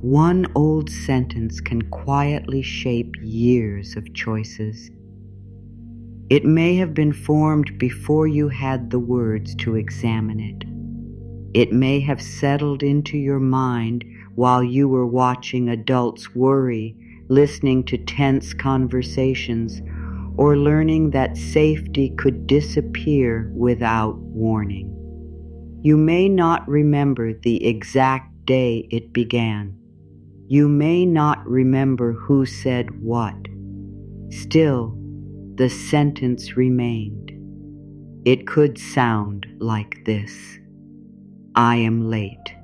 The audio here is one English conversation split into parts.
One old sentence can quietly shape years of choices. It may have been formed before you had the words to examine it. It may have settled into your mind while you were watching adults worry, listening to tense conversations, or learning that safety could disappear without warning. You may not remember the exact day it began. You may not remember who said what. Still, the sentence remained. It could sound like this: I am late.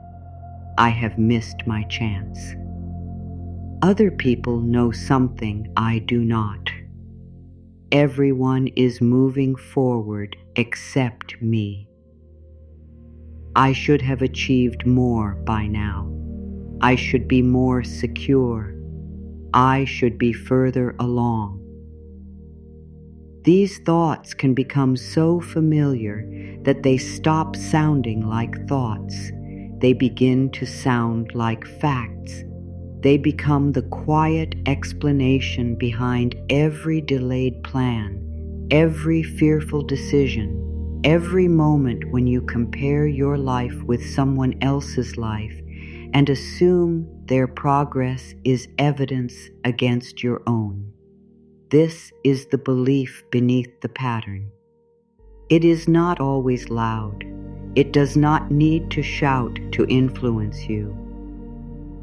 I have missed my chance. Other people know something I do not. Everyone is moving forward except me. I should have achieved more by now. I should be more secure. I should be further along. These thoughts can become so familiar that they stop sounding like thoughts. They begin to sound like facts. They become the quiet explanation behind every delayed plan, every fearful decision, every moment when you compare your life with someone else's life and assume their progress is evidence against your own. This is the belief beneath the pattern. It is not always loud. It does not need to shout to influence you.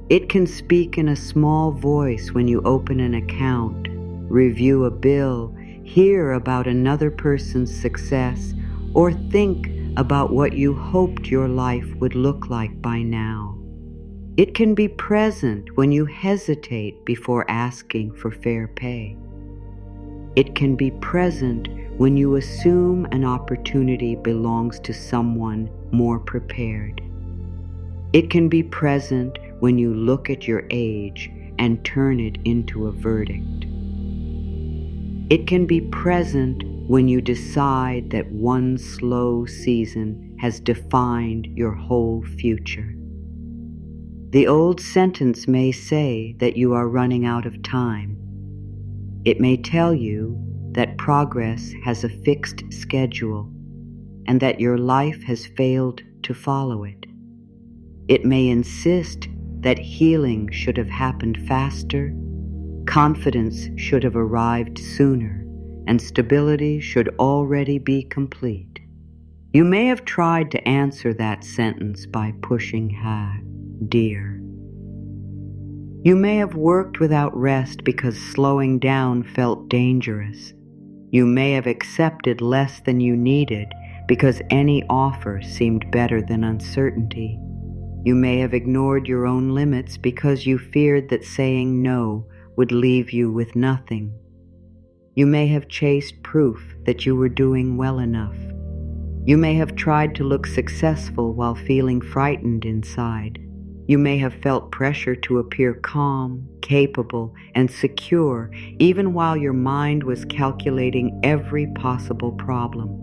It can speak in a small voice when you open an account, review a bill, hear about another person's success, or think about what you hoped your life would look like by now. It can be present when you hesitate before asking for fair pay. It can be present when you assume an opportunity belongs to someone more prepared. It can be present when you look at your age and turn it into a verdict. It can be present when you decide that one slow season has defined your whole future. The old sentence may say that you are running out of time. It may tell you that progress has a fixed schedule and that your life has failed to follow it. It may insist that healing should have happened faster, confidence should have arrived sooner, and stability should already be complete. You may have tried to answer that sentence by pushing dear. You may have worked without rest because slowing down felt dangerous. You may have accepted less than you needed because any offer seemed better than uncertainty. You may have ignored your own limits because you feared that saying no would leave you with nothing. You may have chased proof that you were doing well enough. You may have tried to look successful while feeling frightened inside. You may have felt pressure to appear calm, capable, and secure, even while your mind was calculating every possible problem.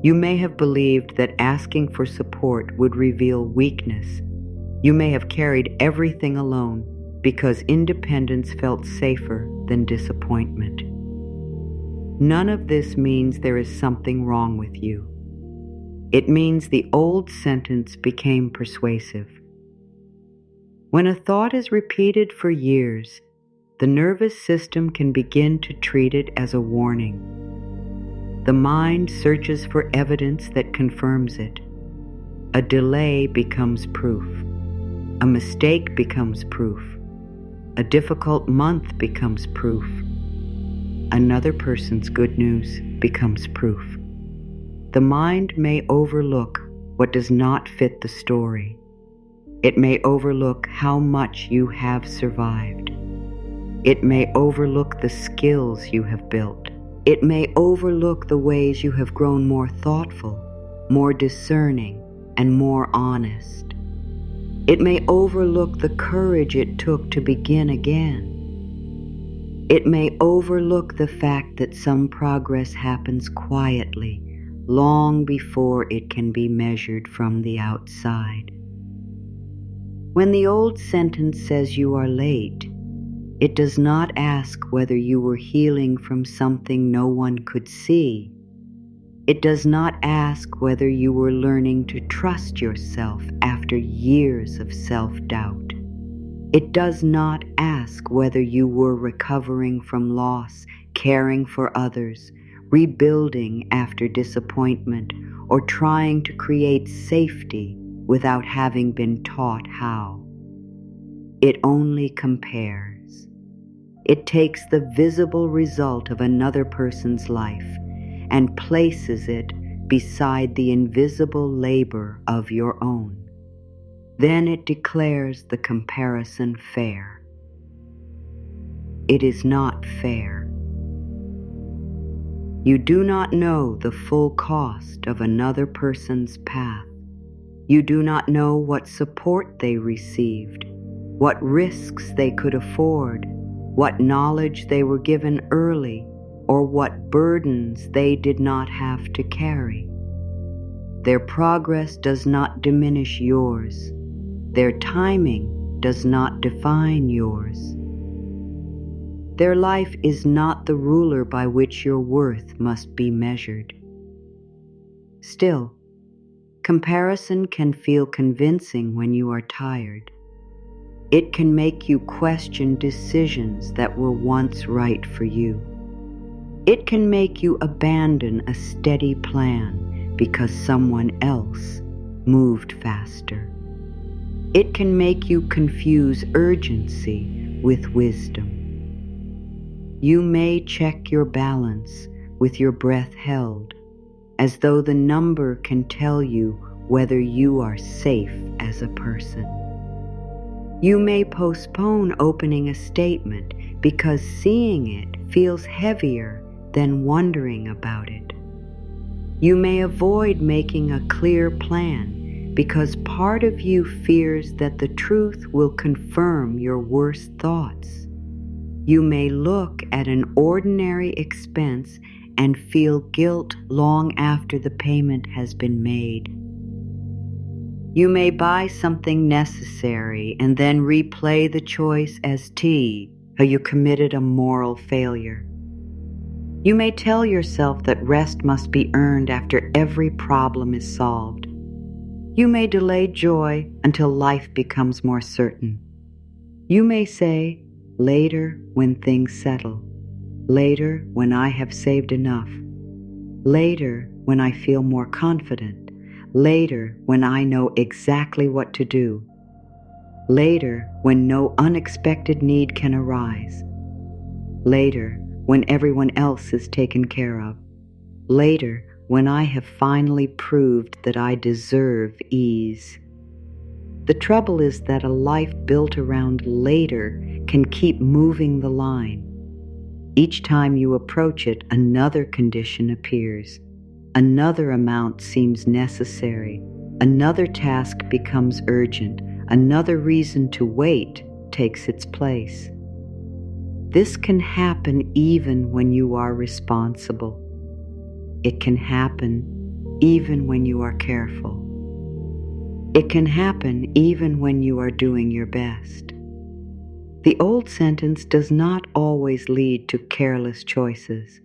You may have believed that asking for support would reveal weakness. You may have carried everything alone because independence felt safer than disappointment. None of this means there is something wrong with you. It means the old sentence became persuasive. When a thought is repeated for years, the nervous system can begin to treat it as a warning. The mind searches for evidence that confirms it. A delay becomes proof. A mistake becomes proof. A difficult month becomes proof. Another person's good news becomes proof. The mind may overlook what does not fit the story. It may overlook how much you have survived. It may overlook the skills you have built. It may overlook the ways you have grown more thoughtful, more discerning, and more honest. It may overlook the courage it took to begin again. It may overlook the fact that some progress happens quietly, long before it can be measured from the outside. When the old sentence says you are late, it does not ask whether you were healing from something no one could see. It does not ask whether you were learning to trust yourself after years of self-doubt. It does not ask whether you were recovering from loss, caring for others, rebuilding after disappointment, or trying to create safety without having been taught how. It only compares. It takes the visible result of another person's life and places it beside the invisible labor of your own. Then it declares the comparison fair. It is not fair. You do not know the full cost of another person's path. You do not know what support they received, what risks they could afford, what knowledge they were given early, or what burdens they did not have to carry. Their progress does not diminish yours. Their timing does not define yours. Their life is not the ruler by which your worth must be measured. Still, comparison can feel convincing when you are tired. It can make you question decisions that were once right for you. It can make you abandon a steady plan because someone else moved faster. It can make you confuse urgency with wisdom. You may check your balance with your breath held, as though the number can tell you whether you are safe as a person. You may postpone opening a statement because seeing it feels heavier than wondering about it. You may avoid making a clear plan because part of you fears that the truth will confirm your worst thoughts. You may look at an ordinary expense and feel guilt long after the payment has been made. You may buy something necessary and then replay the choice as how you committed a moral failure. You may tell yourself that rest must be earned after every problem is solved. You may delay joy until life becomes more certain. You may say, later when things settle, later when I have saved enough, later when I feel more confident, later when I know exactly what to do, later when no unexpected need can arise, later when everyone else is taken care of, later when I have finally proved that I deserve ease. The trouble is that a life built around later can keep moving the line. Each time you approach it, another condition appears. Another amount seems necessary. Another task becomes urgent. Another reason to wait takes its place. This can happen even when you are responsible. It can happen even when you are careful. It can happen even when you are doing your best. The old sentence does not always lead to careless choices.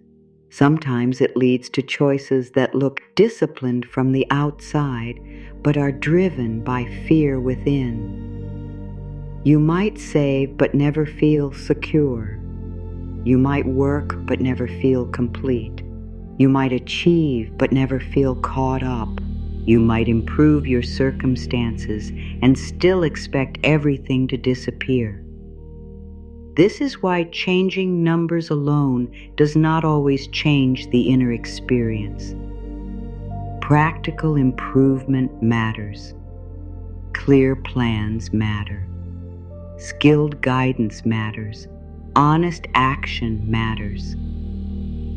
Sometimes it leads to choices that look disciplined from the outside, but are driven by fear within. You might save but never feel secure. You might work but never feel complete. You might achieve but never feel caught up. You might improve your circumstances and still expect everything to disappear. This is why changing numbers alone does not always change the inner experience. Practical improvement matters. Clear plans matter. Skilled guidance matters. Honest action matters.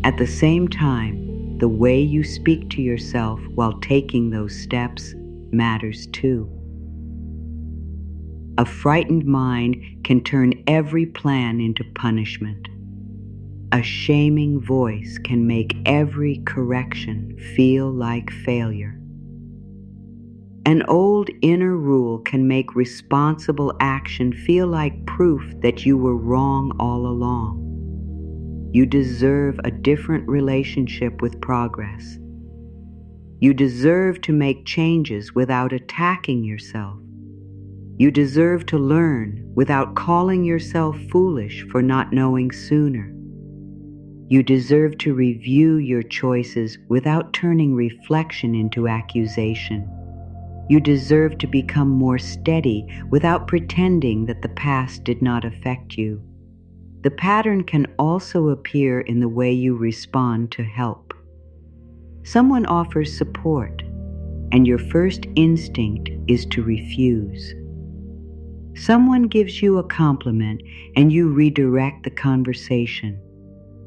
At the same time, the way you speak to yourself while taking those steps matters too. A frightened mind can turn every plan into punishment. A shaming voice can make every correction feel like failure. An old inner rule can make responsible action feel like proof that you were wrong all along. You deserve a different relationship with progress. You deserve to make changes without attacking yourself. You deserve to learn without calling yourself foolish for not knowing sooner. You deserve to review your choices without turning reflection into accusation. You deserve to become more steady without pretending that the past did not affect you. The pattern can also appear in the way you respond to help. Someone offers support, and your first instinct is to refuse. Someone gives you a compliment, and you redirect the conversation.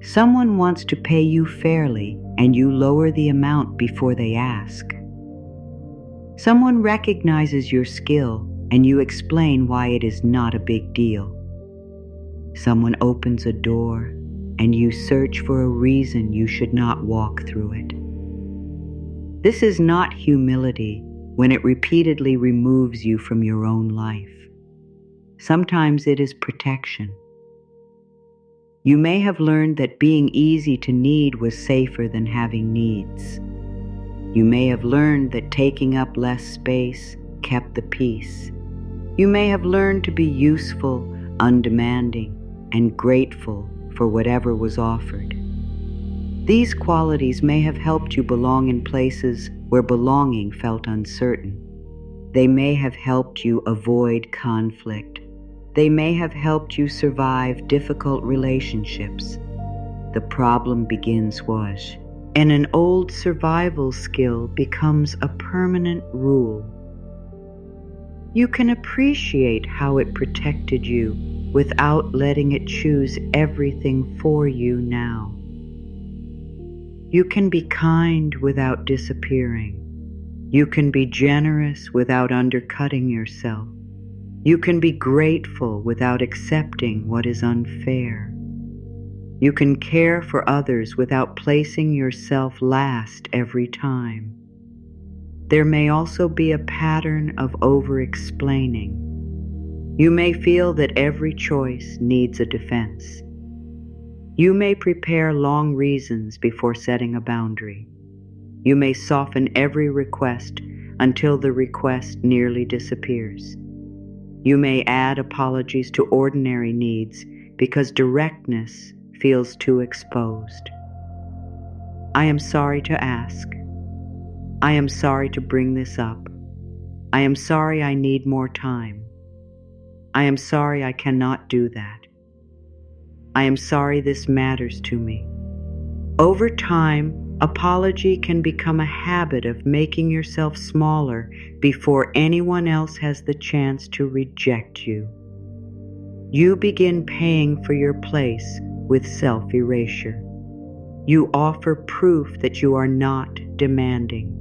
Someone wants to pay you fairly, and you lower the amount before they ask. Someone recognizes your skill, and you explain why it is not a big deal. Someone opens a door, and you search for a reason you should not walk through it. This is not humility when it repeatedly removes you from your own life. Sometimes it is protection. You may have learned that being easy to need was safer than having needs. You may have learned that taking up less space kept the peace. You may have learned to be useful, undemanding, and grateful for whatever was offered. These qualities may have helped you belong in places where belonging felt uncertain. They may have helped you avoid conflict. They may have helped you survive difficult relationships. The problem begins was, and an old survival skill becomes a permanent rule. You can appreciate how it protected you without letting it choose everything for you now. You can be kind without disappearing. You can be generous without undercutting yourself. You can be grateful without accepting what is unfair. You can care for others without placing yourself last every time. There may also be a pattern of over-explaining. You may feel that every choice needs a defense. You may prepare long reasons before setting a boundary. You may soften every request until the request nearly disappears. You may add apologies to ordinary needs because directness feels too exposed. I am sorry to ask. I am sorry to bring this up. I am sorry I need more time. I am sorry I cannot do that. I am sorry this matters to me. Over time, apology can become a habit of making yourself smaller before anyone else has the chance to reject you. You begin paying for your place with self-erasure. You offer proof that you are not demanding.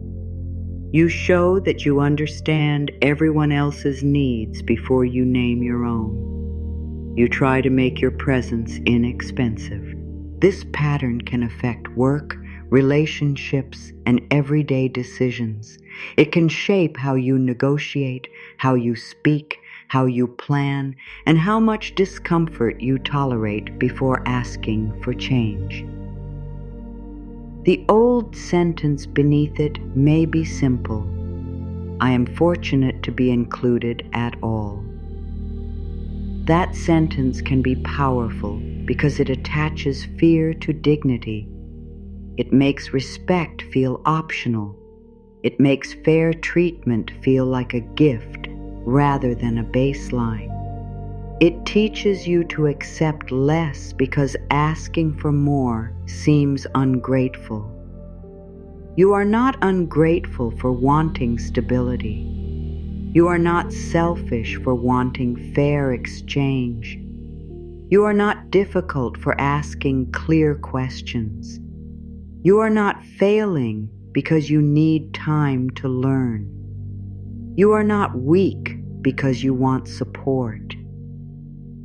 You show that you understand everyone else's needs before you name your own. You try to make your presence inexpensive. This pattern can affect work, relationships, and everyday decisions. It can shape how you negotiate, how you speak, how you plan, and how much discomfort you tolerate before asking for change. The old sentence beneath it may be simple. I am fortunate to be included at all. That sentence can be powerful because it attaches fear to dignity. It makes respect feel optional. It makes fair treatment feel like a gift rather than a baseline. It teaches you to accept less because asking for more seems ungrateful. You are not ungrateful for wanting stability. You are not selfish for wanting fair exchange. You are not difficult for asking clear questions. You are not failing because you need time to learn. You are not weak because you want support.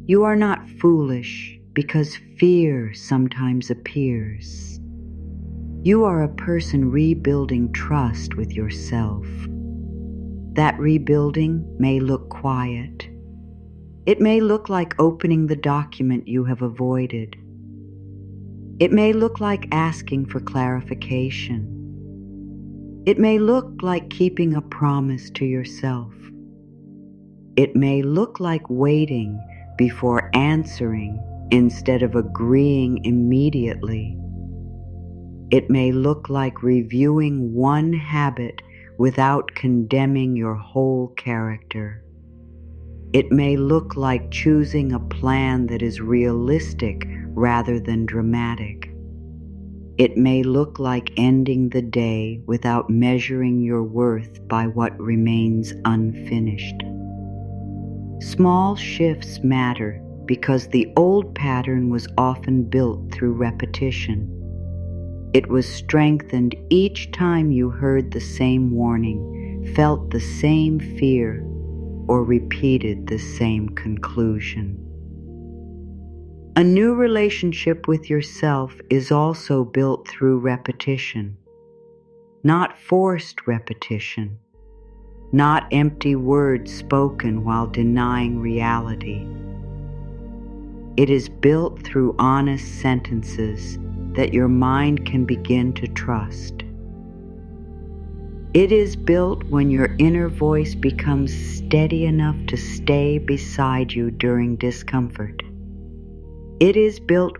You are not foolish because fear sometimes appears. You are a person rebuilding trust with yourself. That rebuilding may look quiet. It may look like opening the document you have avoided. It may look like asking for clarification. It may look like keeping a promise to yourself. It may look like waiting before answering instead of agreeing immediately. It may look like reviewing one habit without condemning your whole character. It may look like choosing a plan that is realistic rather than dramatic. It may look like ending the day without measuring your worth by what remains unfinished. Small shifts matter because the old pattern was often built through repetition. It was strengthened each time you heard the same warning, felt the same fear, or repeated the same conclusion. A new relationship with yourself is also built through repetition, not forced repetition, not empty words spoken while denying reality. It is built through honest sentences that your mind can begin to trust. It is built when your inner voice becomes steady enough to stay beside you during discomfort. It is built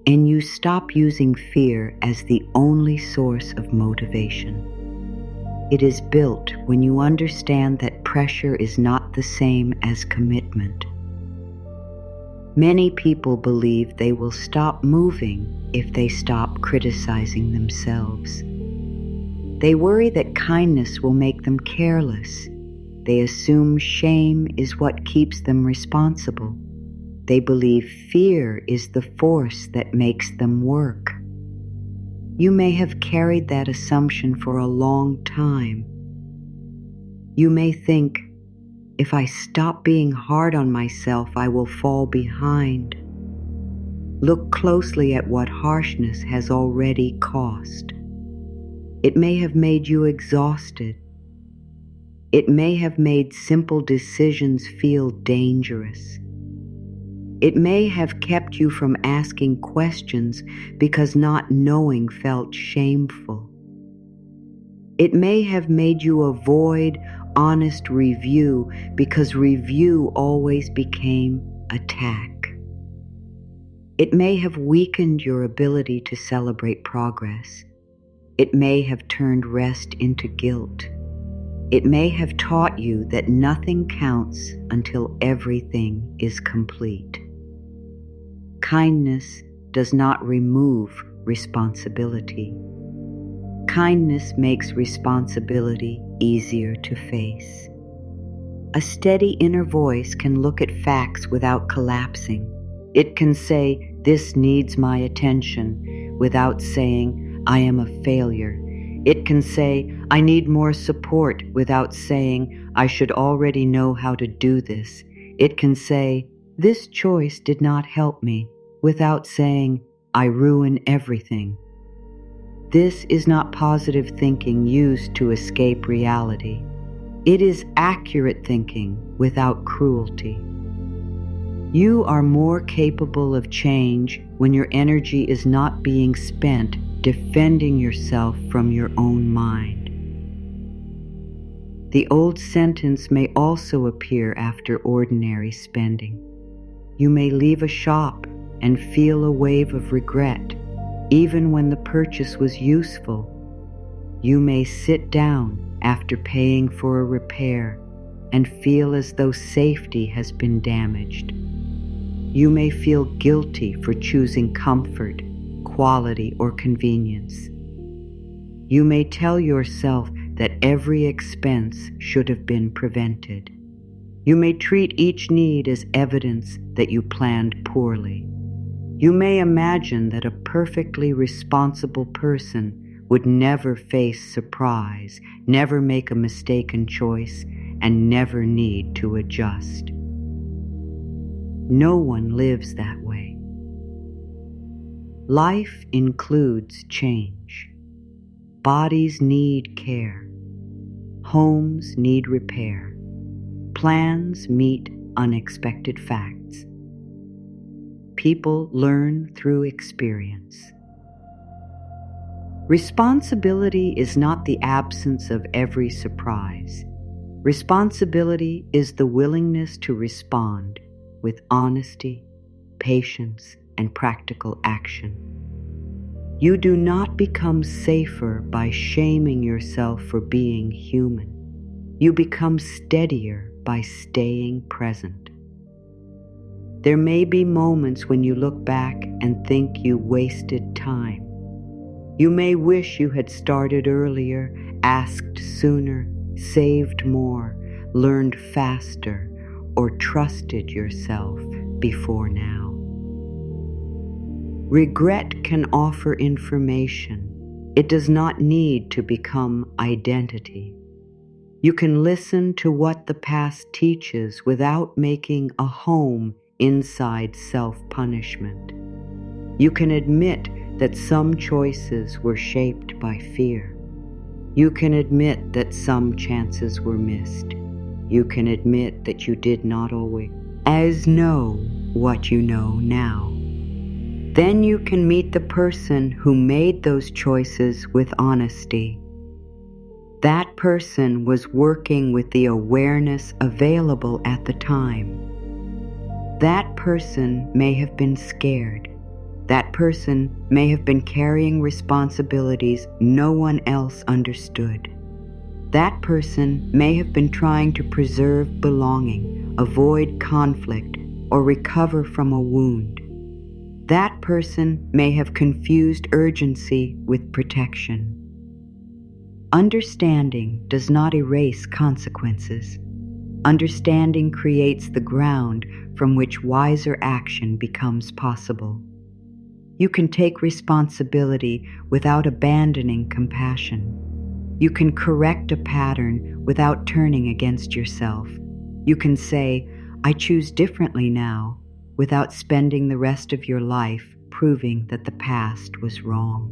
and you stop using fear as the only source of motivation. It is built when you understand that pressure is not the same as commitment. Many people believe they will stop moving if they stop criticizing themselves. They worry that kindness will make them careless. They assume shame is what keeps them responsible. They believe fear is the force that makes them work. You may have carried that assumption for a long time. You may think, if I stop being hard on myself, I will fall behind. Look closely at what harshness has already cost. It may have made you exhausted. It may have made simple decisions feel dangerous. It may have kept you from asking questions because not knowing felt shameful. It may have made you avoid honest review because review always became attack. It may have weakened your ability to celebrate progress. It may have turned rest into guilt. It may have taught you that nothing counts until everything is complete. Kindness does not remove responsibility. Kindness makes responsibility easier to face. A steady inner voice can look at facts without collapsing. It can say, "This needs my attention," without saying, "I am a failure." It can say, "I need more support," without saying, "I should already know how to do this." It can say, "This choice did not help me," without saying, "I ruin everything." This is not positive thinking used to escape reality. It is accurate thinking without cruelty. You are more capable of change when your energy is not being spent defending yourself from your own mind. The old sentence may also appear after ordinary spending. You may leave a shop and feel a wave of regret, even when the purchase was useful. You may sit down after paying for a repair and feel as though safety has been damaged. You may feel guilty for choosing comfort, quality, or convenience. You may tell yourself that every expense should have been prevented. You may treat each need as evidence that you planned poorly. You may imagine that a perfectly responsible person would never face surprise, never make a mistaken choice, and never need to adjust. No one lives that way. Life includes change. Bodies need care. Homes need repair. Plans meet unexpected facts. People learn through experience. Responsibility is not the absence of every surprise. Responsibility is the willingness to respond with honesty, patience, and practical action. You do not become safer by shaming yourself for being human. You become steadier by staying present. There may be moments when you look back and think you wasted time. You may wish you had started earlier, asked sooner, saved more, learned faster, or trusted yourself before now. Regret can offer information. It does not need to become identity. You can listen to what the past teaches without making a home inside self-punishment. You can admit that some choices were shaped by fear. You can admit that some chances were missed. You can admit that you did not always know what you know now. Then you can meet the person who made those choices with honesty. That person was working with the awareness available at the time. That person may have been scared. That person may have been carrying responsibilities no one else understood. That person may have been trying to preserve belonging, avoid conflict, or recover from a wound. That person may have confused urgency with protection. Understanding does not erase consequences. Understanding creates the ground from which wiser action becomes possible. You can take responsibility without abandoning compassion. You can correct a pattern without turning against yourself. You can say, "I choose differently now," without spending the rest of your life proving that the past was wrong.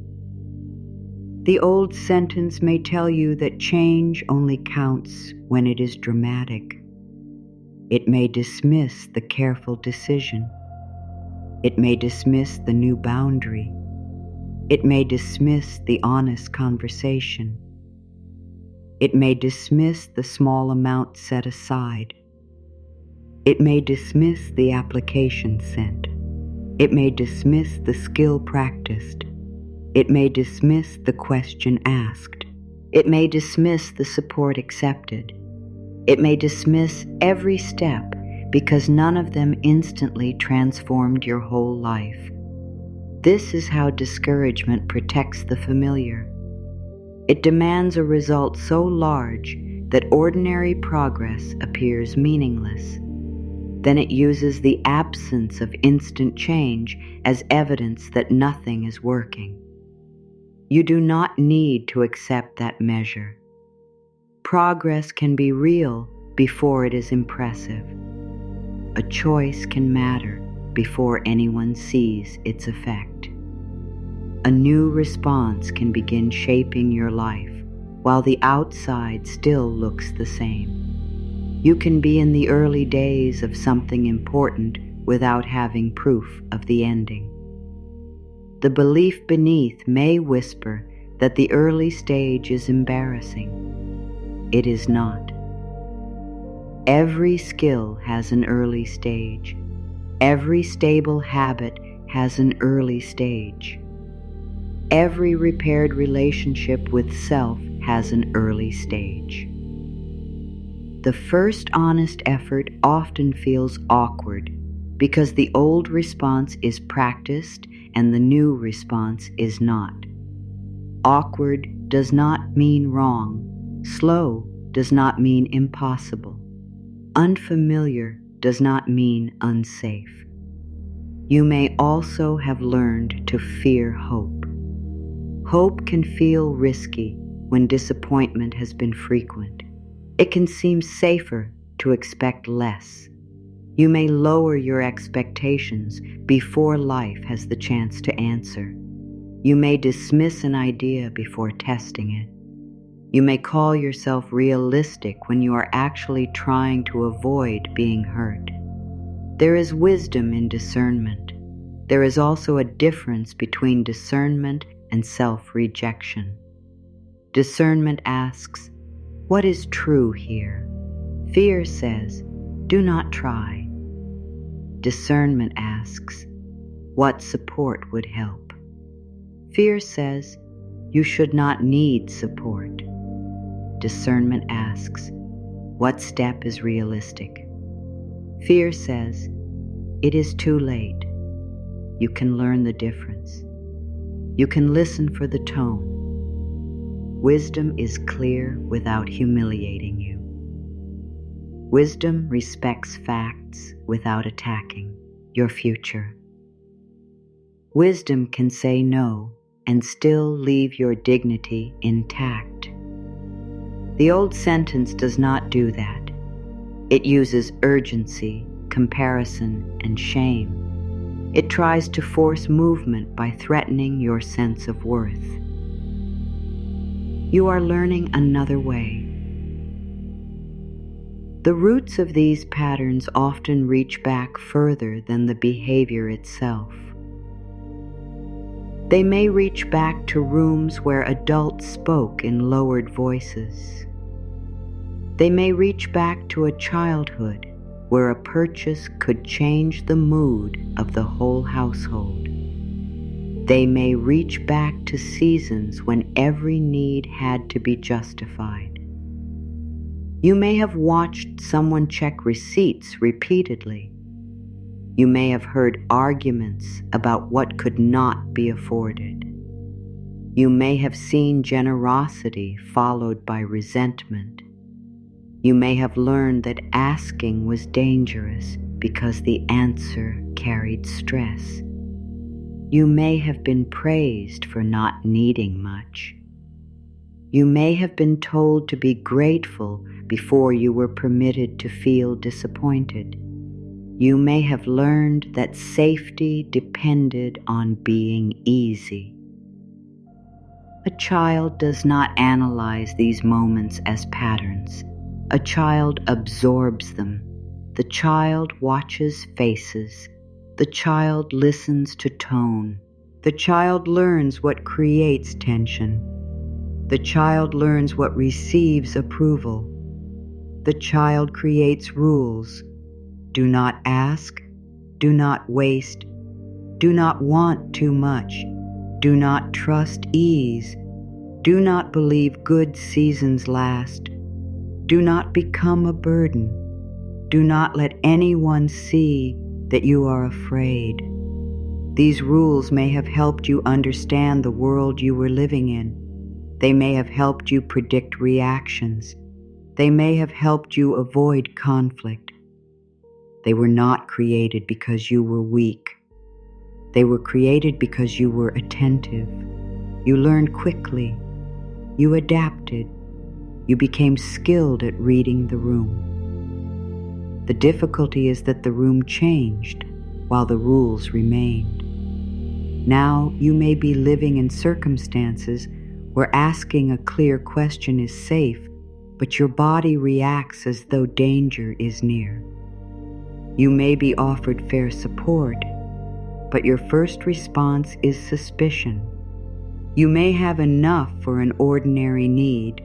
The old sentence may tell you that change only counts when it is dramatic. It may dismiss the careful decision. It may dismiss the new boundary. It may dismiss the honest conversation. It may dismiss the small amount set aside. It may dismiss the application sent. It may dismiss the skill practiced. It may dismiss the question asked. It may dismiss the support accepted. It may dismiss every step because none of them instantly transformed your whole life. This is how discouragement protects the familiar. It demands a result so large that ordinary progress appears meaningless. Then it uses the absence of instant change as evidence that nothing is working. You do not need to accept that measure. Progress can be real before it is impressive. A choice can matter before anyone sees its effect. A new response can begin shaping your life while the outside still looks the same. You can be in the early days of something important without having proof of the ending. The belief beneath may whisper that the early stage is embarrassing. It is not. Every skill has an early stage. Every stable habit has an early stage. Every repaired relationship with self has an early stage. The first honest effort often feels awkward because the old response is practiced and the new response is not. Awkward does not mean wrong. Slow does not mean impossible. Unfamiliar does not mean unsafe. You may also have learned to fear hope. Hope can feel risky when disappointment has been frequent. It can seem safer to expect less. You may lower your expectations before life has the chance to answer. You may dismiss an idea before testing it. You may call yourself realistic when you are actually trying to avoid being hurt. There is wisdom in discernment. There is also a difference between discernment and self-rejection. Discernment asks, what is true here? Fear says, do not try. Discernment asks, what support would help? Fear says, you should not need support. Discernment asks, what step is realistic? Fear says, it is too late. You can learn the difference. You can listen for the tone. Wisdom is clear without humiliating you. Wisdom respects facts without attacking your future. Wisdom can say no and still leave your dignity intact. The old sentence does not do that. It uses urgency, comparison, and shame. It tries to force movement by threatening your sense of worth. You are learning another way. The roots of these patterns often reach back further than the behavior itself. They may reach back to rooms where adults spoke in lowered voices. They may reach back to a childhood where a purchase could change the mood of the whole household. They may reach back to seasons when every need had to be justified. You may have watched someone check receipts repeatedly. You may have heard arguments about what could not be afforded. You may have seen generosity followed by resentment. You may have learned that asking was dangerous because the answer carried stress. You may have been praised for not needing much. You may have been told to be grateful before you were permitted to feel disappointed. You may have learned that safety depended on being easy. A child does not analyze these moments as patterns. A child absorbs them. The child watches faces. The child listens to tone. The child learns what creates tension. The child learns what receives approval. The child creates rules. Do not ask. Do not waste. Do not want too much. Do not trust ease. Do not believe good seasons last. Do not become a burden. Do not let anyone see that you are afraid. These rules may have helped you understand the world you were living in. They may have helped you predict reactions. They may have helped you avoid conflict. They were not created because you were weak. They were created because you were attentive. You learned quickly. You adapted. You became skilled at reading the room. The difficulty is that the room changed while the rules remained. Now you may be living in circumstances where asking a clear question is safe, but your body reacts as though danger is near. You may be offered fair support, but your first response is suspicion. You may have enough for an ordinary need,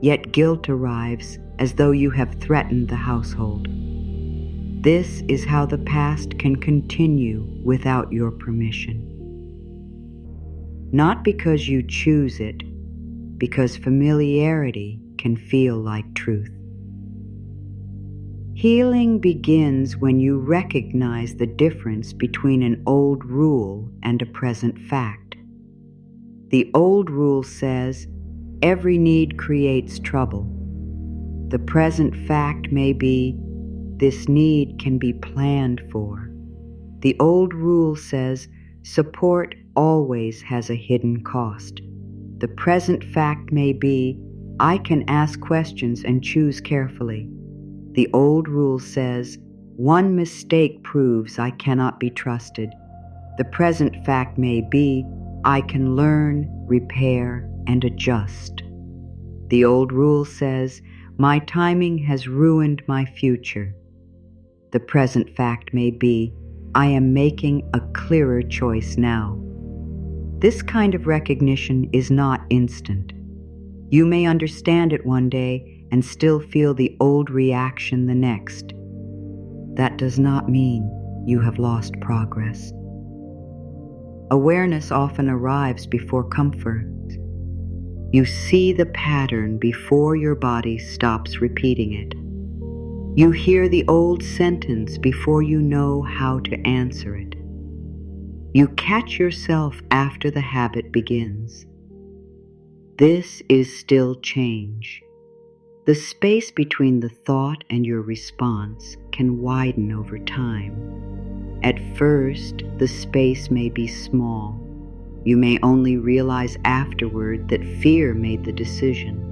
yet guilt arrives as though you have threatened the household. This is how the past can continue without your permission. Not because you choose it, because familiarity can feel like truth. Healing begins when you recognize the difference between an old rule and a present fact. The old rule says, every need creates trouble. The present fact may be, this need can be planned for. The old rule says, support always has a hidden cost. The present fact may be, I can ask questions and choose carefully. The old rule says, one mistake proves I cannot be trusted. The present fact may be, I can learn, repair, and adjust. The old rule says, "My timing has ruined my future." The present fact may be, "I am making a clearer choice now." This kind of recognition is not instant. You may understand it one day and still feel the old reaction the next. That does not mean you have lost progress. Awareness often arrives before comfort. You see the pattern before your body stops repeating it. You hear the old sentence before you know how to answer it. You catch yourself after the habit begins. This is still change. The space between the thought and your response can widen over time. At first, the space may be small. You may only realize afterward that fear made the decision.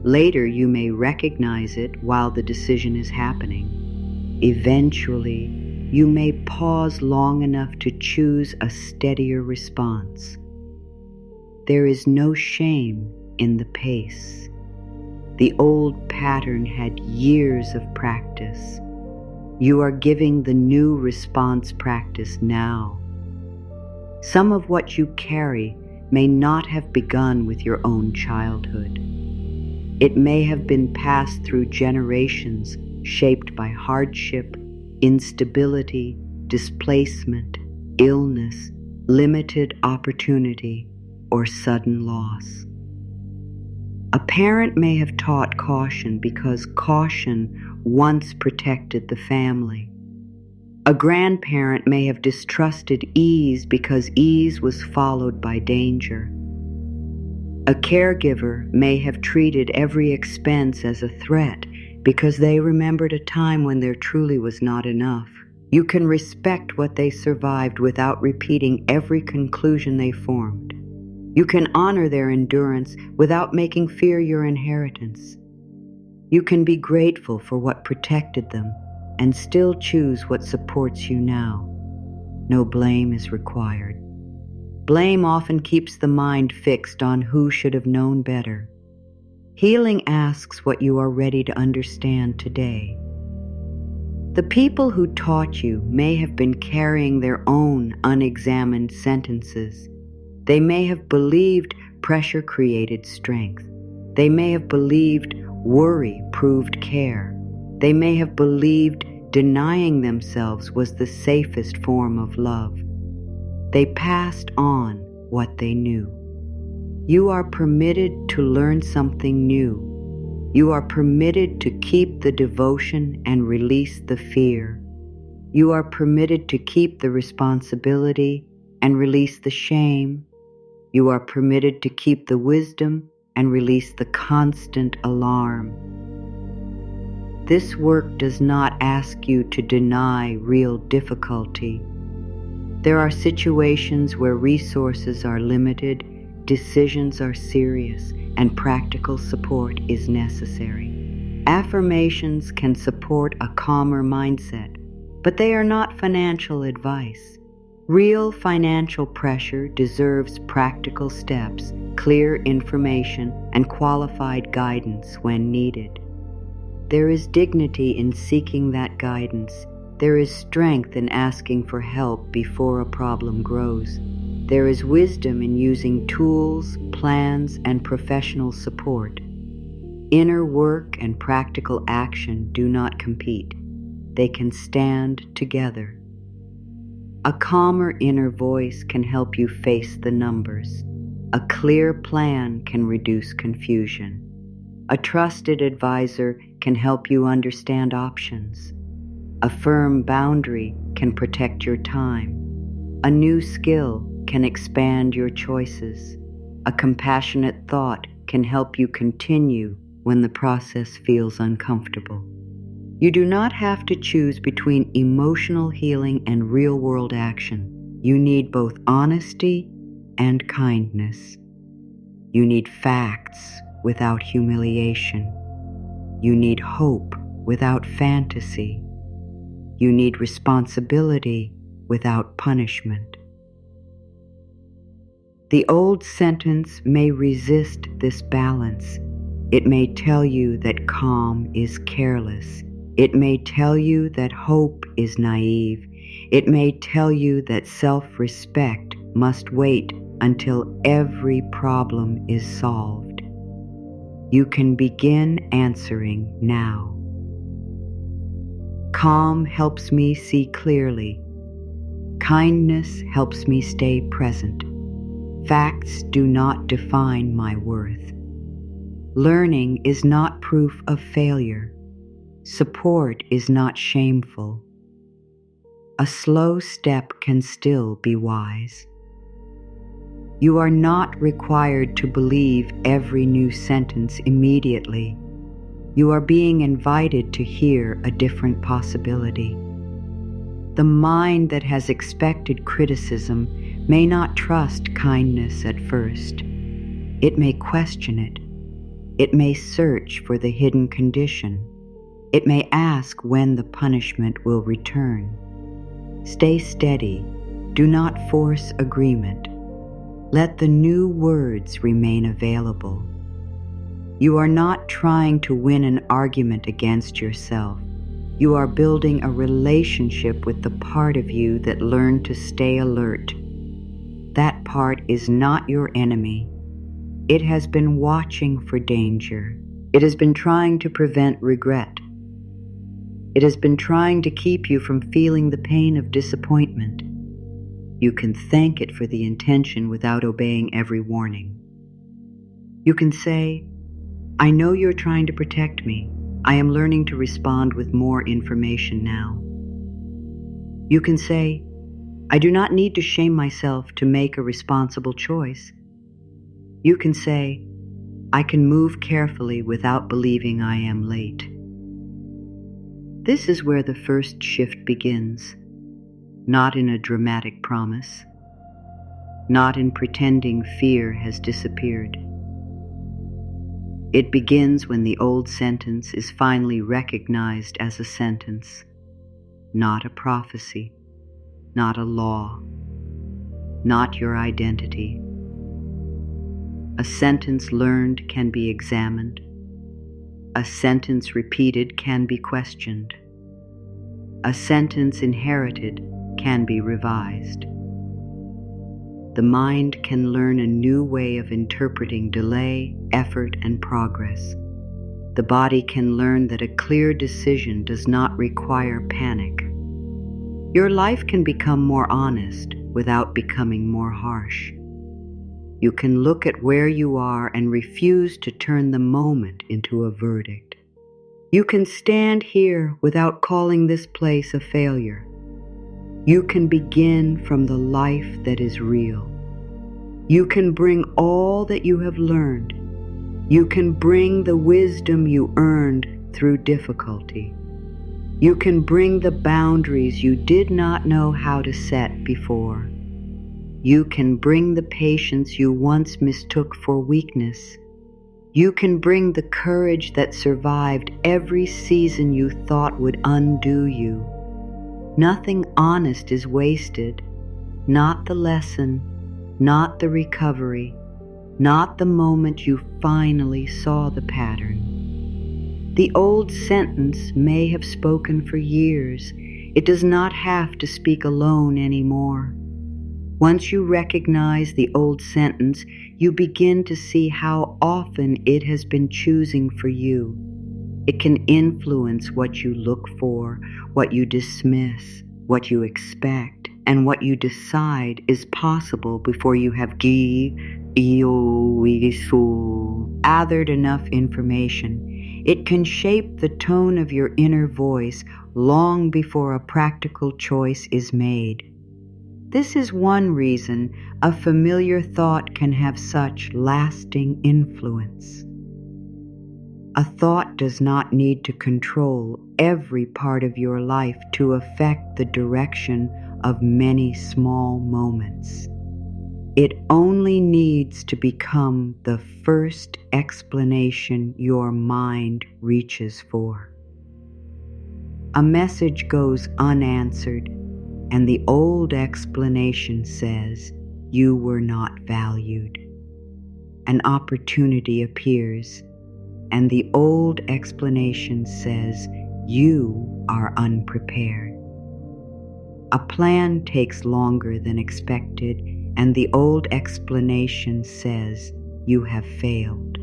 Later, you may recognize it while the decision is happening. Eventually, you may pause long enough to choose a steadier response. There is no shame in the pace. The old pattern had years of practice. You are giving the new response practice now. Some of what you carry may not have begun with your own childhood. It may have been passed through generations shaped by hardship, instability, displacement, illness, limited opportunity, or sudden loss. A parent may have taught caution because caution once protected the family. A grandparent may have distrusted ease because ease was followed by danger. A caregiver may have treated every expense as a threat because they remembered a time when there truly was not enough. You can respect what they survived without repeating every conclusion they formed. You can honor their endurance without making fear your inheritance. You can be grateful for what protected them and still choose what supports you now. No blame is required. Blame often keeps the mind fixed on who should have known better. Healing asks what you are ready to understand today. The people who taught you may have been carrying their own unexamined sentences. They may have believed pressure created strength. They may have believed worry proved care. They may have believed denying themselves was the safest form of love. They passed on what they knew. You are permitted to learn something new. You are permitted to keep the devotion and release the fear. You are permitted to keep the responsibility and release the shame. You are permitted to keep the wisdom and release the constant alarm. This work does not ask you to deny real difficulty. There are situations where resources are limited, decisions are serious, and practical support is necessary. Affirmations can support a calmer mindset, but they are not financial advice. Real financial pressure deserves practical steps, clear information, and qualified guidance when needed. There is dignity in seeking that guidance. There is strength in asking for help before a problem grows. There is wisdom in using tools, plans, and professional support. Inner work and practical action do not compete. They can stand together. A calmer inner voice can help you face the numbers. A clear plan can reduce confusion. A trusted advisor can help you understand options. A firm boundary can protect your time. A new skill can expand your choices. A compassionate thought can help you continue when the process feels uncomfortable. You do not have to choose between emotional healing and real-world action. You need both honesty and kindness. You need facts without humiliation. You need hope without fantasy. You need responsibility without punishment. The old sentence may resist this balance. It may tell you that calm is careless. It may tell you that hope is naive. It may tell you that self-respect must wait until every problem is solved. You can begin answering now. Calm helps me see clearly. Kindness helps me stay present. Facts do not define my worth. Learning is not proof of failure. Support is not shameful. A slow step can still be wise. You are not required to believe every new sentence immediately. You are being invited to hear a different possibility. The mind that has expected criticism may not trust kindness at first. It may question it. It may search for the hidden condition. It may ask when the punishment will return. Stay steady. Do not force agreement. Let the new words remain available. You are not trying to win an argument against yourself. You are building a relationship with the part of you that learned to stay alert. That part is not your enemy. It has been watching for danger. It has been trying to prevent regret. It has been trying to keep you from feeling the pain of disappointment. You can thank it for the intention without obeying every warning. You can say, I know you're trying to protect me. I am learning to respond with more information now. You can say, I do not need to shame myself to make a responsible choice. You can say, I can move carefully without believing I am late. This is where the first shift begins, not in a dramatic promise, not in pretending fear has disappeared. It begins when the old sentence is finally recognized as a sentence, not a prophecy, not a law, not your identity. A sentence learned can be examined. A sentence repeated can be questioned. A sentence inherited can be revised. The mind can learn a new way of interpreting delay, effort, and progress. The body can learn that a clear decision does not require panic. Your life can become more honest without becoming more harsh. You can look at where you are and refuse to turn the moment into a verdict. You can stand here without calling this place a failure. You can begin from the life that is real. You can bring all that you have learned. You can bring the wisdom you earned through difficulty. You can bring the boundaries you did not know how to set before. You can bring the patience you once mistook for weakness. You can bring the courage that survived every season you thought would undo you. Nothing honest is wasted, not the lesson, not the recovery, not the moment you finally saw the pattern. The old sentence may have spoken for years. It does not have to speak alone anymore. Once you recognize the old sentence, you begin to see how often it has been choosing for you. It can influence what you look for, what you dismiss, what you expect, and what you decide is possible before you have gathered enough information. It can shape the tone of your inner voice long before a practical choice is made. This is one reason a familiar thought can have such lasting influence. A thought does not need to control every part of your life to affect the direction of many small moments. It only needs to become the first explanation your mind reaches for. A message goes unanswered, and the old explanation says you were not valued. An opportunity appears. and the old explanation says you are unprepared. A plan takes longer than expected, and the old explanation says you have failed.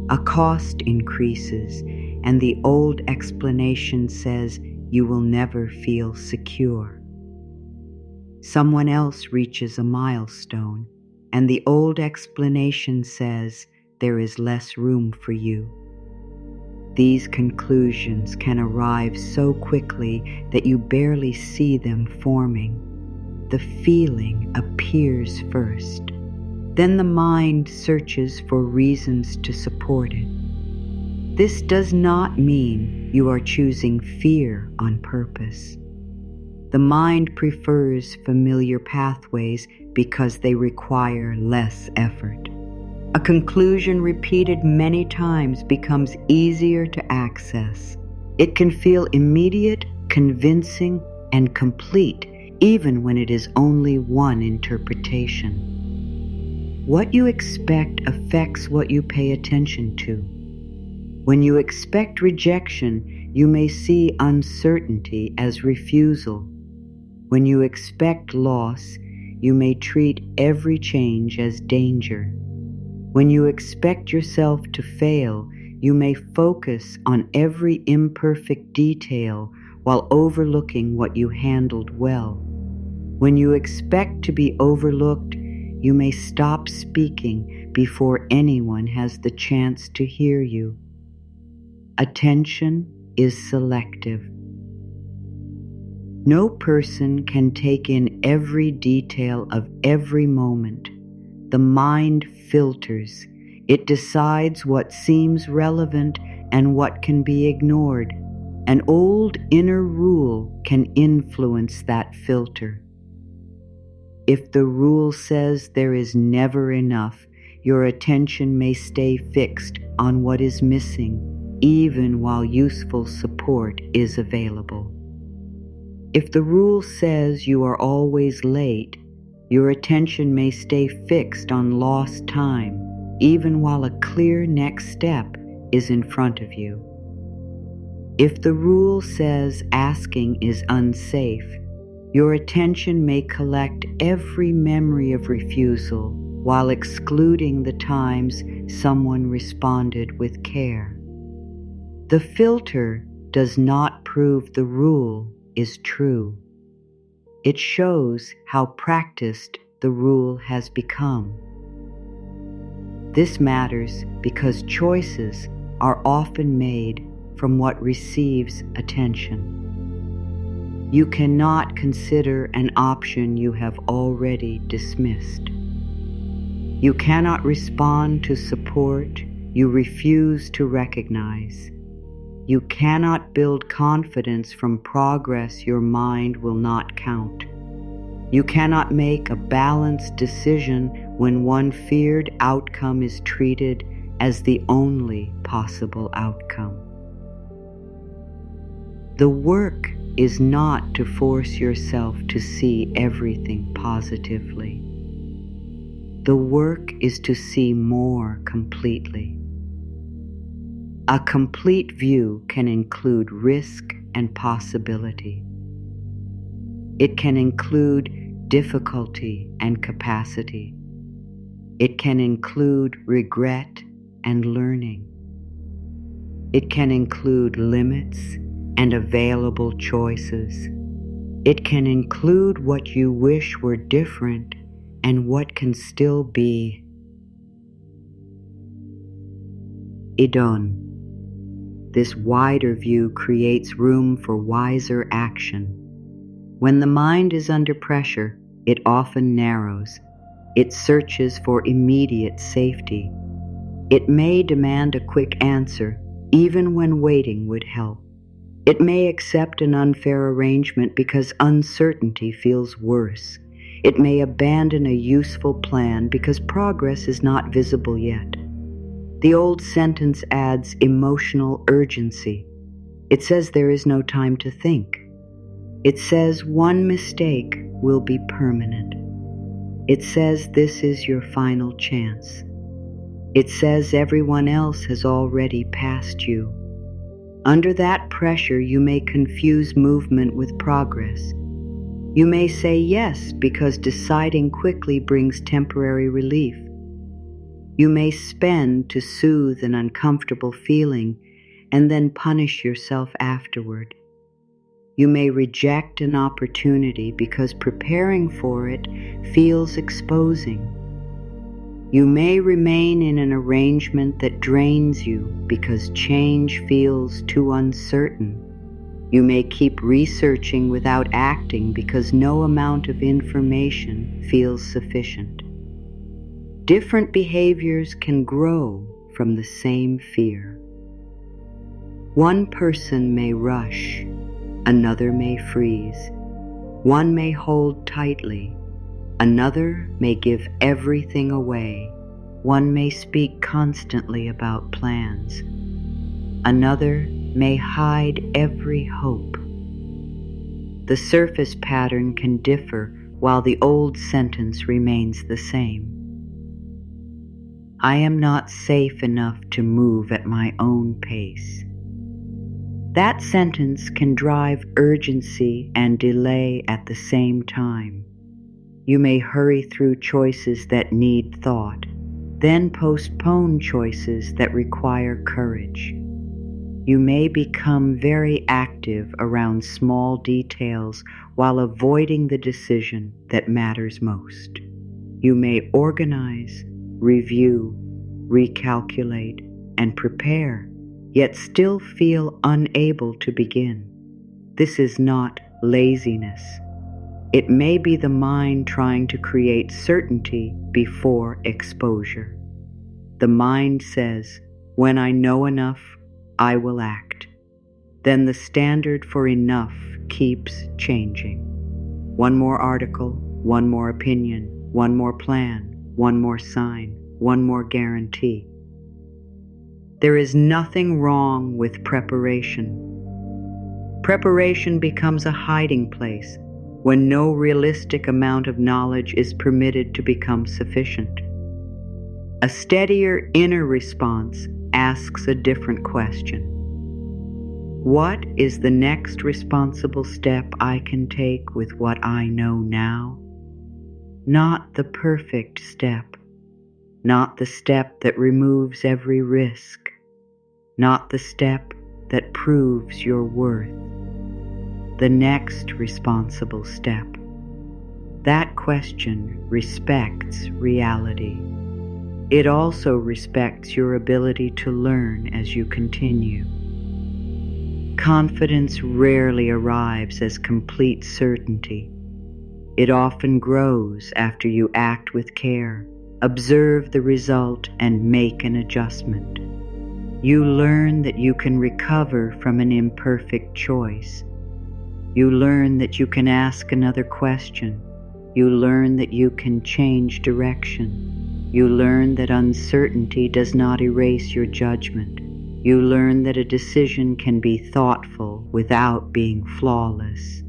A cost increases, and the old explanation says you will never feel secure. Someone else reaches a milestone, and the old explanation says there is less room for you. These conclusions can arrive so quickly that you barely see them forming. The feeling appears first. Then the mind searches for reasons to support it. This does not mean you are choosing fear on purpose. The mind prefers familiar pathways because they require less effort. A conclusion repeated many times becomes easier to access. It can feel immediate, convincing, and complete, even when it is only one interpretation. What you expect affects what you pay attention to. When you expect rejection, you may see uncertainty as refusal. When you expect loss, you may treat every change as danger. When you expect yourself to fail, you may focus on every imperfect detail while overlooking what you handled well. When you expect to be overlooked, you may stop speaking before anyone has the chance to hear you. Attention is selective. No person can take in every detail of every moment. The mind filters. It decides what seems relevant and what can be ignored. An old inner rule can influence that filter. If the rule says there is never enough, your attention may stay fixed on what is missing, even while useful support is available. If the rule says you are always late, your attention may stay fixed on lost time, even while a clear next step is in front of you. If the rule says asking is unsafe, your attention may collect every memory of refusal while excluding the times someone responded with care. The filter does not prove the rule is true. It shows how practiced the rule has become. This matters because choices are often made from what receives attention. You cannot consider an option you have already dismissed. You cannot respond to support you refuse to recognize. You cannot build confidence from progress your mind will not count. You cannot make a balanced decision when one feared outcome is treated as the only possible outcome. The work is not to force yourself to see everything positively. The work is to see more completely. A complete view can include risk and possibility. It can include difficulty and capacity. It can include regret and learning. It can include limits and available choices. It can include what you wish were different and what can still be. Idon. This wider view creates room for wiser action. When the mind is under pressure, it often narrows. It searches for immediate safety. It may demand a quick answer, even when waiting would help. It may accept an unfair arrangement because uncertainty feels worse. It may abandon a useful plan because progress is not visible yet. The old sentence adds emotional urgency. It says there is no time to think. It says one mistake will be permanent. It says this is your final chance. It says everyone else has already passed you. Under that pressure, you may confuse movement with progress. You may say yes because deciding quickly brings temporary relief. You may spend to soothe an uncomfortable feeling and then punish yourself afterward. You may reject an opportunity because preparing for it feels exposing. You may remain in an arrangement that drains you because change feels too uncertain. You may keep researching without acting because no amount of information feels sufficient. Different behaviors can grow from the same fear. One person may rush, another may freeze. One may hold tightly, another may give everything away. One may speak constantly about plans. Another may hide every hope. The surface pattern can differ while the old sentence remains the same. I am not safe enough to move at my own pace. That sentence can drive urgency and delay at the same time. You may hurry through choices that need thought, then postpone choices that require courage. You may become very active around small details while avoiding the decision that matters most. You may organize, review, recalculate, and prepare, yet still feel unable to begin. This is not laziness. It may be the mind trying to create certainty before exposure. The mind says, "When I know enough, I will act." Then the standard for enough keeps changing. One more article, one more opinion, one more plan, one more sign, one more guarantee. There is nothing wrong with preparation. Preparation becomes a hiding place when no realistic amount of knowledge is permitted to become sufficient. A steadier inner response asks a different question. What is the next responsible step I can take with what I know now? Not the perfect step, not the step that removes every risk, not the step that proves your worth. The next responsible step. That question respects reality. It also respects your ability to learn as you continue. Confidence rarely arrives as complete certainty. It often grows after you act with care, observe the result, and make an adjustment. You learn that you can recover from an imperfect choice. You learn that you can ask another question. You learn that you can change direction. You learn that uncertainty does not erase your judgment. You learn that a decision can be thoughtful without being flawless.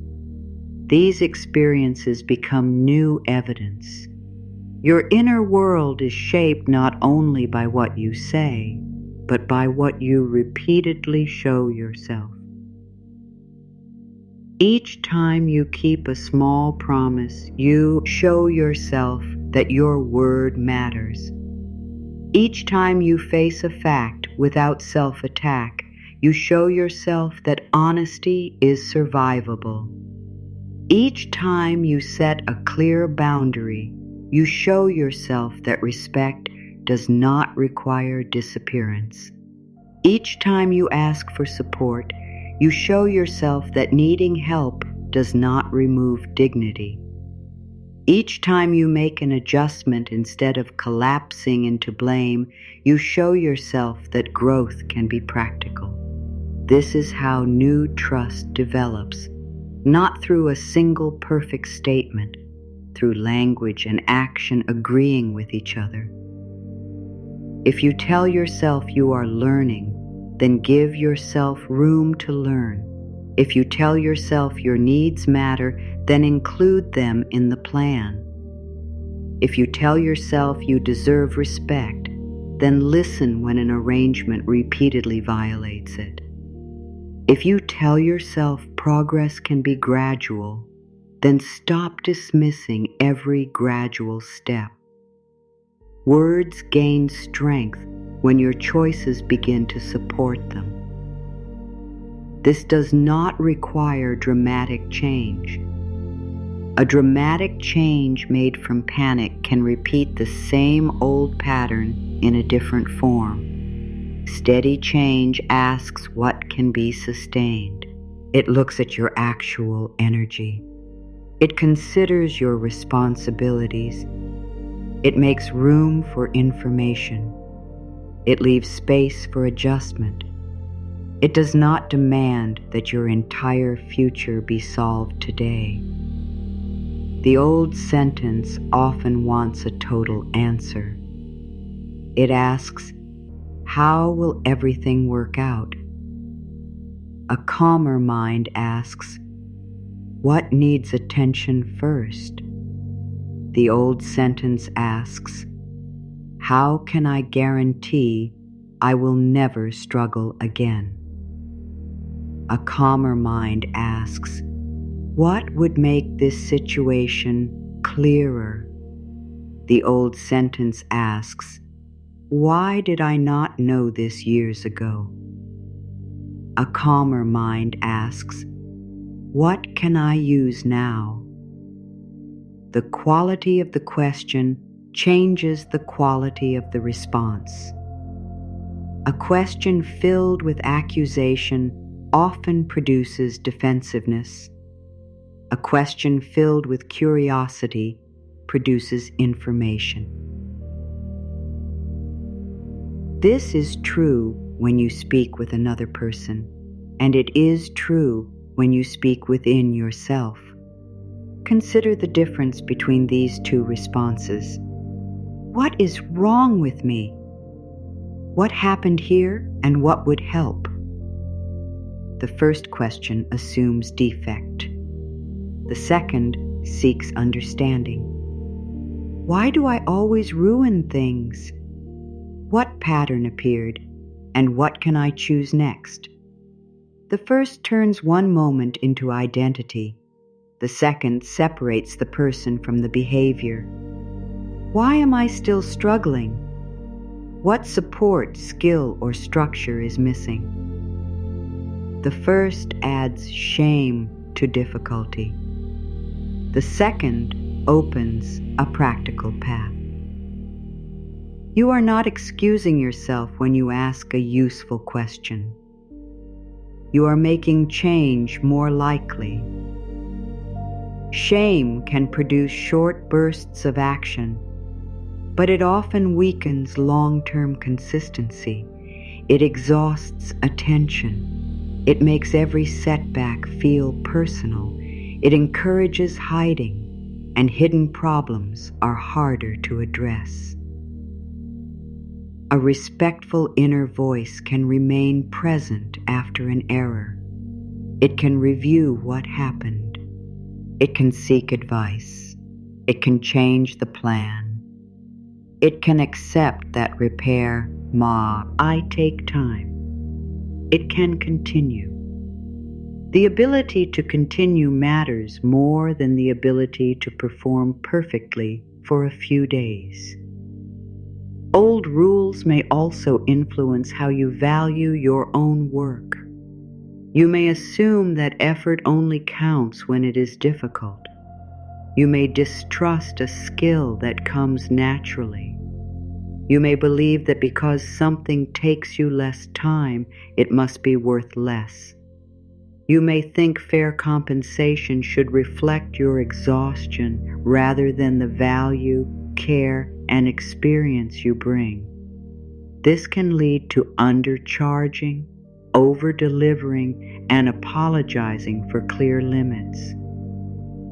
These experiences become new evidence. Your inner world is shaped not only by what you say, but by what you repeatedly show yourself. Each time you keep a small promise, you show yourself that your word matters. Each time you face a fact without self-attack, you show yourself that honesty is survivable. Each time you set a clear boundary, you show yourself that respect does not require disappearance. Each time you ask for support, you show yourself that needing help does not remove dignity. Each time you make an adjustment instead of collapsing into blame, you show yourself that growth can be practical. This is how new trust develops, not through a single perfect statement, through language and action agreeing with each other. If you tell yourself you are learning, then give yourself room to learn. If you tell yourself your needs matter, then include them in the plan. If you tell yourself you deserve respect, then listen when an arrangement repeatedly violates it. If you tell yourself progress can be gradual, then stop dismissing every gradual step. Words gain strength when your choices begin to support them. This does not require dramatic change. A dramatic change made from panic can repeat the same old pattern in a different form. Steady change asks what can be sustained. It looks at your actual energy. It considers your responsibilities. It makes room for information. It leaves space for adjustment. It does not demand that your entire future be solved today. The old sentence often wants a total answer. It asks, how will everything work out? A calmer mind asks, what needs attention first? The old sentence asks, how can I guarantee I will never struggle again? A calmer mind asks, what would make this situation clearer? The old sentence asks, why did I not know this years ago? A calmer mind asks, what can I use now? The quality of the question changes the quality of the response. A question filled with accusation often produces defensiveness. A question filled with curiosity produces information. This is true when you speak with another person, and it is true when you speak within yourself. Consider the difference between these two responses. What is wrong with me? What happened here and what would help? The first question assumes defect. The second seeks understanding. Why do I always ruin things? What pattern appeared, and what can I choose next? The first turns one moment into identity. The second separates the person from the behavior. Why am I still struggling? What support, skill, or structure is missing? The first adds shame to difficulty. The second opens a practical path. You are not excusing yourself when you ask a useful question. You are making change more likely. Shame can produce short bursts of action, but it often weakens long-term consistency. It exhausts attention. It makes every setback feel personal. It encourages hiding, and hidden problems are harder to address. A respectful inner voice can remain present after an error. It can review what happened. It can seek advice. It can change the plan. It can accept that repair, I take time. It can continue. The ability to continue matters more than the ability to perform perfectly for a few days. Old rules may also influence how you value your own work. You may assume that effort only counts when it is difficult. You may distrust a skill that comes naturally. You may believe that because something takes you less time, it must be worth less. You may think fair compensation should reflect your exhaustion rather than the value, care, and experience you bring. This can lead to undercharging, over-delivering, and apologizing for clear limits.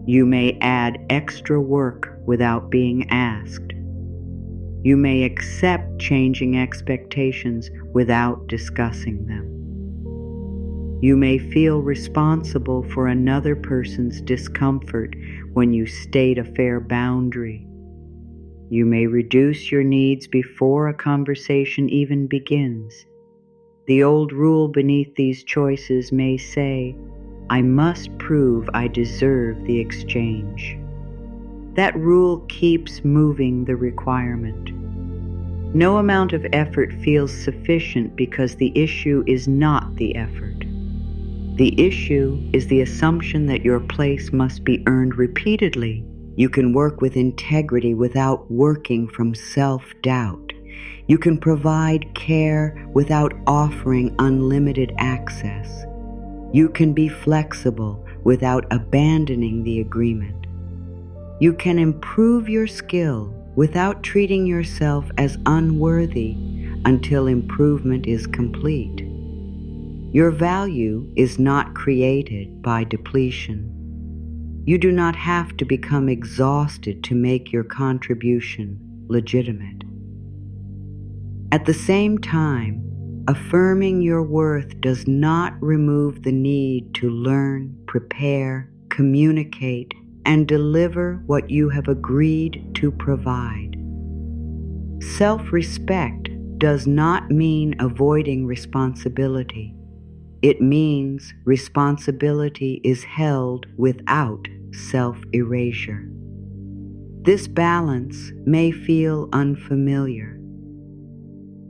You may add extra work without being asked. You may accept changing expectations without discussing them. You may feel responsible for another person's discomfort when you state a fair boundary. You may reduce your needs before a conversation even begins. The old rule beneath these choices may say, "I must prove I deserve the exchange." That rule keeps moving the requirement. No amount of effort feels sufficient because the issue is not the effort. The issue is the assumption that your place must be earned repeatedly. You can work with integrity without working from self-doubt. You can provide care without offering unlimited access. You can be flexible without abandoning the agreement. You can improve your skill without treating yourself as unworthy until improvement is complete. Your value is not created by depletion. You do not have to become exhausted to make your contribution legitimate. At the same time, affirming your worth does not remove the need to learn, prepare, communicate, and deliver what you have agreed to provide. Self-respect does not mean avoiding responsibility. It means responsibility is held without self-erasure. This balance may feel unfamiliar.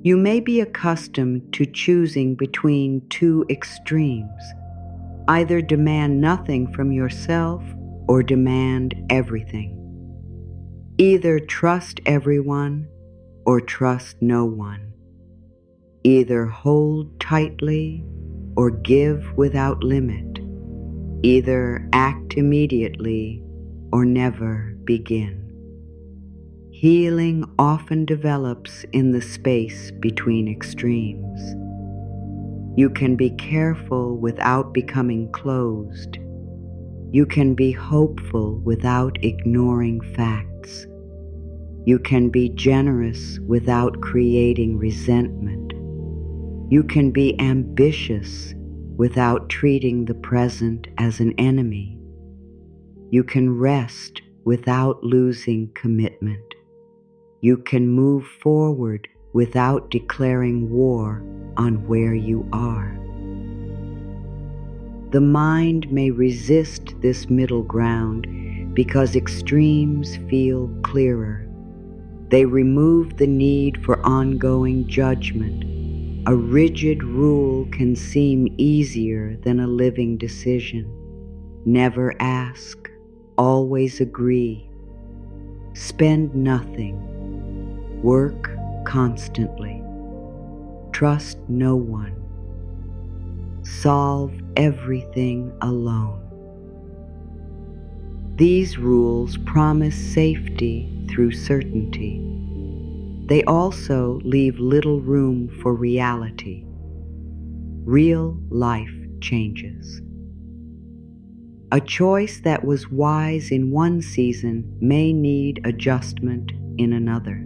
You may be accustomed to choosing between two extremes. Either demand nothing from yourself or demand everything. Either trust everyone or trust no one. Either hold tightly or give without limit. Either act immediately or never begin. Healing often develops in the space between extremes. You can be careful without becoming closed. You can be hopeful without ignoring facts. You can be generous without creating resentment. You can be ambitious without treating the present as an enemy. You can rest without losing commitment. You can move forward without declaring war on where you are. The mind may resist this middle ground because extremes feel clearer. They remove the need for ongoing judgment. A rigid rule can seem easier than a living decision. Never ask, always agree. Spend nothing. Work constantly. Trust no one. Solve everything alone. These rules promise safety through certainty. They also leave little room for reality. Real life changes. A choice that was wise in one season may need adjustment in another.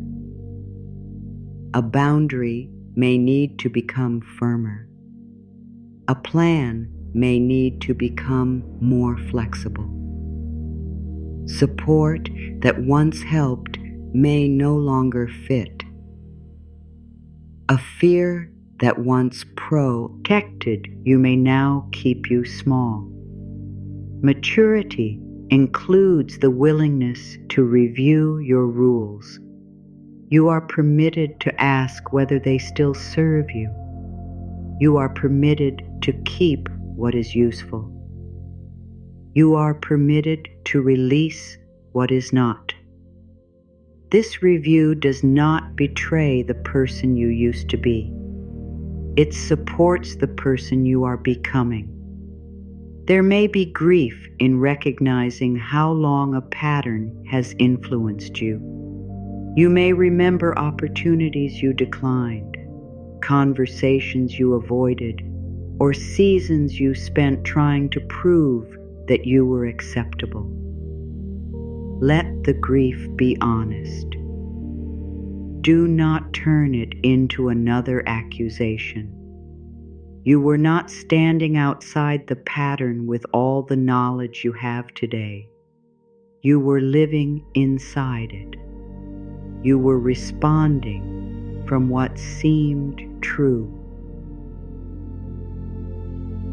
A boundary may need to become firmer. A plan may need to become more flexible. Support that once helped may no longer fit. A fear that once protected you may now keep you small. Maturity includes the willingness to review your rules. You are permitted to ask whether they still serve you. You are permitted to keep what is useful. You are permitted to release what is not. This review does not betray the person you used to be. It supports the person you are becoming. There may be grief in recognizing how long a pattern has influenced you. You may remember opportunities you declined, conversations you avoided, or seasons you spent trying to prove that you were acceptable. Let the grief be honest. Do not turn it into another accusation. You were not standing outside the pattern with all the knowledge you have today. You were living inside it. you were responding from what seemed true.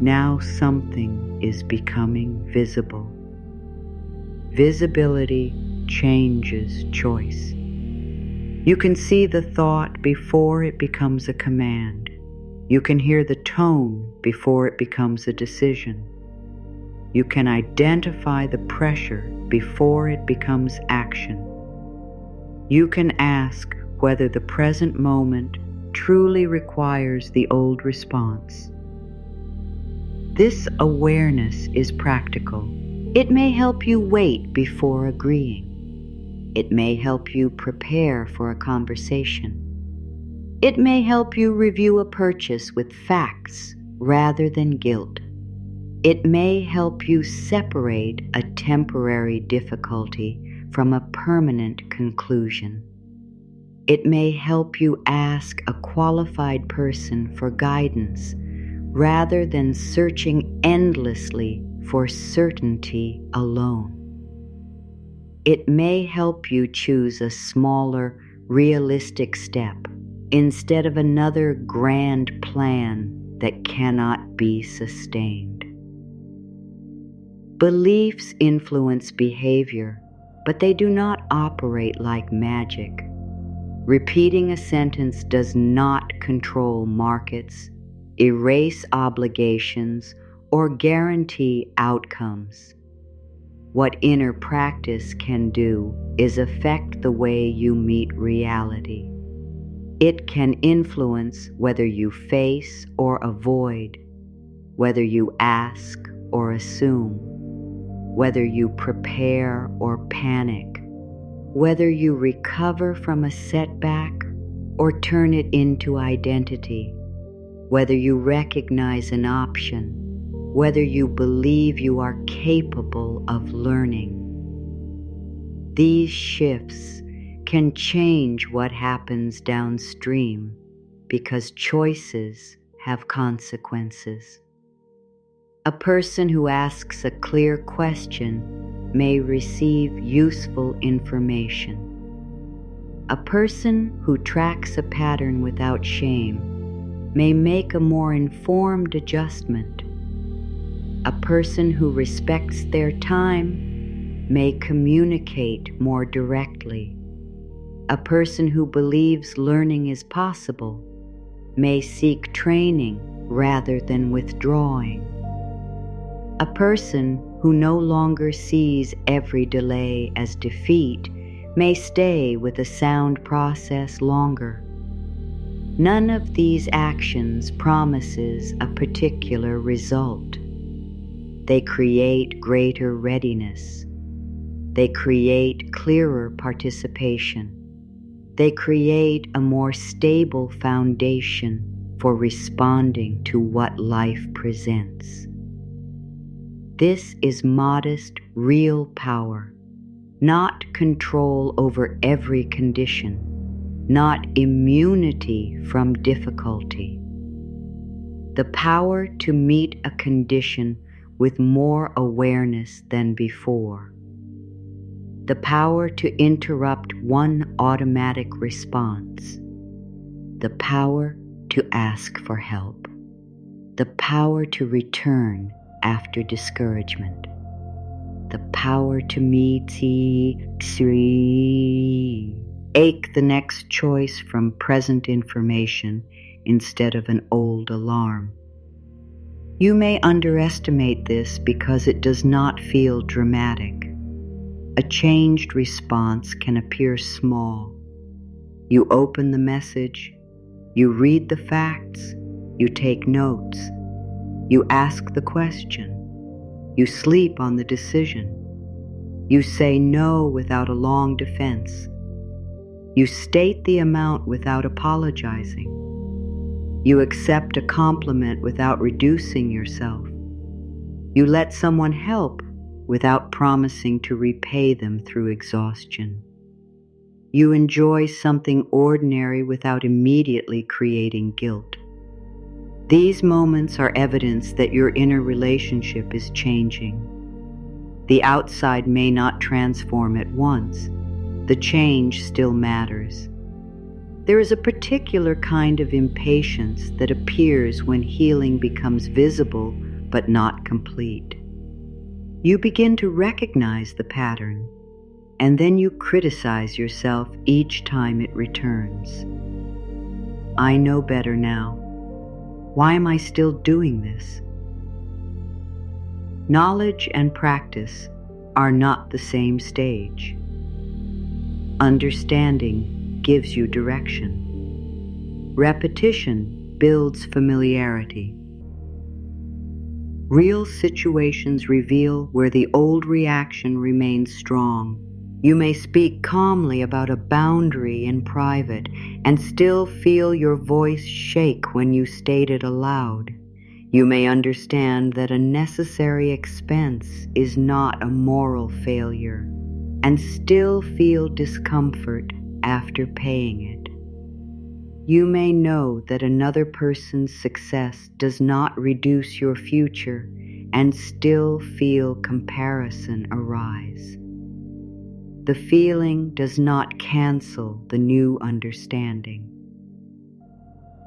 Now something is becoming visible. Visibility changes choice. You can see the thought before it becomes a command. You can hear the tone before it becomes a decision. You can identify the pressure before it becomes action. You can ask whether the present moment truly requires the old response. This awareness is practical. It may help you wait before agreeing. It may help you prepare for a conversation. It may help you review a purchase with facts rather than guilt. It may help you separate a temporary difficulty from a permanent conclusion. It may help you ask a qualified person for guidance rather than searching endlessly for certainty alone. It may help you choose a smaller, realistic step instead of another grand plan that cannot be sustained. Beliefs influence behavior, but they do not operate like magic. Repeating a sentence does not control markets, erase obligations, or guarantee outcomes. What inner practice can do is affect the way you meet reality. It can influence whether you face or avoid, whether you ask or assume, whether you prepare or panic, whether you recover from a setback or turn it into identity, whether you recognize an option, whether you believe you are capable of learning. These shifts can change what happens downstream because choices have consequences. A person who asks a clear question may receive useful information. A person who tracks a pattern without shame may make a more informed adjustment. A person who respects their time may communicate more directly. A person who believes learning is possible may seek training rather than withdrawing. A person who no longer sees every delay as defeat may stay with a sound process longer. None of these actions promises a particular result. They create greater readiness. They create clearer participation. They create a more stable foundation for responding to what life presents. This is modest, real power, not control over every condition, not immunity from difficulty. The power to meet a condition with more awareness than before. The power to interrupt one automatic response. The power to ask for help. The power to return after discouragement. The power to ache the next choice from present information instead of an old alarm. You may underestimate this because it does not feel dramatic. A changed response can appear small. You open the message, you read the facts, you take notes, you ask the question, you sleep on the decision, you say no without a long defense, you state the amount without apologizing, you accept a compliment without reducing yourself, you let someone help without promising to repay them through exhaustion. You enjoy something ordinary without immediately creating guilt. These moments are evidence that your inner relationship is changing. The outside may not transform at once, the change still matters. There is a particular kind of impatience that appears when healing becomes visible but not complete. You begin to recognize the pattern, and then you criticize yourself each time it returns. I know better now. Why am I still doing this? Knowledge and practice are not the same stage. Understanding gives you direction. Repetition builds familiarity. Real situations reveal where the old reaction remains strong. You may speak calmly about a boundary in private and still feel your voice shake when you state it aloud. You may understand that a necessary expense is not a moral failure and still feel discomfort after paying it. You may know that another person's success does not reduce your future and still feel comparison arise. The feeling does not cancel the new understanding.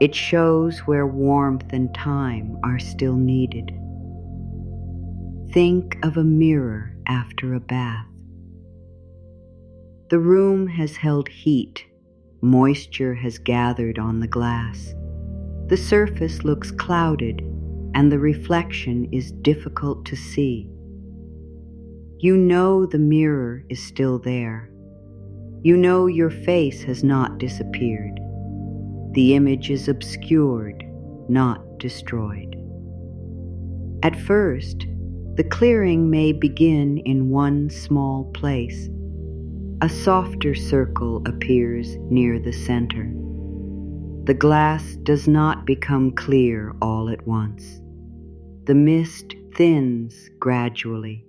It shows where warmth and time are still needed. Think of a mirror after a bath. The room has held heat. Moisture has gathered on the glass. The surface looks clouded, and the reflection is difficult to see. You know the mirror is still there. You know your face has not disappeared. The image is obscured, not destroyed. At first, the clearing may begin in one small place. A softer circle appears near the center. The glass does not become clear all at once. The mist thins gradually.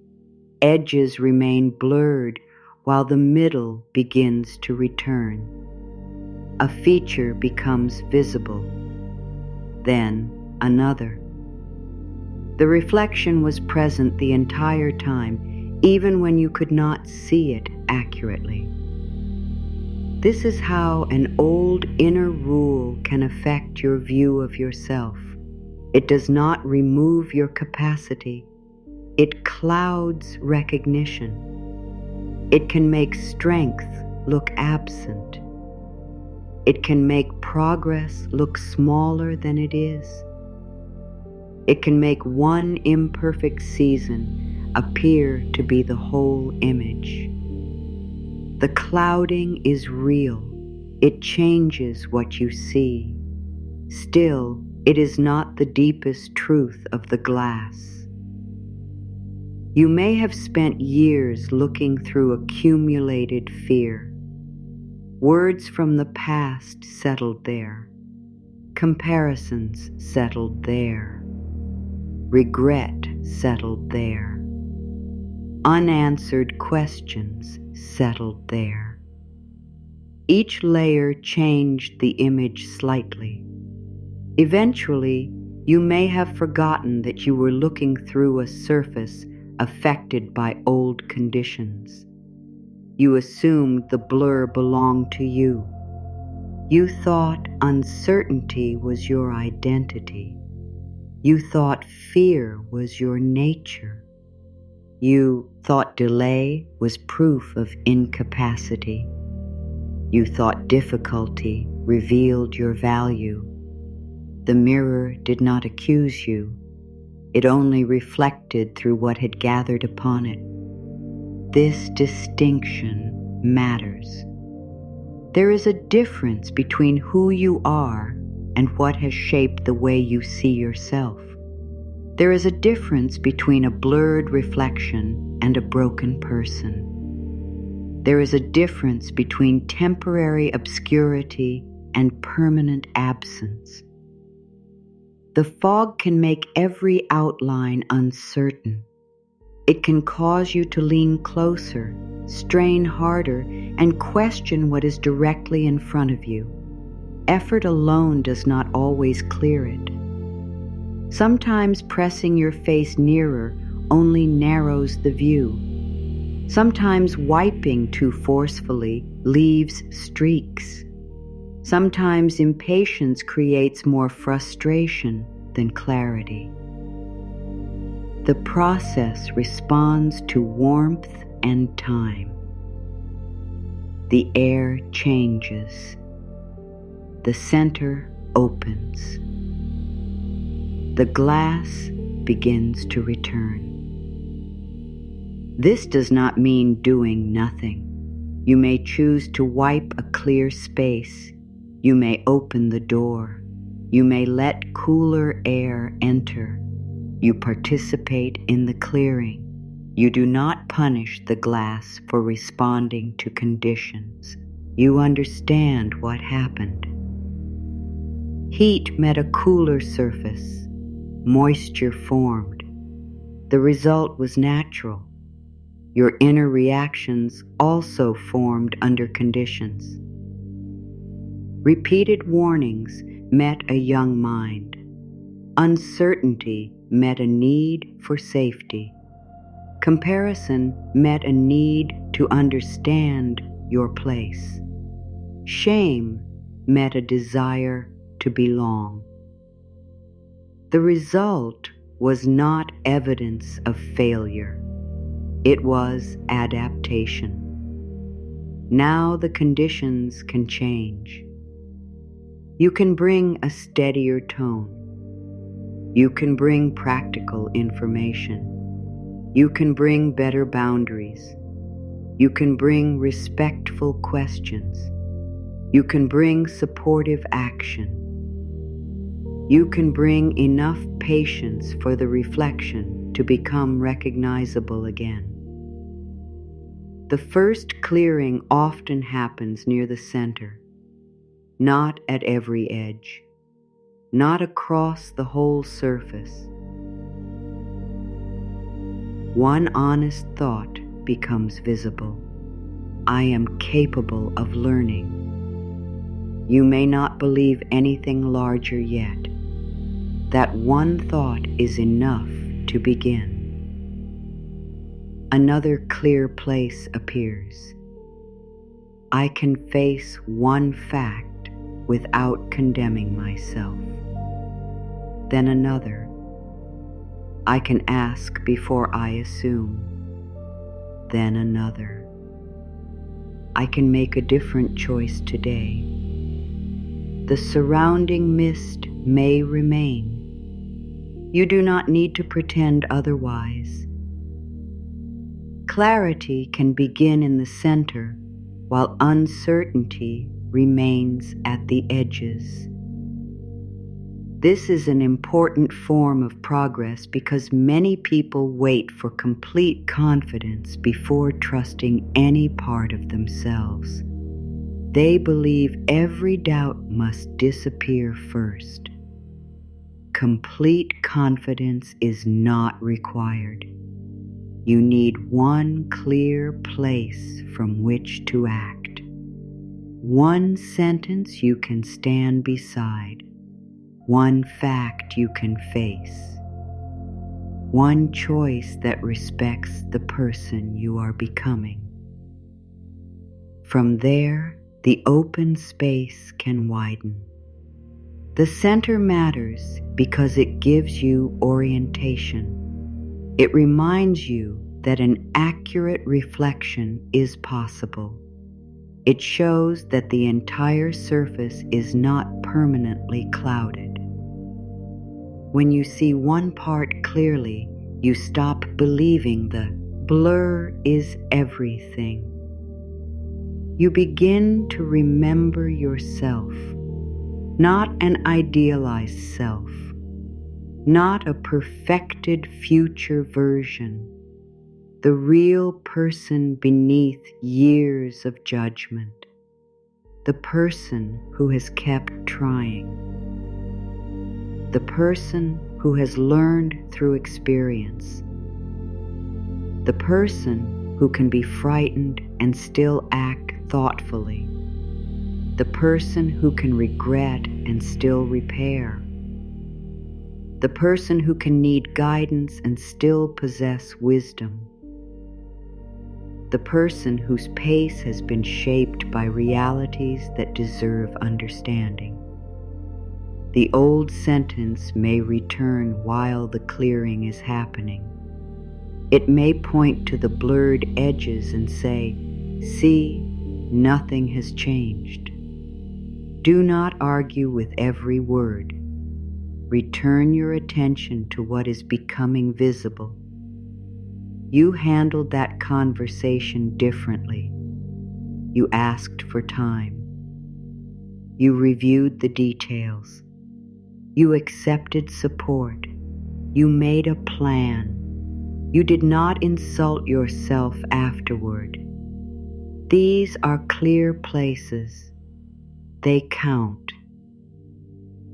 Edges remain blurred while the middle begins to return. A feature becomes visible, then another. The reflection was present the entire time, even when you could not see it accurately. This is how an old inner rule can affect your view of yourself. It does not remove your capacity. It clouds recognition. It can make strength look absent. It can make progress look smaller than it is. It can make one imperfect season appear to be the whole image. The clouding is real. It changes what you see. Still, it is not the deepest truth of the glass. You may have spent years looking through accumulated fear. Words from the past settled there. Comparisons settled there. Regret settled there. Unanswered questions settled there. Each layer changed the image slightly. Eventually, you may have forgotten that you were looking through a surface affected by old conditions. You assumed the blur belonged to you. You thought uncertainty was your identity. You thought fear was your nature. You thought delay was proof of incapacity. You thought difficulty revealed your value. The mirror did not accuse you. It only reflected through what had gathered upon it. This distinction matters. There is a difference between who you are and what has shaped the way you see yourself. There is a difference between a blurred reflection and a broken person. There is a difference between temporary obscurity and permanent absence. The fog can make every outline uncertain. It can cause you to lean closer, strain harder, and question what is directly in front of you. Effort alone does not always clear it. Sometimes pressing your face nearer only narrows the view. Sometimes wiping too forcefully leaves streaks. Sometimes impatience creates more frustration than clarity. The process responds to warmth and time. The air changes. The center opens. The glass begins to return. This does not mean doing nothing. You may choose to wipe a clear space. You may open the door. You may let cooler air enter. You participate in the clearing. You do not punish the glass for responding to conditions. You understand what happened. Heat met a cooler surface. Moisture formed. The result was natural. Your inner reactions also formed under conditions. Repeated warnings met a young mind. Uncertainty met a need for safety. Comparison met a need to understand your place. Shame met a desire to belong. The result was not evidence of failure. It was adaptation. Now the conditions can change. You can bring a steadier tone. You can bring practical information. You can bring better boundaries. You can bring respectful questions. You can bring supportive action. You can bring enough patience for the reflection to become recognizable again. The first clearing often happens near the center, not at every edge, not across the whole surface. One honest thought becomes visible. I am capable of learning. You may not believe anything larger yet. That one thought is enough to begin. Another clear place appears. I can face one fact without condemning myself. Then another. I can ask before I assume. Then another. I can make a different choice today. The surrounding mist may remain. You do not need to pretend otherwise. Clarity can begin in the center, while uncertainty remains at the edges. This is an important form of progress because many people wait for complete confidence before trusting any part of themselves. They believe every doubt must disappear first. Complete confidence is not required. You need one clear place from which to act. One sentence you can stand beside. One fact you can face. One choice that respects the person you are becoming. From there, the open space can widen. The center matters because it gives you orientation. It reminds you that an accurate reflection is possible. It shows that the entire surface is not permanently clouded. When you see one part clearly, you stop believing the blur is everything. You begin to remember yourself, not an idealized self, not a perfected future version, the real person beneath years of judgment, the person who has kept trying, the person who has learned through experience, the person who can be frightened and still act thoughtfully, the person who can regret and still repair, the person who can need guidance and still possess wisdom. the person whose pace has been shaped by realities that deserve understanding. The old sentence may return while the clearing is happening. It may point to the blurred edges and say, "See, nothing has changed." Do not argue with every word. Return your attention to what is becoming visible. You handled that conversation differently. You asked for time. You reviewed the details. You accepted support. You made a plan. You did not insult yourself afterward. These are clear places. They count.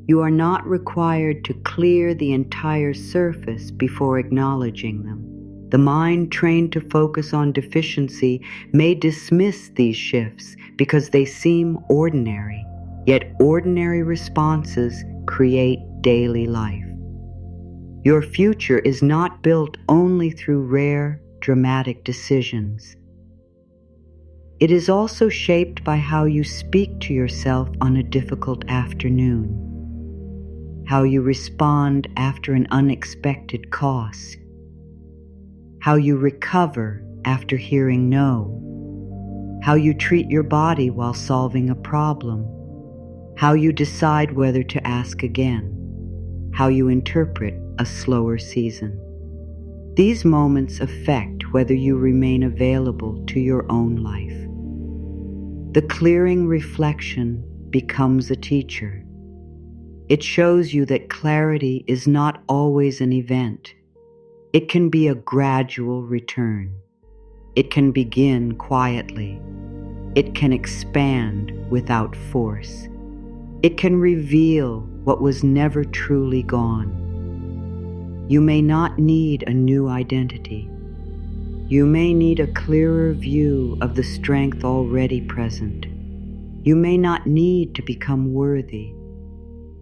You are not required to clear the entire surface before acknowledging them. The mind trained to focus on deficiency may dismiss these shifts because they seem ordinary, yet ordinary responses create daily life. Your future is not built only through rare, dramatic decisions. It is also shaped by how you speak to yourself on a difficult afternoon, how you respond after an unexpected cost, how you recover after hearing no, how you treat your body while solving a problem, how you decide whether to ask again, how you interpret a slower season. These moments affect whether you remain available to your own life. The clearing reflection becomes a teacher. It shows you that clarity is not always an event. It can be a gradual return. It can begin quietly. It can expand without force. It can reveal what was never truly gone. You may not need a new identity. You may need a clearer view of the strength already present. You may not need to become worthy.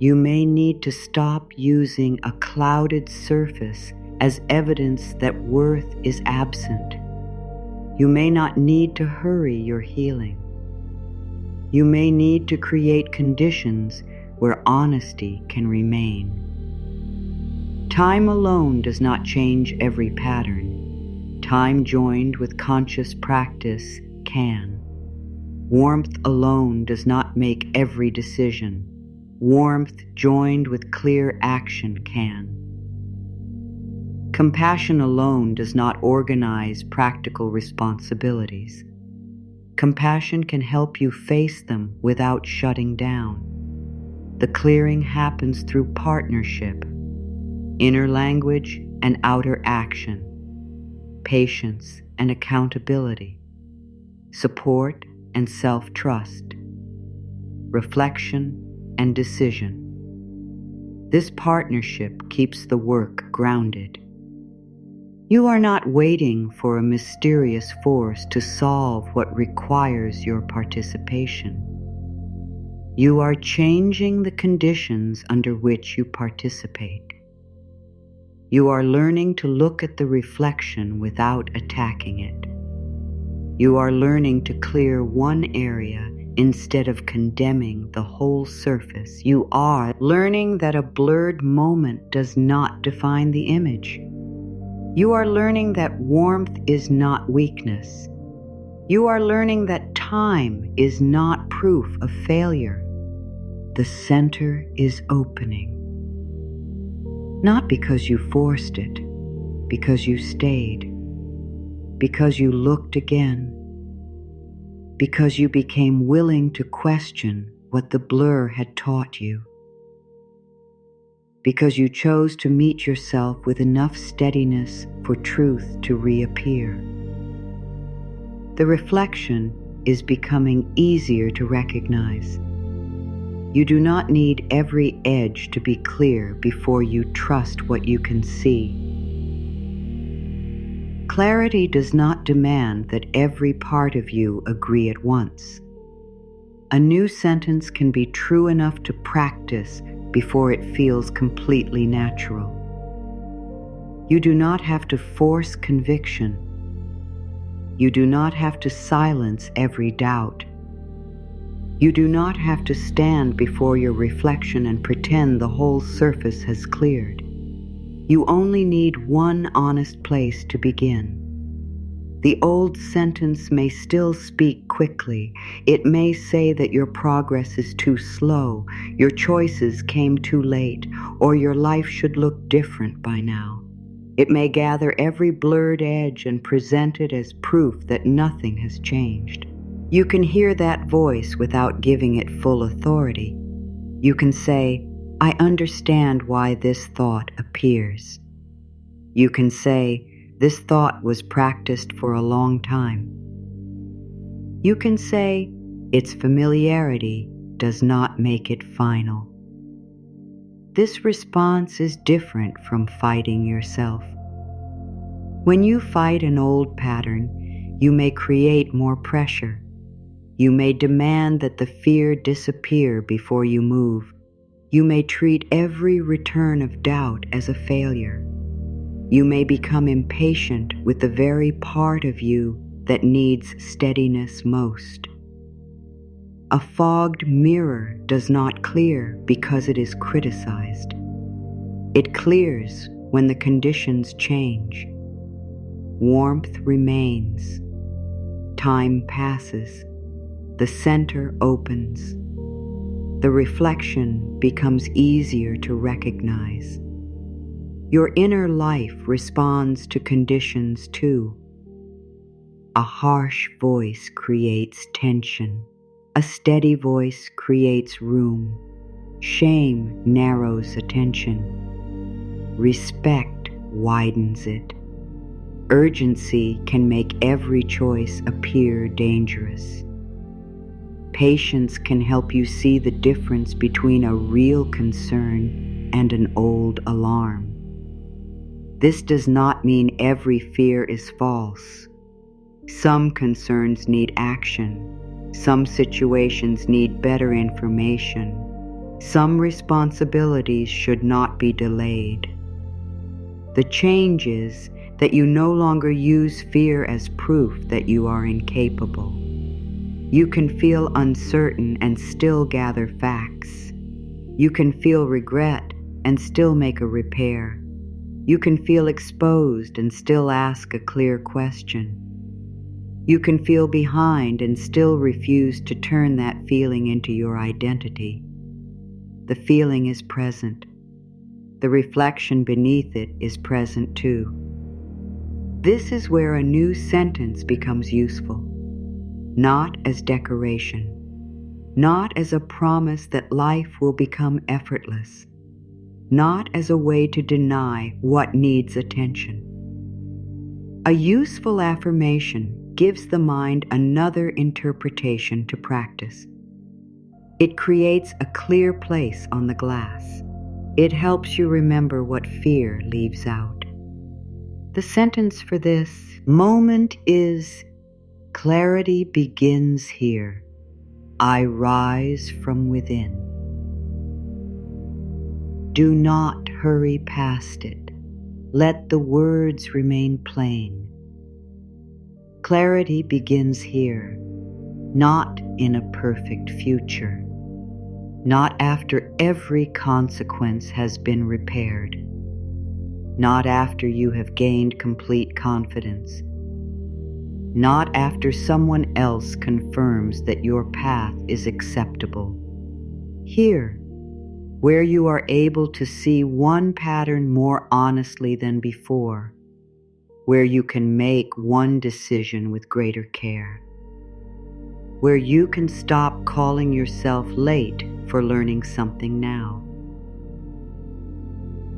You may need to stop using a clouded surface as evidence that worth is absent. You may not need to hurry your healing. You may need to create conditions where honesty can remain. Time alone does not change every pattern. Time joined with conscious practice can. Warmth alone does not make every decision. Warmth joined with clear action can. Compassion alone does not organize practical responsibilities. Compassion can help you face them without shutting down. The clearing happens through partnership, inner language and outer action, patience and accountability, support and self-trust, reflection and decision. This partnership keeps the work grounded. You are not waiting for a mysterious force to solve what requires your participation. You are changing the conditions under which you participate. You are learning to look at the reflection without attacking it. You are learning to clear one area instead of condemning the whole surface. You are learning that a blurred moment does not define the image. You are learning that warmth is not weakness. You are learning that time is not proof of failure. The center is opening. Not because you forced it, because you stayed, because you looked again, because you became willing to question what the blur had taught you, because you chose to meet yourself with enough steadiness for truth to reappear. The reflection is becoming easier to recognize. You do not need every edge to be clear before you trust what you can see. Clarity does not demand that every part of you agree at once. A new sentence can be true enough to practice before it feels completely natural. You do not have to force conviction. You do not have to silence every doubt. You do not have to stand before your reflection and pretend the whole surface has cleared. You only need one honest place to begin. The old sentence may still speak quickly. It may say that your progress is too slow, your choices came too late, or your life should look different by now. It may gather every blurred edge and present it as proof that nothing has changed. You can hear that voice without giving it full authority. You can say, I understand why this thought appears. You can say, this thought was practiced for a long time. You can say, its familiarity does not make it final. This response is different from fighting yourself. When you fight an old pattern, you may create more pressure. You may demand that the fear disappear before you move. You may treat every return of doubt as a failure. You may become impatient with the very part of you that needs steadiness most. A fogged mirror does not clear because it is criticized. It clears when the conditions change. Warmth remains. Time passes. The center opens. The reflection becomes easier to recognize. Your inner life responds to conditions too. A harsh voice creates tension. A steady voice creates room. Shame narrows attention. Respect widens it. Urgency can make every choice appear dangerous. Patience can help you see the difference between a real concern and an old alarm. This does not mean every fear is false. Some concerns need action. Some situations need better information. Some responsibilities should not be delayed. The change is that you no longer use fear as proof that you are incapable. You can feel uncertain and still gather facts. You can feel regret and still make a repair. You can feel exposed and still ask a clear question. You can feel behind and still refuse to turn that feeling into your identity. The feeling is present. The reflection beneath it is present too. This is where a new sentence becomes useful. Not as decoration, not as a promise that life will become effortless, not as a way to deny what needs attention. A useful affirmation gives the mind another interpretation to practice. It creates a clear place on the glass. It helps you remember what fear leaves out. The sentence for this moment is, clarity begins here. I rise from within. Do not hurry past it. Let the words remain plain. Clarity begins here, not in a perfect future, not after every consequence has been repaired, not after you have gained complete confidence, not after someone else confirms that your path is acceptable. Here, where you are able to see one pattern more honestly than before, where you can make one decision with greater care, where you can stop calling yourself late for learning something now.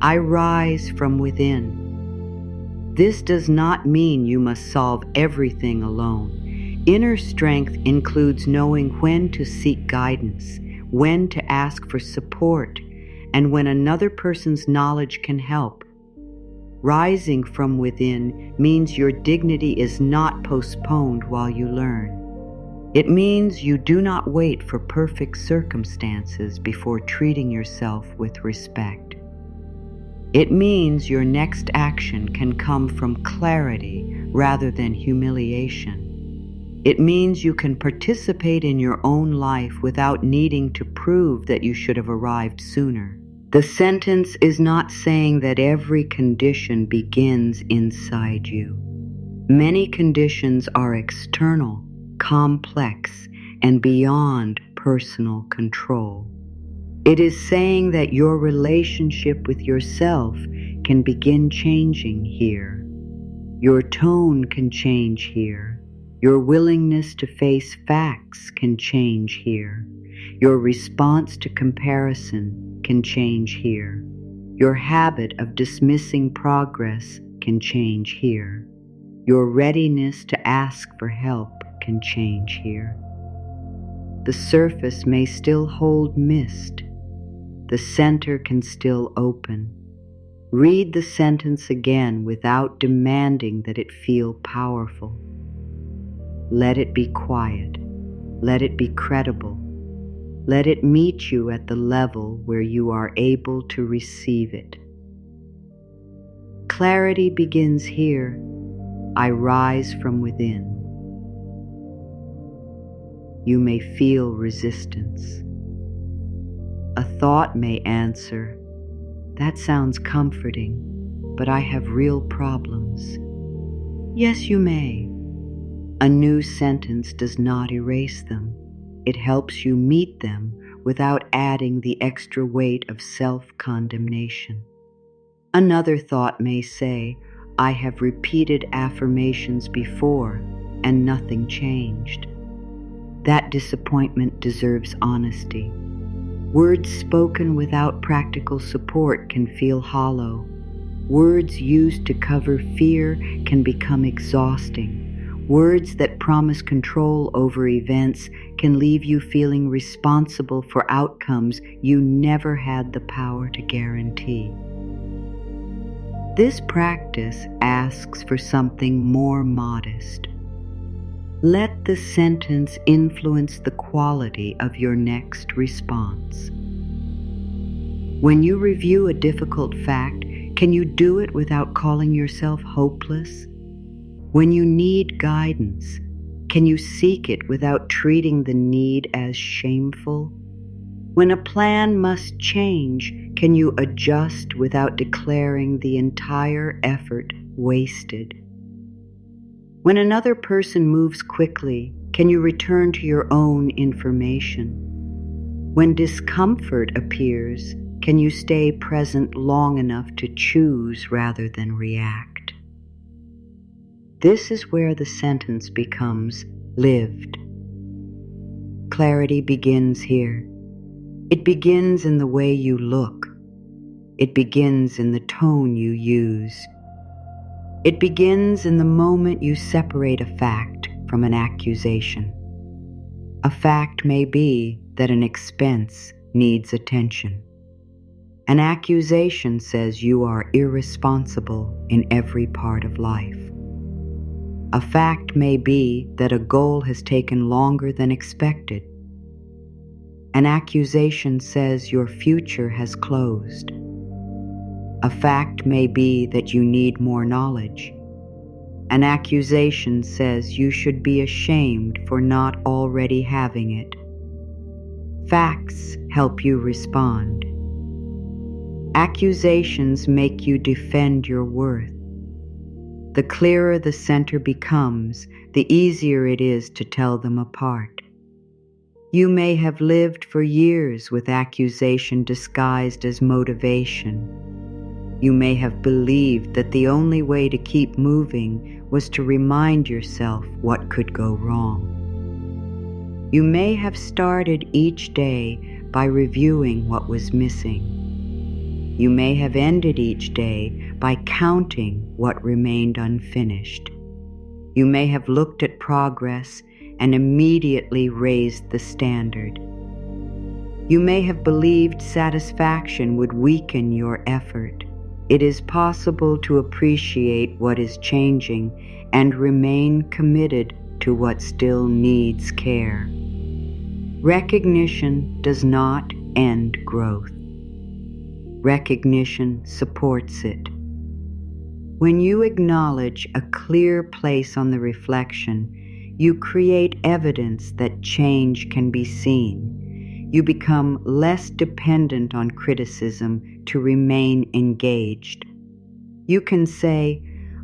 I rise from within. This does not mean you must solve everything alone. Inner strength includes knowing when to seek guidance, when to ask for support, and when another person's knowledge can help. Rising from within means your dignity is not postponed while you learn. It means you do not wait for perfect circumstances before treating yourself with respect. It means your next action can come from clarity rather than humiliation. It means you can participate in your own life without needing to prove that you should have arrived sooner. The sentence is not saying that every condition begins inside you. Many conditions are external, complex, and beyond personal control. It is saying that your relationship with yourself can begin changing here. Your tone can change here. Your willingness to face facts can change here. Your response to comparison can change here. Your habit of dismissing progress can change here. Your readiness to ask for help can change here. The surface may still hold mist. The center can still open. Read the sentence again without demanding that it feel powerful. Let it be quiet. Let it be credible. Let it meet you at the level where you are able to receive it. Clarity begins here. I rise from within. You may feel resistance. A thought may answer, "That sounds comforting, but I have real problems." Yes, you may. A new sentence does not erase them. It helps you meet them without adding the extra weight of self-condemnation. Another thought may say, "I have repeated affirmations before and nothing changed." That disappointment deserves honesty. Words spoken without practical support can feel hollow. Words used to cover fear can become exhausting. Words that promise control over events can leave you feeling responsible for outcomes you never had the power to guarantee. This practice asks for something more modest. Let the sentence influence the quality of your next response. When you review a difficult fact, can you do it without calling yourself hopeless? When you need guidance, can you seek it without treating the need as shameful? When a plan must change, can you adjust without declaring the entire effort wasted? When another person moves quickly, can you return to your own information? When discomfort appears, can you stay present long enough to choose rather than react? This is where the sentence becomes lived. Clarity begins here. It begins in the way you look. It begins in the tone you use. It begins in the moment you separate a fact from an accusation. A fact may be that an expense needs attention. An accusation says you are irresponsible in every part of life. A fact may be that a goal has taken longer than expected. An accusation says your future has closed. A fact may be that you need more knowledge. An accusation says you should be ashamed for not already having it. Facts help you respond. Accusations make you defend your worth. The clearer the center becomes, the easier it is to tell them apart. You may have lived for years with accusation disguised as motivation. You may have believed that the only way to keep moving was to remind yourself what could go wrong. You may have started each day by reviewing what was missing. You may have ended each day by counting what remained unfinished. You may have looked at progress and immediately raised the standard. You may have believed satisfaction would weaken your effort. It is possible to appreciate what is changing and remain committed to what still needs care. Recognition does not end growth. Recognition supports it. When you acknowledge a clear place on the reflection, you create evidence that change can be seen. You become less dependent on criticism to remain engaged. You can say,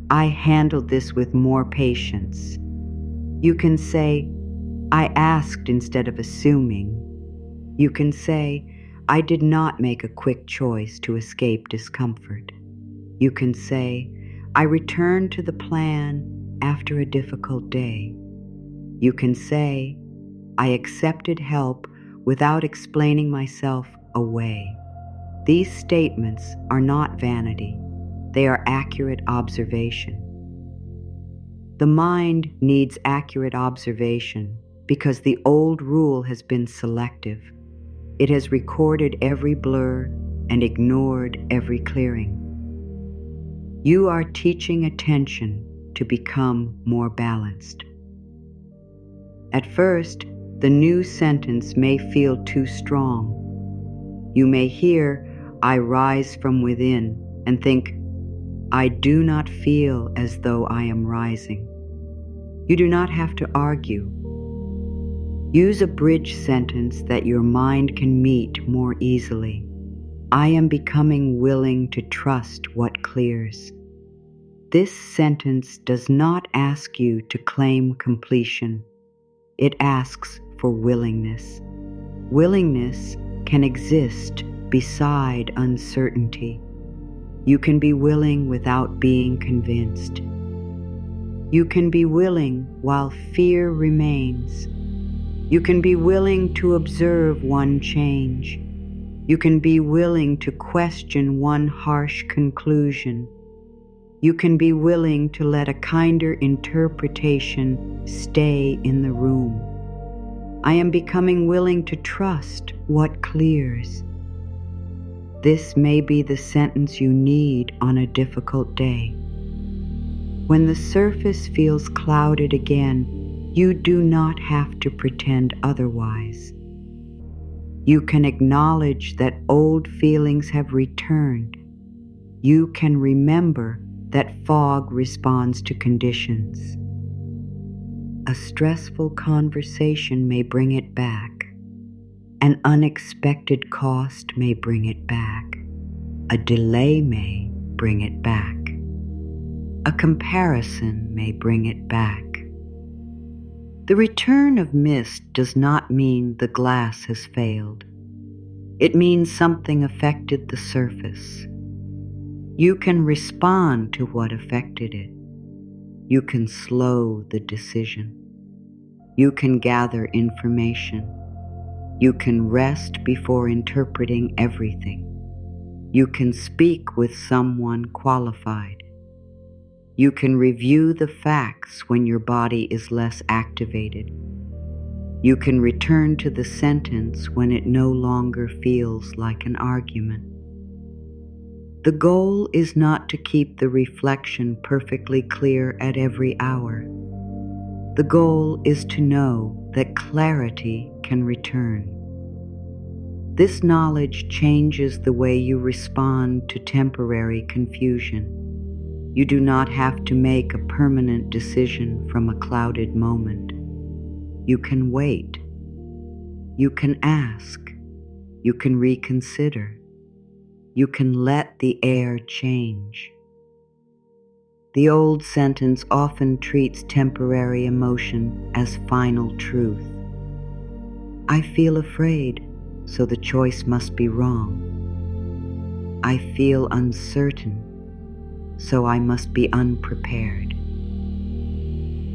I handled this with more patience. You can say, I asked instead of assuming. You can say, I did not make a quick choice to escape discomfort. You can say, I returned to the plan after a difficult day. You can say, I accepted help without explaining myself away. These statements are not vanity. They are accurate observation. The mind needs accurate observation because the old rule has been selective. It has recorded every blur and ignored every clearing. You are teaching attention to become more balanced. At first, the new sentence may feel too strong. You may hear, I rise from within, and think, I do not feel as though I am rising. You do not have to argue. Use a bridge sentence that your mind can meet more easily. I am becoming willing to trust what clears. This sentence does not ask you to claim completion. It asks for willingness. Willingness can exist beside uncertainty. You can be willing without being convinced. You can be willing while fear remains. You can be willing to observe one change. You can be willing to question one harsh conclusion. You can be willing to let a kinder interpretation stay in the room. I am becoming willing to trust what clears. This may be the sentence you need on a difficult day. When the surface feels clouded again, you do not have to pretend otherwise. You can acknowledge that old feelings have returned. You can remember that fog responds to conditions. A stressful conversation may bring it back. An unexpected cost may bring it back. A delay may bring it back. A comparison may bring it back. The return of mist does not mean the glass has failed. It means something affected the surface. You can respond to what affected it. You can slow the decision. You can gather information. You can rest before interpreting everything. You can speak with someone qualified. You can review the facts when your body is less activated. You can return to the sentence when it no longer feels like an argument. The goal is not to keep the reflection perfectly clear at every hour. The goal is to know that clarity can return. This knowledge changes the way you respond to temporary confusion. You do not have to make a permanent decision from a clouded moment. You can wait. You can ask. You can reconsider. You can let the air change. The old sentence often treats temporary emotion as final truth. I feel afraid, so the choice must be wrong. I feel uncertain, so I must be unprepared.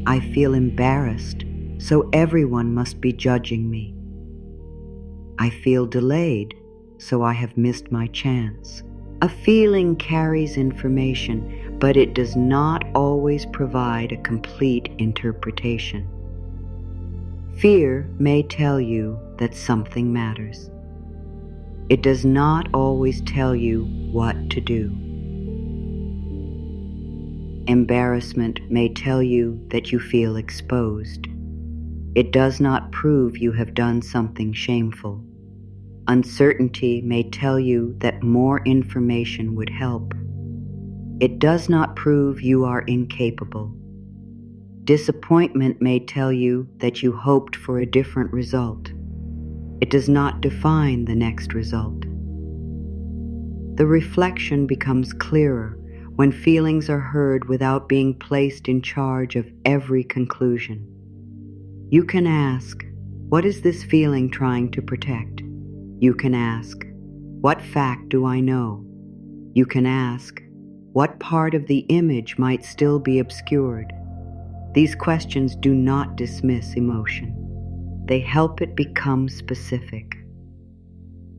I feel embarrassed, so everyone must be judging me. I feel delayed, so I have missed my chance. A feeling carries information, but it does not always provide a complete interpretation. Fear may tell you that something matters. It does not always tell you what to do. Embarrassment may tell you that you feel exposed. It does not prove you have done something shameful. Uncertainty may tell you that more information would help. It does not prove you are incapable. Disappointment may tell you that you hoped for a different result. It does not define the next result. The reflection becomes clearer when feelings are heard without being placed in charge of every conclusion. You can ask, what is this feeling trying to protect? You can ask, what fact do I know? You can ask, what part of the image might still be obscured? These questions do not dismiss emotion. They help it become specific.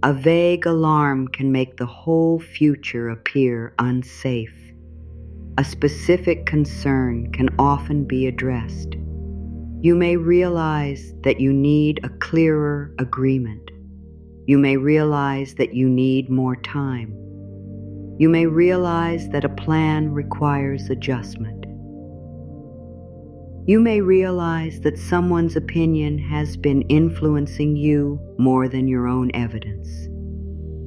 A vague alarm can make the whole future appear unsafe. A specific concern can often be addressed. You may realize that you need a clearer agreement. You may realize that you need more time. You may realize that a plan requires adjustment. You may realize that someone's opinion has been influencing you more than your own evidence.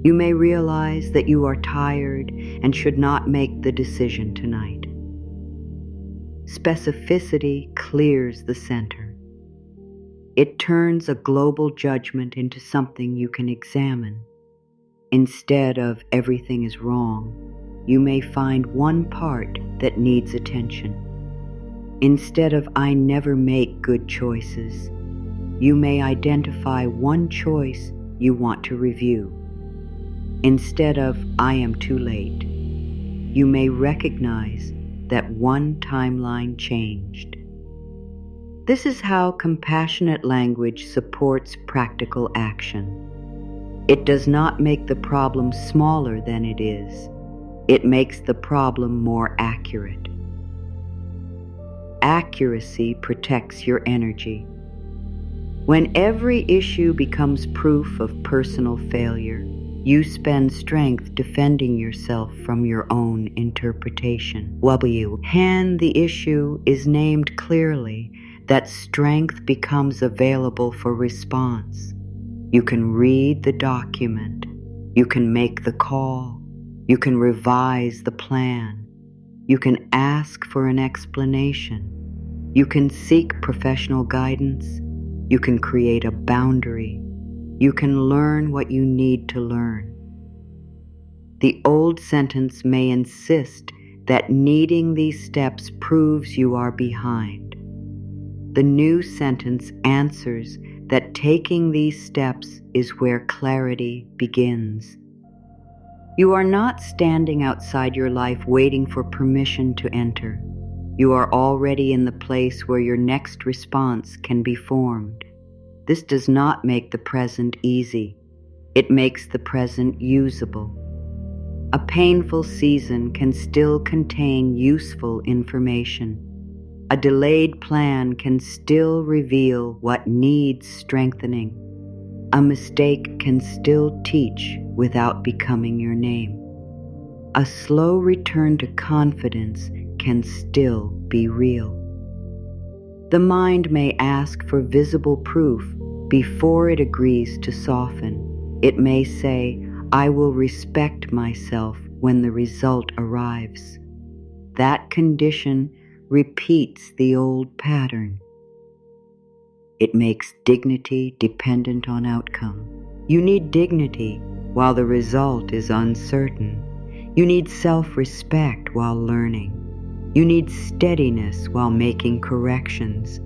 You may realize that you are tired and should not make the decision tonight. Specificity clears the center. It turns a global judgment into something you can examine. Instead of everything is wrong, you may find one part that needs attention. Instead of I never make good choices, you may identify one choice you want to review. Instead of I am too late, you may recognize that one timeline changed. This is how compassionate language supports practical action. It does not make the problem smaller than it is. It makes the problem more accurate. Accuracy protects your energy. When every issue becomes proof of personal failure, you spend strength defending yourself from your own interpretation. When the issue is named clearly, that strength becomes available for response. You can read the document. You can make the call. You can revise the plan. You can ask for an explanation. You can seek professional guidance. You can create a boundary. You can learn what you need to learn. The old sentence may insist that needing these steps proves you are behind. The new sentence answers that taking these steps is where clarity begins. You are not standing outside your life waiting for permission to enter. You are already in the place where your next response can be formed. This does not make the present easy. It makes the present usable. A painful season can still contain useful information. A delayed plan can still reveal what needs strengthening. A mistake can still teach without becoming your name. A slow return to confidence can still be real. The mind may ask for visible proof before it agrees to soften. It may say, I will respect myself when the result arrives. That condition repeats the old pattern. It makes dignity dependent on outcome. You need dignity while the result is uncertain. You need self-respect while learning. You need steadiness while making corrections.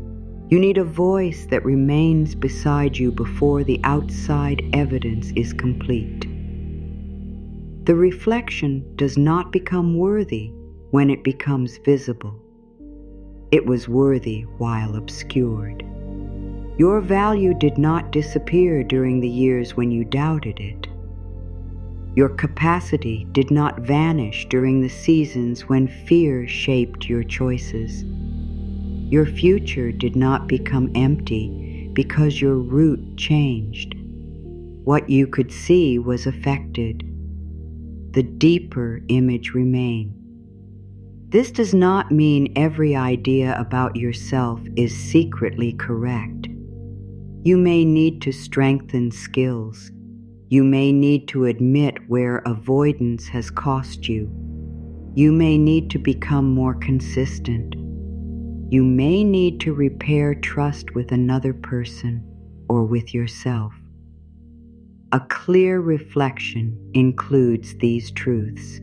You need a voice that remains beside you before the outside evidence is complete. The reflection does not become worthy when it becomes visible. It was worthy while obscured. Your value did not disappear during the years when you doubted it. Your capacity did not vanish during the seasons when fear shaped your choices. Your future did not become empty because your route changed. What you could see was affected. The deeper image remained. This does not mean every idea about yourself is secretly correct. You may need to strengthen skills. You may need to admit where avoidance has cost you. You may need to become more consistent. You may need to repair trust with another person or with yourself. A clear reflection includes these truths.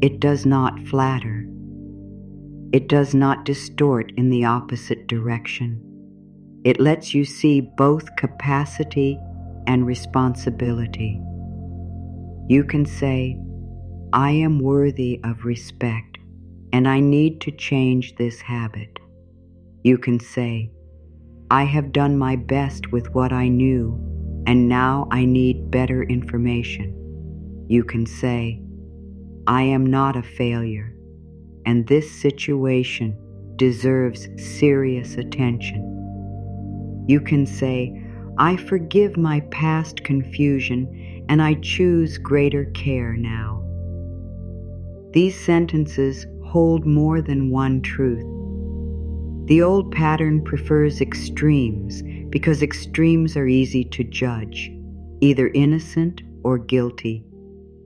It does not flatter. It does not distort in the opposite direction. It lets you see both capacity and responsibility. You can say, I am worthy of respect, and I need to change this habit. You can say, I have done my best with what I knew, and now I need better information. You can say, I am not a failure, and this situation deserves serious attention. You can say, I forgive my past confusion, and I choose greater care now. These sentences hold more than one truth. The old pattern prefers extremes because extremes are easy to judge, either innocent or guilty,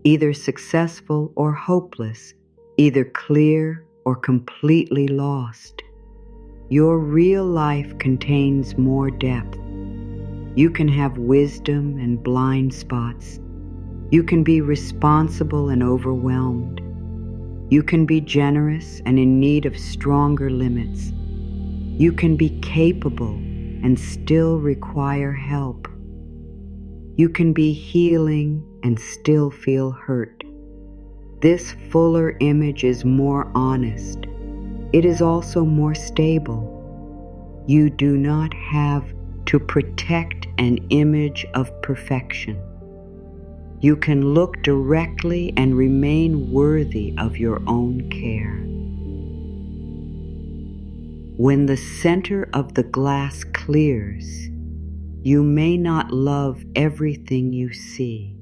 either successful or hopeless, either clear or completely lost. Your real life contains more depth. You can have wisdom and blind spots. You can be responsible and overwhelmed. You can be generous and in need of stronger limits. You can be capable and still require help. You can be healing and still feel hurt. This fuller image is more honest. It is also more stable. You do not have to protect an image of perfection. You can look directly and remain worthy of your own care. When the center of the glass clears, you may not love everything you see.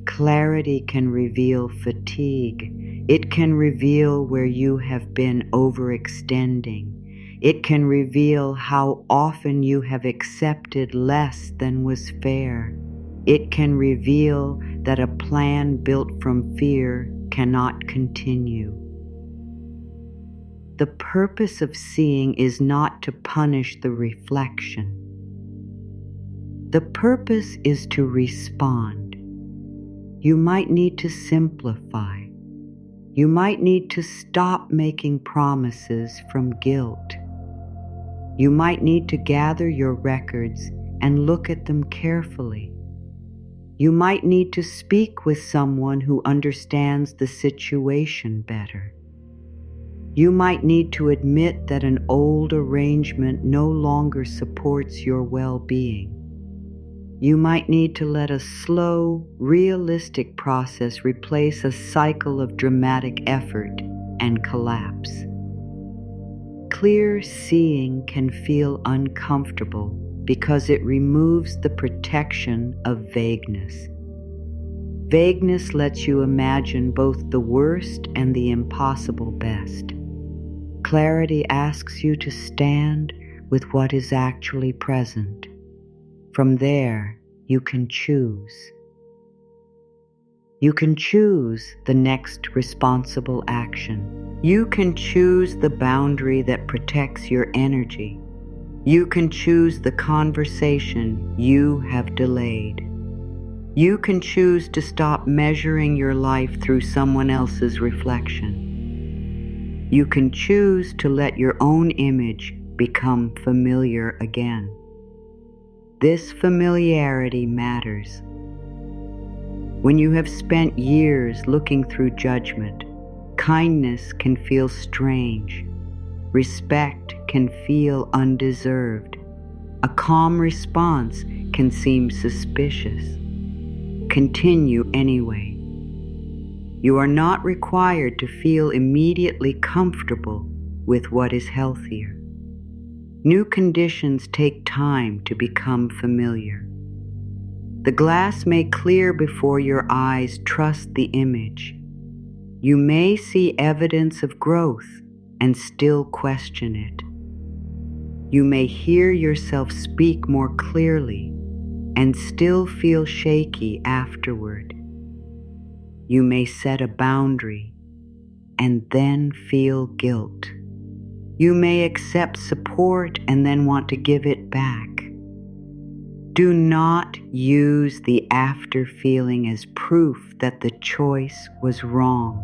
Clarity can reveal fatigue. It can reveal where you have been overextending. It can reveal how often you have accepted less than was fair. It can reveal that a plan built from fear cannot continue. The purpose of seeing is not to punish the reflection. The purpose is to respond. You might need to simplify. You might need to stop making promises from guilt. You might need to gather your records and look at them carefully. You might need to speak with someone who understands the situation better. You might need to admit that an old arrangement no longer supports your well-being. You might need to let a slow, realistic process replace a cycle of dramatic effort and collapse. Clear seeing can feel uncomfortable because it removes the protection of vagueness. Vagueness lets you imagine both the worst and the impossible best. Clarity asks you to stand with what is actually present. From there, you can choose. You can choose the next responsible action. You can choose the boundary that protects your energy. You can choose the conversation you have delayed. You can choose to stop measuring your life through someone else's reflection. You can choose to let your own image become familiar again. This familiarity matters. When you have spent years looking through judgment, kindness can feel strange. Respect can feel undeserved. A calm response can seem suspicious. Continue anyway. You are not required to feel immediately comfortable with what is healthier. New conditions take time to become familiar. The glass may clear before your eyes trust the image. You may see evidence of growth and still question it. You may hear yourself speak more clearly and still feel shaky afterward. You may set a boundary and then feel guilt. You may accept support and then want to give it back. Do not use the after feeling as proof that the choice was wrong.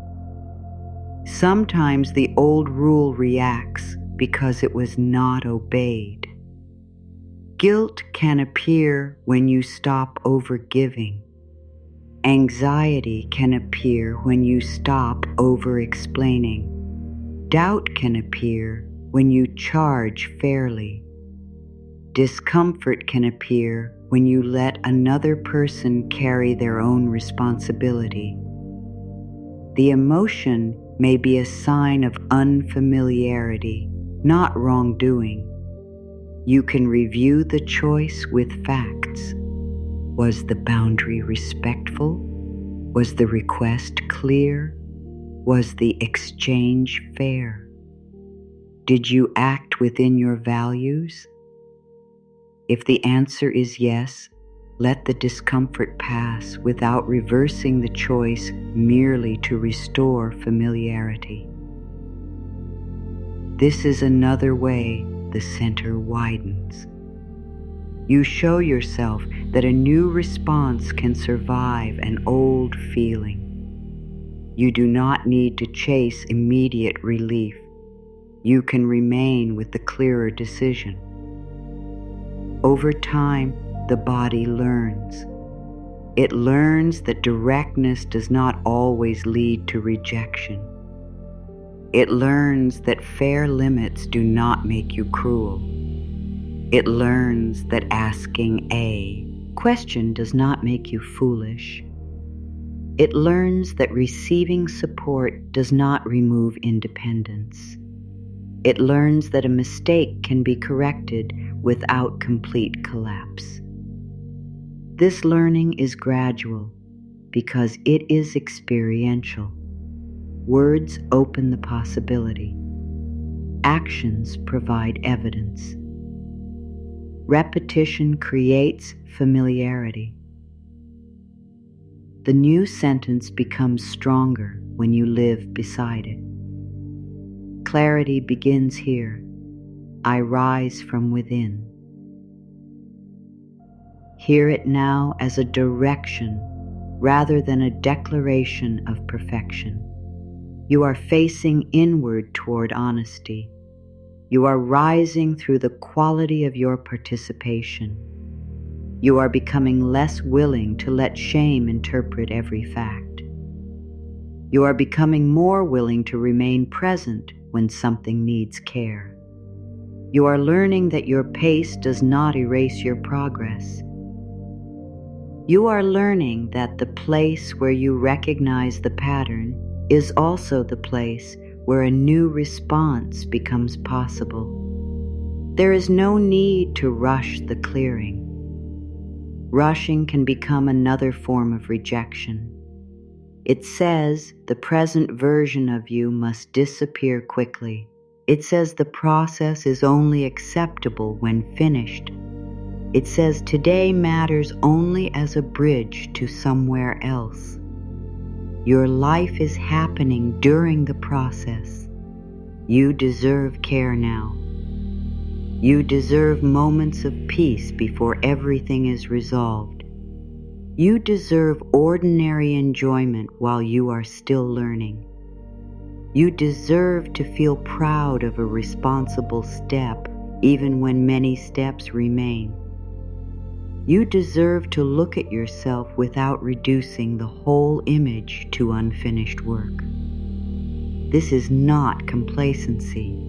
Sometimes the old rule reacts because it was not obeyed. Guilt can appear when you stop overgiving. Anxiety can appear when you stop over-explaining. Doubt can appear when you charge fairly. Discomfort can appear when you let another person carry their own responsibility. The emotion may be a sign of unfamiliarity, not wrongdoing. You can review the choice with facts. Was the boundary respectful? Was the request clear? Was the exchange fair? Did you act within your values? If the answer is yes, let the discomfort pass without reversing the choice merely to restore familiarity. This is another way the center widens. You show yourself that a new response can survive an old feeling. You do not need to chase immediate relief. You can remain with the clearer decision. Over time, the body learns. It learns that directness does not always lead to rejection. It learns that fair limits do not make you cruel. It learns that asking a question does not make you foolish. It learns that receiving support does not remove independence. It learns that a mistake can be corrected without complete collapse. This learning is gradual because it is experiential. Words open the possibility. Actions provide evidence. Repetition creates familiarity. The new sentence becomes stronger when you live beside it. Clarity begins here. I rise from within. Hear it now as a direction rather than a declaration of perfection. You are facing inward toward honesty. You are rising through the quality of your participation. You are becoming less willing to let shame interpret every fact. You are becoming more willing to remain present when something needs care. You are learning that your pace does not erase your progress. You are learning that the place where you recognize the pattern is also the place where a new response becomes possible. There is no need to rush the clearing. Rushing can become another form of rejection. It says the present version of you must disappear quickly. It says the process is only acceptable when finished. It says today matters only as a bridge to somewhere else. Your life is happening during the process. You deserve care now. You deserve moments of peace before everything is resolved. You deserve ordinary enjoyment while you are still learning. You deserve to feel proud of a responsible step, even when many steps remain. You deserve to look at yourself without reducing the whole image to unfinished work. This is not complacency.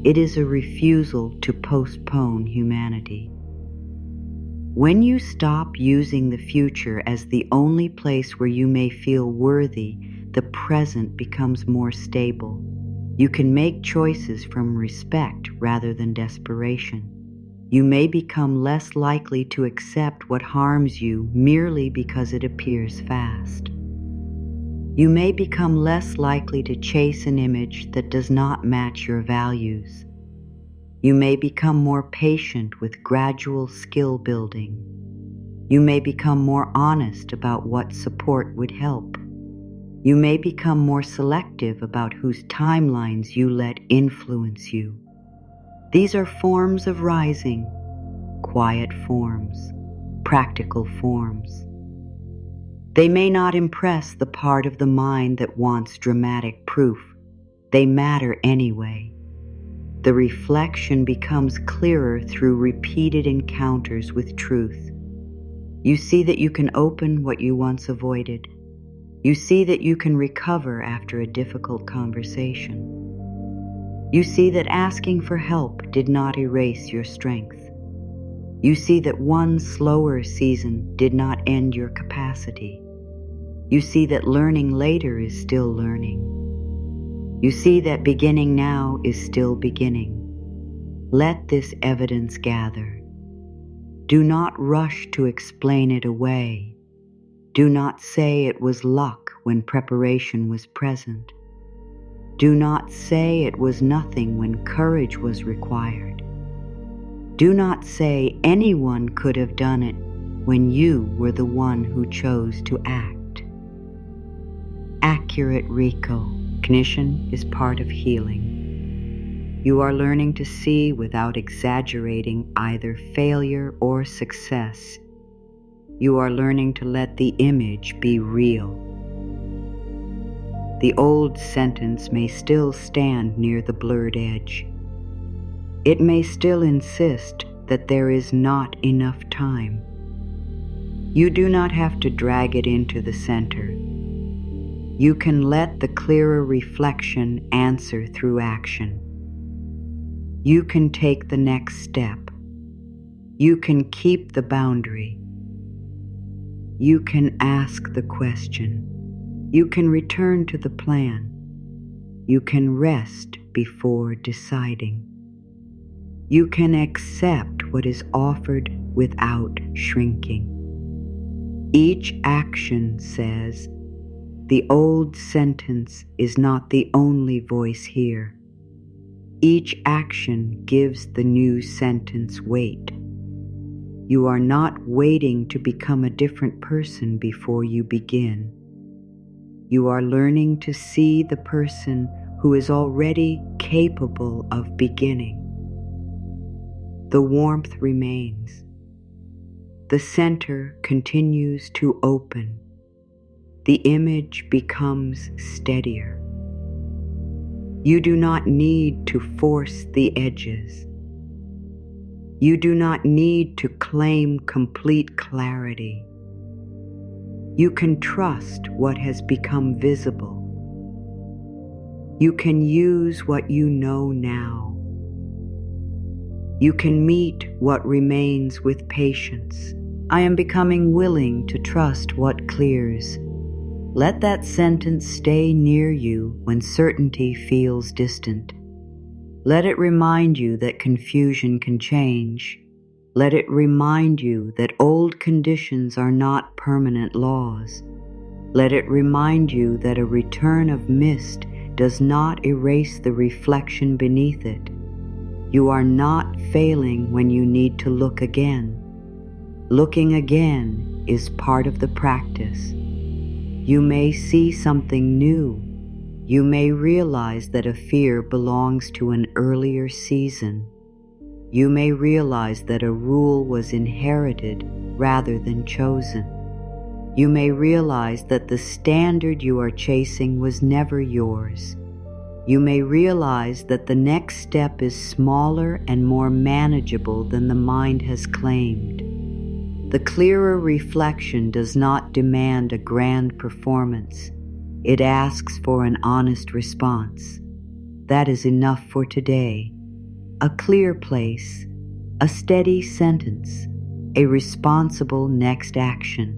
It is a refusal to postpone humanity. When you stop using the future as the only place where you may feel worthy, the present becomes more stable. You can make choices from respect rather than desperation. You may become less likely to accept what harms you merely because it appears fast. You may become less likely to chase an image that does not match your values. You may become more patient with gradual skill building. You may become more honest about what support would help. You may become more selective about whose timelines you let influence you. These are forms of rising, quiet forms, practical forms. They may not impress the part of the mind that wants dramatic proof. They matter anyway. The reflection becomes clearer through repeated encounters with truth. You see that you can open what you once avoided. You see that you can recover after a difficult conversation. You see that asking for help did not erase your strength. You see that one slower season did not end your capacity. You see that learning later is still learning. You see that beginning now is still beginning. Let this evidence gather. Do not rush to explain it away. Do not say it was luck when preparation was present. Do not say it was nothing when courage was required. Do not say anyone could have done it when you were the one who chose to act. Accurate recognition is part of healing. You are learning to see without exaggerating either failure or success. You are learning to let the image be real. The old sentence may still stand near the blurred edge. It may still insist that there is not enough time. You do not have to drag it into the center. You can let the clearer reflection answer through action. You can take the next step. You can keep the boundary. You can ask the question. You can return to the plan. You can rest before deciding. You can accept what is offered without shrinking. Each action says, the old sentence is not the only voice here. Each action gives the new sentence weight. You are not waiting to become a different person before you begin. You are learning to see the person who is already capable of beginning. The warmth remains. The center continues to open. The image becomes steadier. You do not need to force the edges. You do not need to claim complete clarity. You can trust what has become visible. You can use what you know now. You can meet what remains with patience. I am becoming willing to trust what clears. Let that sentence stay near you when certainty feels distant. Let it remind you that confusion can change. Let it remind you that old conditions are not permanent laws. Let it remind you that a return of mist does not erase the reflection beneath it. You are not failing when you need to look again. Looking again is part of the practice. You may see something new. You may realize that a fear belongs to an earlier season. You may realize that a rule was inherited rather than chosen. You may realize that the standard you are chasing was never yours. You may realize that the next step is smaller and more manageable than the mind has claimed. The clearer reflection does not demand a grand performance. It asks for an honest response. That is enough for today. A clear place, a steady sentence, a responsible next action.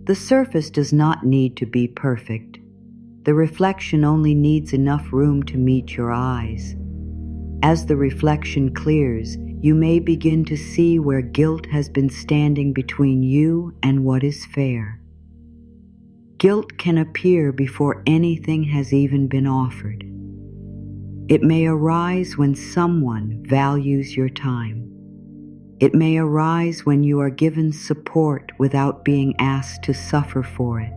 The surface does not need to be perfect. The reflection only needs enough room to meet your eyes. As the reflection clears, you may begin to see where guilt has been standing between you and what is fair. Guilt can appear before anything has even been offered. It may arise when someone values your time. It may arise when you are given support without being asked to suffer for it.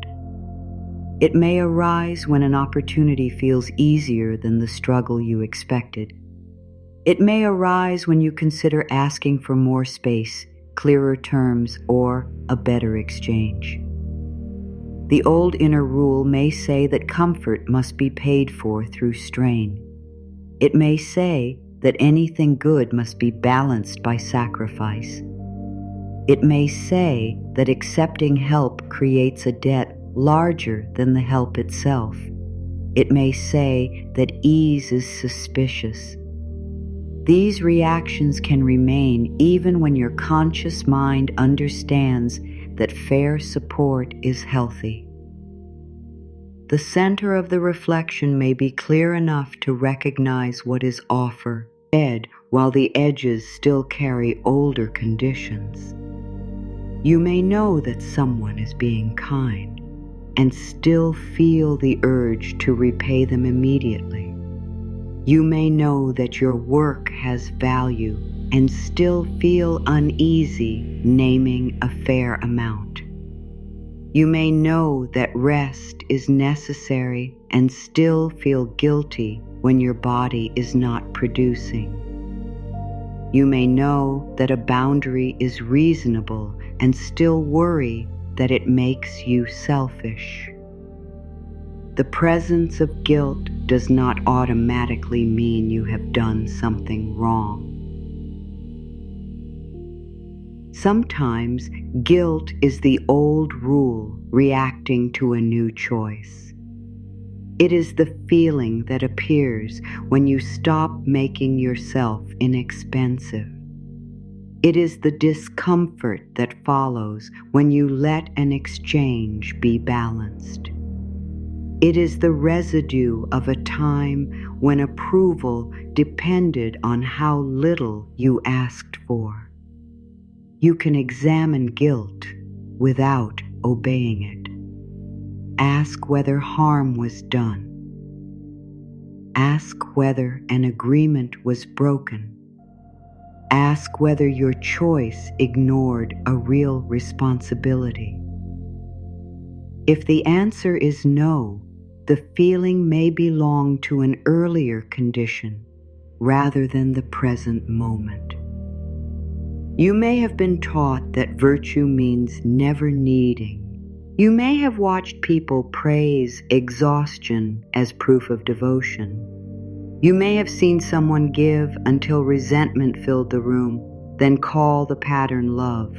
It may arise when an opportunity feels easier than the struggle you expected. It may arise when you consider asking for more space, clearer terms, or a better exchange. The old inner rule may say that comfort must be paid for through strain. It may say that anything good must be balanced by sacrifice. It may say that accepting help creates a debt larger than the help itself. It may say that ease is suspicious. These reactions can remain even when your conscious mind understands that fair support is healthy. The center of the reflection may be clear enough to recognize what is offered, while the edges still carry older conditions. You may know that someone is being kind and still feel the urge to repay them immediately. You may know that your work has value and still feel uneasy naming a fair amount. You may know that rest is necessary and still feel guilty when your body is not producing. You may know that a boundary is reasonable and still worry that it makes you selfish. The presence of guilt does not automatically mean you have done something wrong. Sometimes guilt is the old rule reacting to a new choice. It is the feeling that appears when you stop making yourself inexpensive. It is the discomfort that follows when you let an exchange be balanced. It is the residue of a time when approval depended on how little you asked for. You can examine guilt without obeying it. Ask whether harm was done. Ask whether an agreement was broken. Ask whether your choice ignored a real responsibility. If the answer is no, the feeling may belong to an earlier condition rather than the present moment. You may have been taught that virtue means never needing. You may have watched people praise exhaustion as proof of devotion. You may have seen someone give until resentment filled the room, then call the pattern love.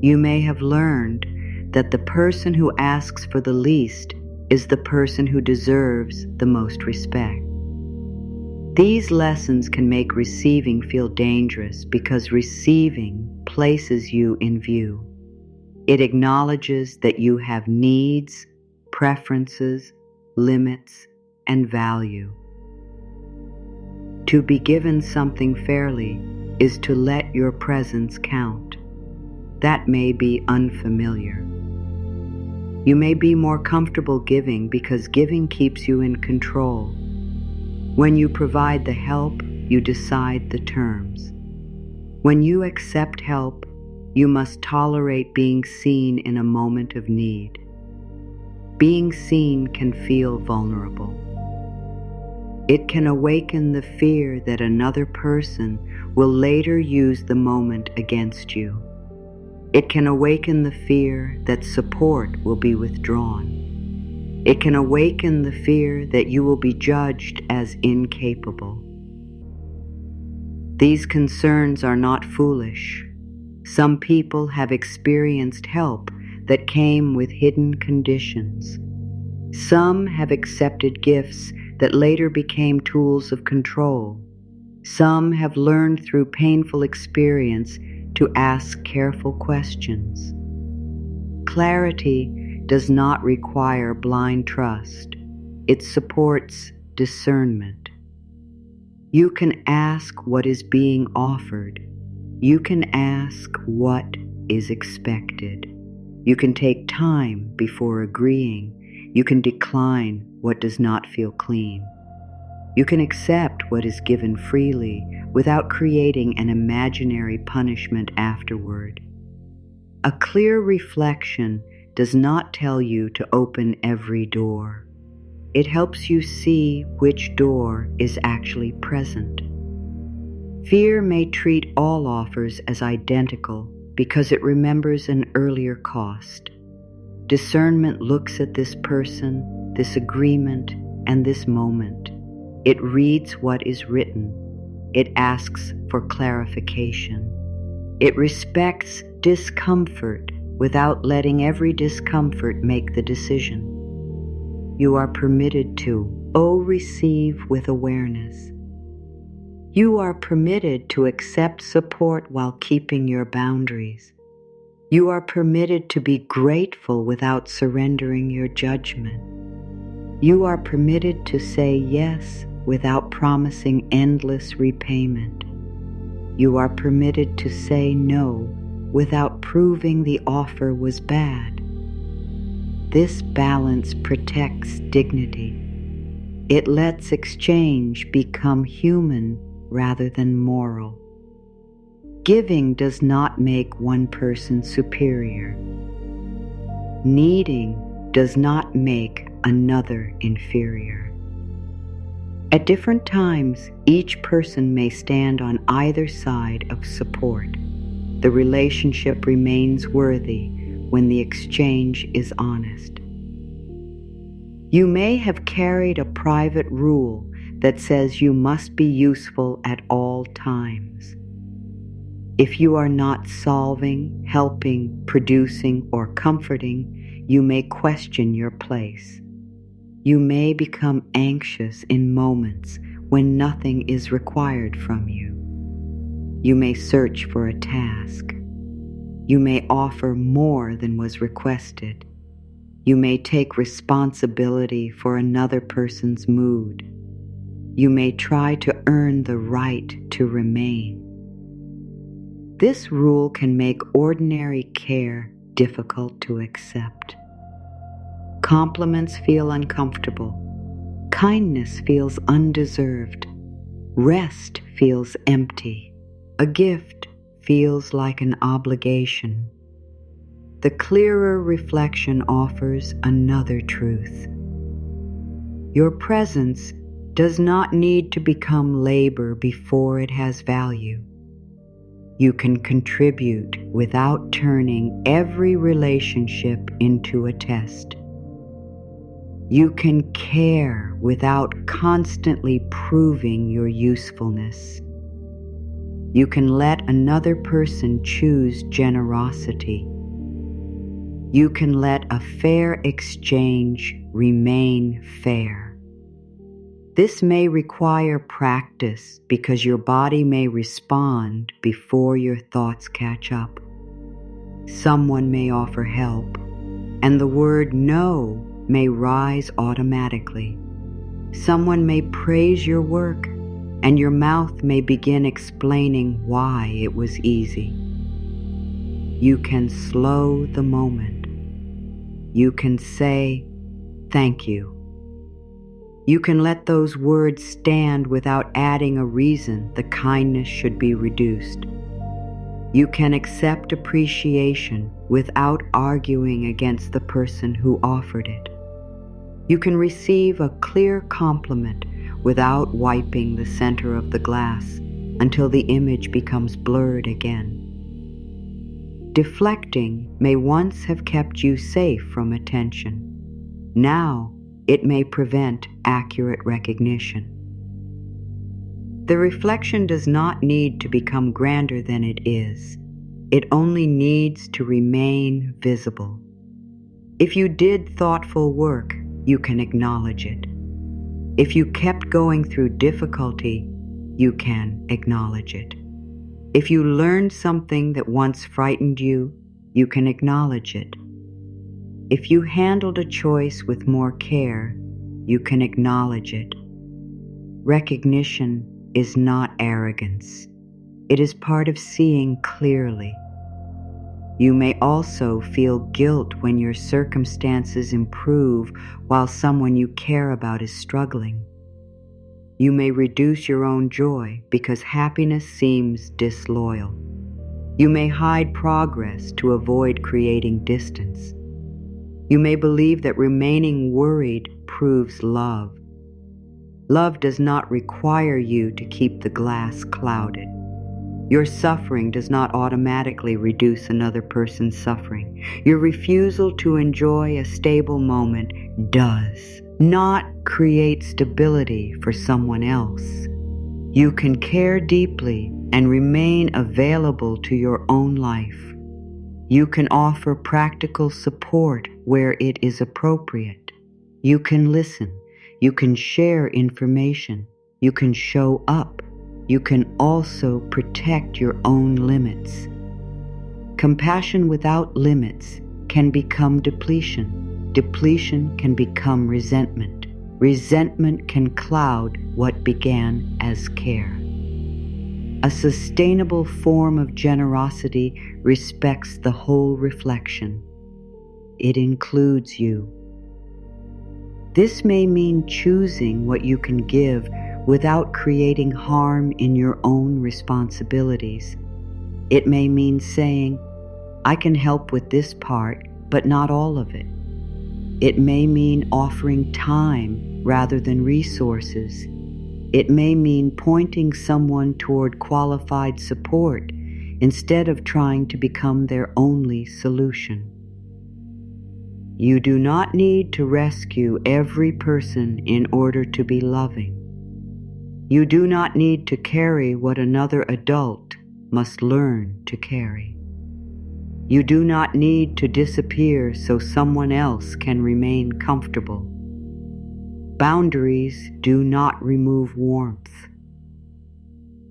You may have learned that the person who asks for the least is the person who deserves the most respect. These lessons can make receiving feel dangerous because receiving places you in view. It acknowledges that you have needs, preferences, limits, and value. To be given something fairly is to let your presence count. That may be unfamiliar. You may be more comfortable giving because giving keeps you in control. When you provide the help, you decide the terms. When you accept help, you must tolerate being seen in a moment of need. Being seen can feel vulnerable. It can awaken the fear that another person will later use the moment against you. It can awaken the fear that support will be withdrawn. It can awaken the fear that you will be judged as incapable. These concerns are not foolish. Some people have experienced help that came with hidden conditions. Some have accepted gifts that later became tools of control. Some have learned through painful experience to ask careful questions. Clarity does not require blind trust. It supports discernment. You can ask what is being offered. You can ask what is expected. You can take time before agreeing. You can decline what does not feel clean. You can accept what is given freely without creating an imaginary punishment afterward. A clear reflection does not tell you to open every door. It helps you see which door is actually present. Fear may treat all offers as identical because it remembers an earlier cost. Discernment looks at this person, this agreement, and this moment. It reads what is written. It asks for clarification. It respects discomfort without letting every discomfort make the decision. You are permitted to, receive with awareness. You are permitted to accept support while keeping your boundaries. You are permitted to be grateful without surrendering your judgment. You are permitted to say yes without promising endless repayment. You are permitted to say no without proving the offer was bad. This balance protects dignity. It lets exchange become human rather than moral. Giving does not make one person superior. Needing does not make another inferior. At different times, each person may stand on either side of support. The relationship remains worthy when the exchange is honest. You may have carried a private rule that says you must be useful at all times. If you are not solving, helping, producing, or comforting, you may question your place. You may become anxious in moments when nothing is required from you. You may search for a task. You may offer more than was requested. You may take responsibility for another person's mood. You may try to earn the right to remain. This rule can make ordinary care difficult to accept. Compliments feel uncomfortable. Kindness feels undeserved. Rest feels empty. A gift feels like an obligation. The clearer reflection offers another truth. Your presence does not need to become labor before it has value. You can contribute without turning every relationship into a test. You can care without constantly proving your usefulness. You can let another person choose generosity. You can let a fair exchange remain fair. This may require practice because your body may respond before your thoughts catch up. Someone may offer help, and the word no may rise automatically. Someone may praise your work, and your mouth may begin explaining why it was easy. You can slow the moment. You can say, "Thank you." You can let those words stand without adding a reason the kindness should be reduced. You can accept appreciation without arguing against the person who offered it. You can receive a clear compliment without wiping the center of the glass until the image becomes blurred again. Deflecting may once have kept you safe from attention. Now, it may prevent accurate recognition. The reflection does not need to become grander than it is. It only needs to remain visible. If you did thoughtful work, you can acknowledge it. If you kept going through difficulty, you can acknowledge it. If you learned something that once frightened you, you can acknowledge it. If you handled a choice with more care, you can acknowledge it. Recognition is not arrogance. It is part of seeing clearly. You may also feel guilt when your circumstances improve while someone you care about is struggling. You may reduce your own joy because happiness seems disloyal. You may hide progress to avoid creating distance. You may believe that remaining worried proves love. Love does not require you to keep the glass clouded. Your suffering does not automatically reduce another person's suffering. Your refusal to enjoy a stable moment does not create stability for someone else. You can care deeply and remain available to your own life. You can offer practical support where it is appropriate. You can listen. You can share information. You can show up. You can also protect your own limits. Compassion without limits can become depletion. Depletion can become resentment. Resentment can cloud what began as care. A sustainable form of generosity respects the whole reflection. It includes you. This may mean choosing what you can give without creating harm in your own responsibilities. It may mean saying, I can help with this part, but not all of it. It may mean offering time rather than resources. It may mean pointing someone toward qualified support instead of trying to become their only solution. You do not need to rescue every person in order to be loving. You do not need to carry what another adult must learn to carry. You do not need to disappear so someone else can remain comfortable. Boundaries do not remove warmth.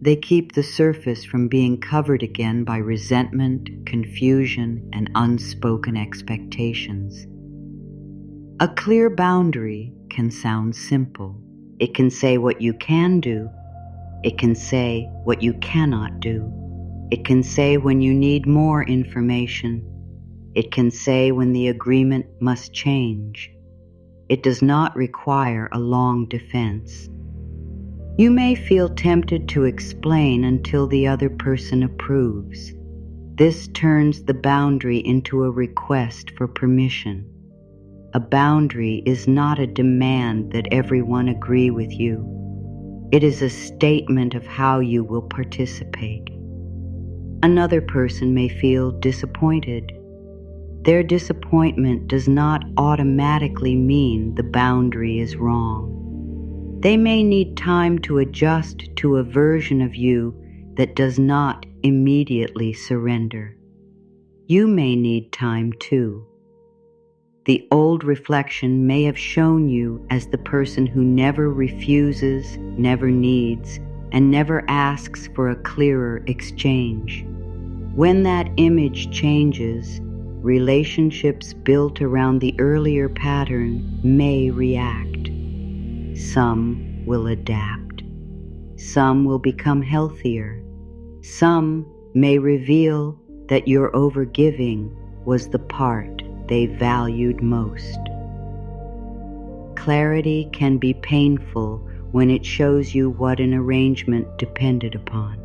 They keep the surface from being covered again by resentment, confusion, and unspoken expectations. A clear boundary can sound simple. It can say what you can do. It can say what you cannot do. It can say when you need more information. It can say when the agreement must change. It does not require a long defense. You may feel tempted to explain until the other person approves. This turns the boundary into a request for permission. A boundary is not a demand that everyone agree with you. It is a statement of how you will participate. Another person may feel disappointed. Their disappointment does not automatically mean the boundary is wrong. They may need time to adjust to a version of you that does not immediately surrender. You may need time too. The old reflection may have shown you as the person who never refuses, never needs, and never asks for a clearer exchange. When that image changes, relationships built around the earlier pattern may react. Some will adapt. Some will become healthier. Some may reveal that your overgiving was the part they valued most. Clarity can be painful when it shows you what an arrangement depended upon.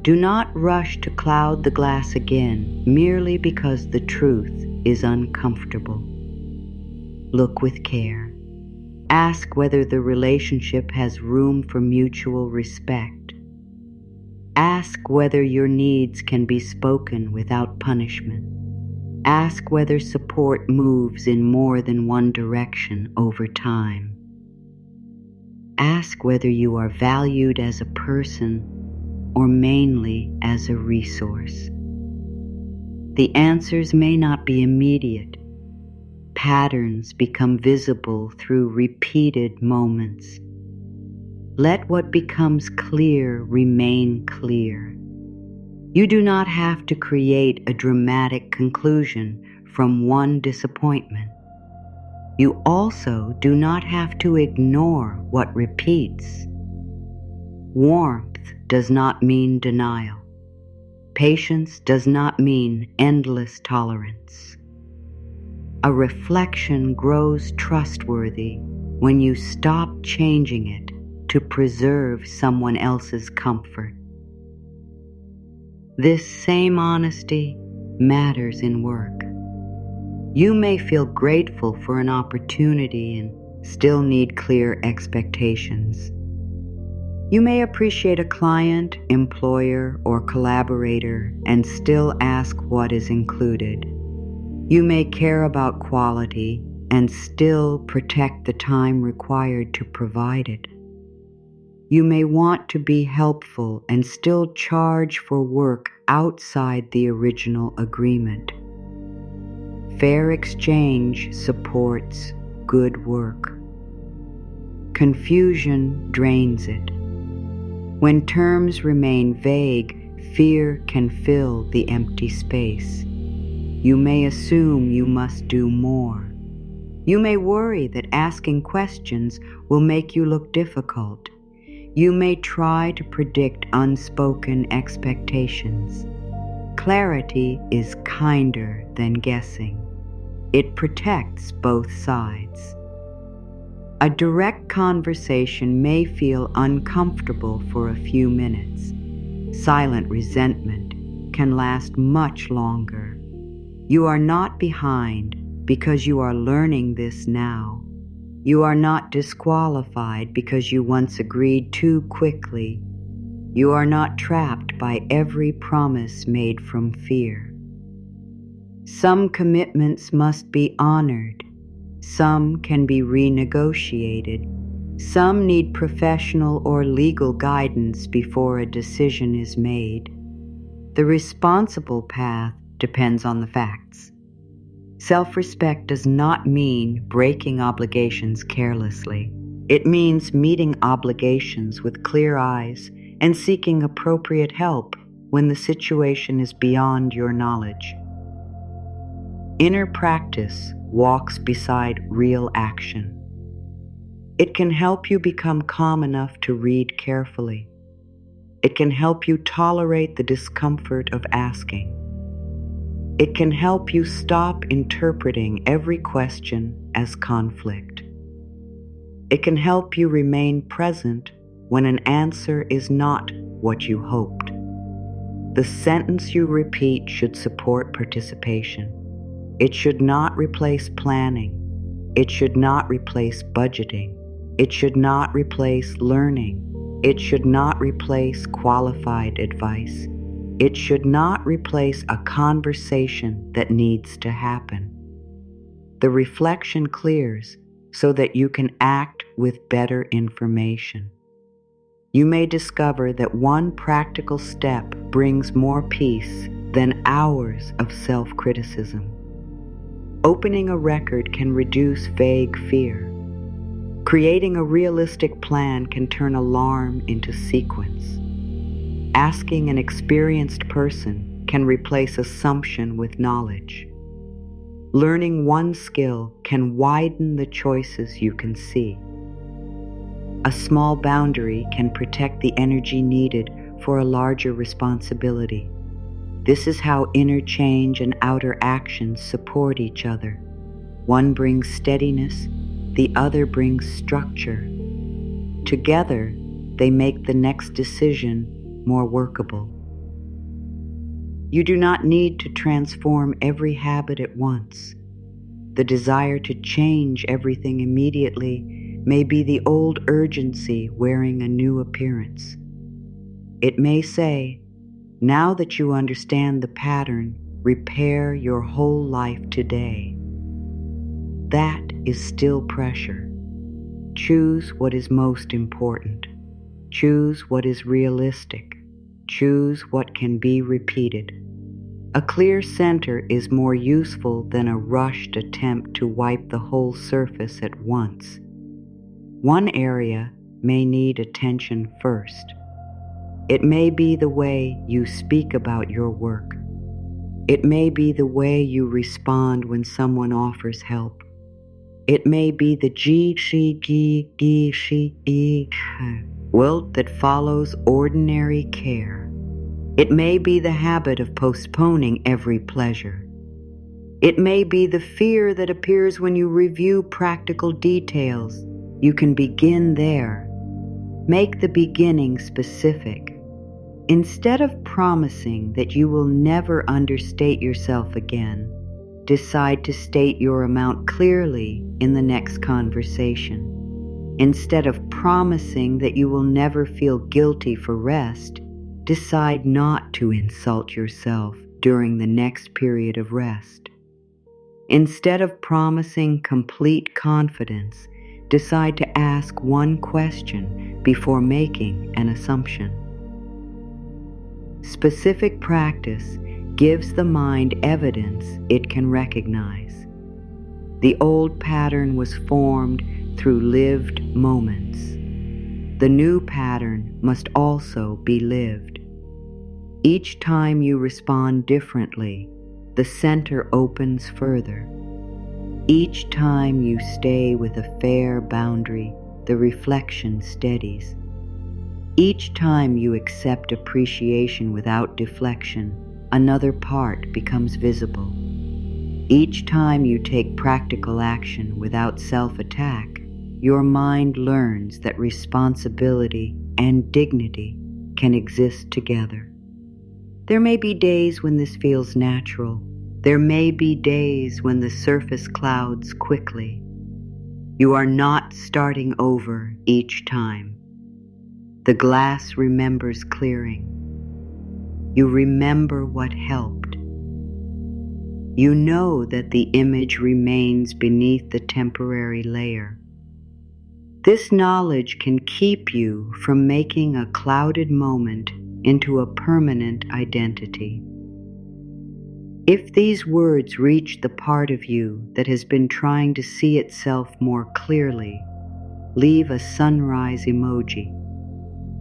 Do not rush to cloud the glass again merely because the truth is uncomfortable. Look with care. Ask whether the relationship has room for mutual respect. Ask whether your needs can be spoken without punishment. Ask whether support moves in more than one direction over time. Ask whether you are valued as a person or mainly as a resource. The answers may not be immediate. Patterns become visible through repeated moments. Let what becomes clear remain clear. You do not have to create a dramatic conclusion from one disappointment. You also do not have to ignore what repeats. Warmth does not mean denial. Patience does not mean endless tolerance. A reflection grows trustworthy when you stop changing it to preserve someone else's comfort. This same honesty matters in work. You may feel grateful for an opportunity and still need clear expectations. You may appreciate a client, employer, or collaborator and still ask what is included. You may care about quality and still protect the time required to provide it. You may want to be helpful and still charge for work outside the original agreement. Fair exchange supports good work. Confusion drains it. When terms remain vague, fear can fill the empty space. You may assume you must do more. You may worry that asking questions will make you look difficult. You may try to predict unspoken expectations. Clarity is kinder than guessing. It protects both sides. A direct conversation may feel uncomfortable for a few minutes. Silent resentment can last much longer. You are not behind because you are learning this now. You are not disqualified because you once agreed too quickly. You are not trapped by every promise made from fear. Some commitments must be honored. Some can be renegotiated. Some need professional or legal guidance before a decision is made. The responsible path depends on the facts. Self-respect does not mean breaking obligations carelessly. It means meeting obligations with clear eyes and seeking appropriate help when the situation is beyond your knowledge. Inner practice walks beside real action. It can help you become calm enough to read carefully. It can help you tolerate the discomfort of asking. It can help you stop interpreting every question as conflict. It can help you remain present when an answer is not what you hoped. The sentence you repeat should support participation. It should not replace planning. It should not replace budgeting. It should not replace learning. It should not replace qualified advice. It should not replace a conversation that needs to happen. The reflection clears so that you can act with better information. You may discover that one practical step brings more peace than hours of self-criticism. Opening a record can reduce vague fear. Creating a realistic plan can turn alarm into sequence. Asking an experienced person can replace assumption with knowledge. Learning one skill can widen the choices you can see. A small boundary can protect the energy needed for a larger responsibility. This is how inner change and outer actions support each other. One brings steadiness, the other brings structure. Together, they make the next decision more workable. You do not need to transform every habit at once. The desire to change everything immediately may be the old urgency wearing a new appearance. It may say, now that you understand the pattern, repair your whole life today. That is still pressure. Choose what is most important. Choose what is realistic. Choose what can be repeated. A clear center is more useful than a rushed attempt to wipe the whole surface at once. One area may need attention first. It may be the way you speak about your work. It may be the way you respond when someone offers help. It may be the wilt that follows ordinary care. It may be the habit of postponing every pleasure. It may be the fear that appears when you review practical details. You can begin there. Make the beginning specific. Instead of promising that you will never understate yourself again, decide to state your amount clearly in the next conversation. Instead of promising that you will never feel guilty for rest, decide not to insult yourself during the next period of rest. Instead of promising complete confidence, decide to ask one question before making an assumption. Specific practice gives the mind evidence it can recognize. The old pattern was formed through lived moments. The new pattern must also be lived. Each time you respond differently, the center opens further. Each time you stay with a fair boundary, the reflection steadies. Each time you accept appreciation without deflection, another part becomes visible. Each time you take practical action without self-attack, your mind learns that responsibility and dignity can exist together. There may be days when this feels natural. There may be days when the surface clouds quickly. You are not starting over each time. The glass remembers clearing. You remember what helped. You know that the image remains beneath the temporary layer. This knowledge can keep you from making a clouded moment into a permanent identity. If these words reach the part of you that has been trying to see itself more clearly, leave a sunrise emoji.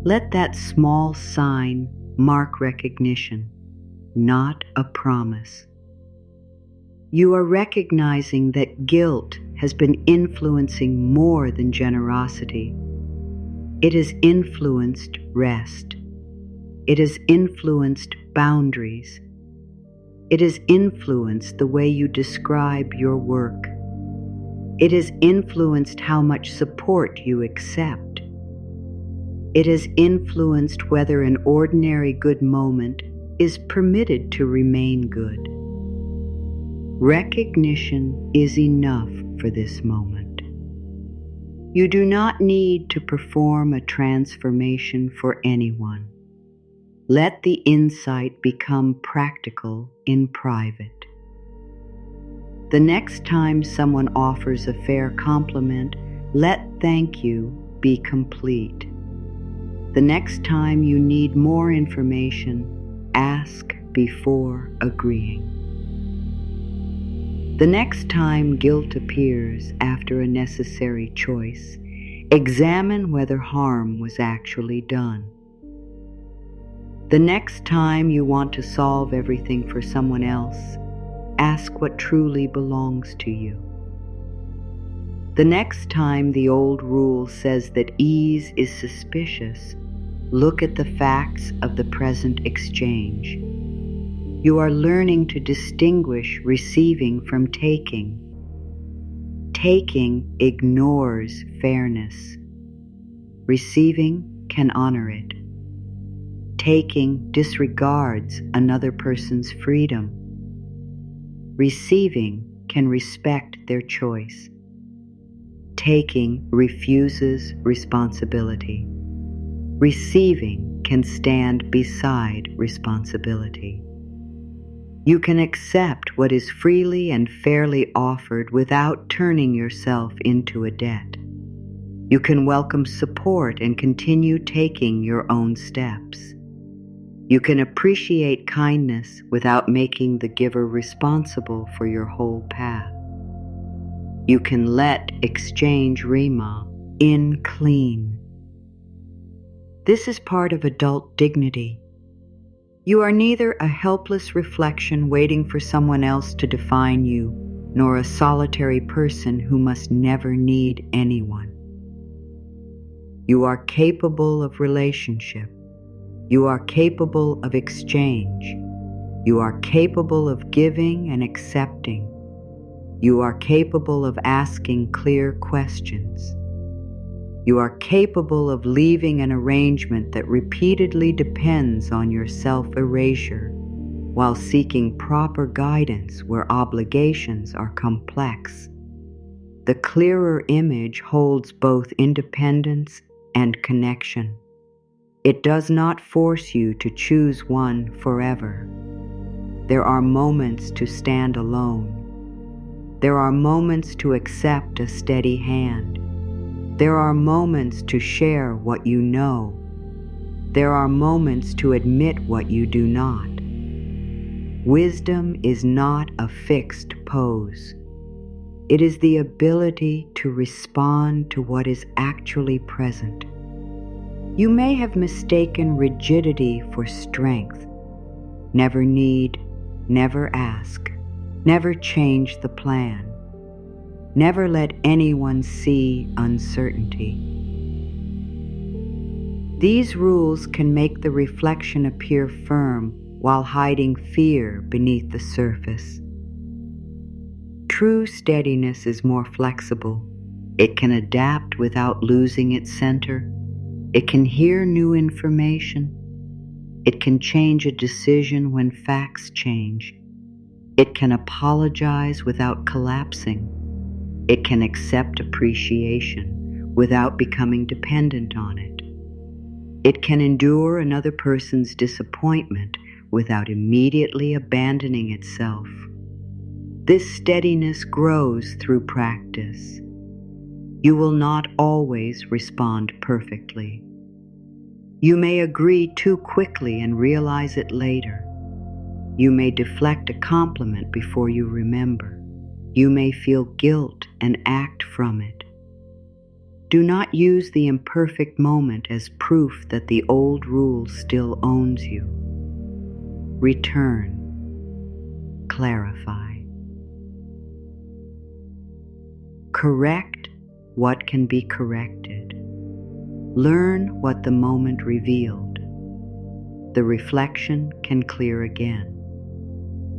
Let that small sign mark recognition, not a promise. You are recognizing that guilt has been influencing more than generosity. It has influenced rest. It has influenced boundaries. It has influenced the way you describe your work. It has influenced how much support you accept. It has influenced whether an ordinary good moment is permitted to remain good. Recognition is enough for this moment. You do not need to perform a transformation for anyone. Let the insight become practical in private. The next time someone offers a fair compliment, let thank you be complete. The next time you need more information, ask before agreeing. The next time guilt appears after a necessary choice, examine whether harm was actually done. The next time you want to solve everything for someone else, ask what truly belongs to you. The next time the old rule says that ease is suspicious, look at the facts of the present exchange. You are learning to distinguish receiving from taking. Taking ignores fairness. Receiving can honor it. Taking disregards another person's freedom. Receiving can respect their choice. Taking refuses responsibility. Receiving can stand beside responsibility. You can accept what is freely and fairly offered without turning yourself into a debt. You can welcome support and continue taking your own steps. You can appreciate kindness without making the giver responsible for your whole path. You can let exchange Rima in clean. This is part of adult dignity. You are neither a helpless reflection waiting for someone else to define you, nor a solitary person who must never need anyone. You are capable of relationship. You are capable of exchange. You are capable of giving and accepting. You are capable of asking clear questions. You are capable of leaving an arrangement that repeatedly depends on your self-erasure, while seeking proper guidance where obligations are complex. The clearer image holds both independence and connection. It does not force you to choose one forever. There are moments to stand alone. There are moments to accept a steady hand. There are moments to share what you know. There are moments to admit what you do not. Wisdom is not a fixed pose. It is the ability to respond to what is actually present. You may have mistaken rigidity for strength. Never need, never ask, never change the plan. Never let anyone see uncertainty. These rules can make the reflection appear firm while hiding fear beneath the surface. True steadiness is more flexible. It can adapt without losing its center. It can hear new information. It can change a decision when facts change. It can apologize without collapsing. It can accept appreciation without becoming dependent on it. It can endure another person's disappointment without immediately abandoning itself. This steadiness grows through practice. You will not always respond perfectly. You may agree too quickly and realize it later. You may deflect a compliment before you remember. You may feel guilt and act from it. Do not use the imperfect moment as proof that the old rule still owns you. Return. Clarify. Correct what can be corrected. Learn what the moment revealed. The reflection can clear again.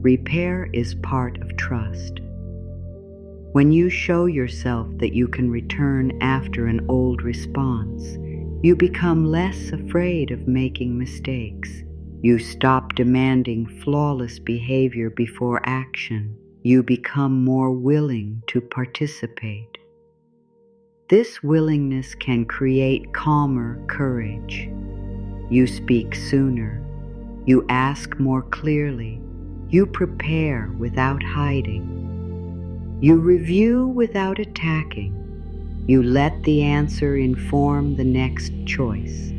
Repair is part of trust. When you show yourself that you can return after an old response, you become less afraid of making mistakes. You stop demanding flawless behavior before action. You become more willing to participate. This willingness can create calmer courage. You speak sooner. You ask more clearly. You prepare without hiding. You review without attacking. You let the answer inform the next choice.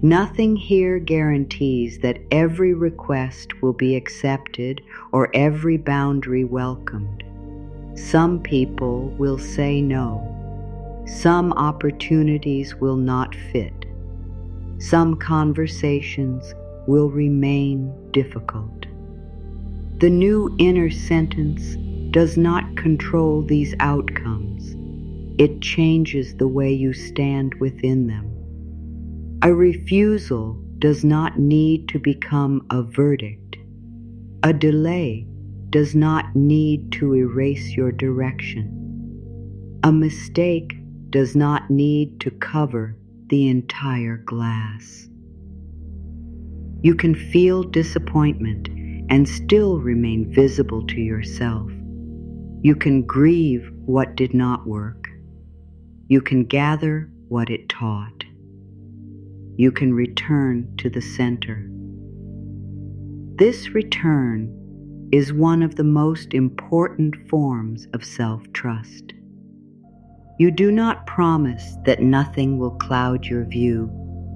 Nothing here guarantees that every request will be accepted or every boundary welcomed. Some people will say no. Some opportunities will not fit. Some conversations will remain difficult. The new inner sentence does not control these outcomes. It changes the way you stand within them. A refusal does not need to become a verdict. A delay does not need to erase your direction. A mistake does not need to cover the entire glass. You can feel disappointment and still remain visible to yourself. You can grieve what did not work. You can gather what it taught. You can return to the center. This return is one of the most important forms of self-trust. You do not promise that nothing will cloud your view.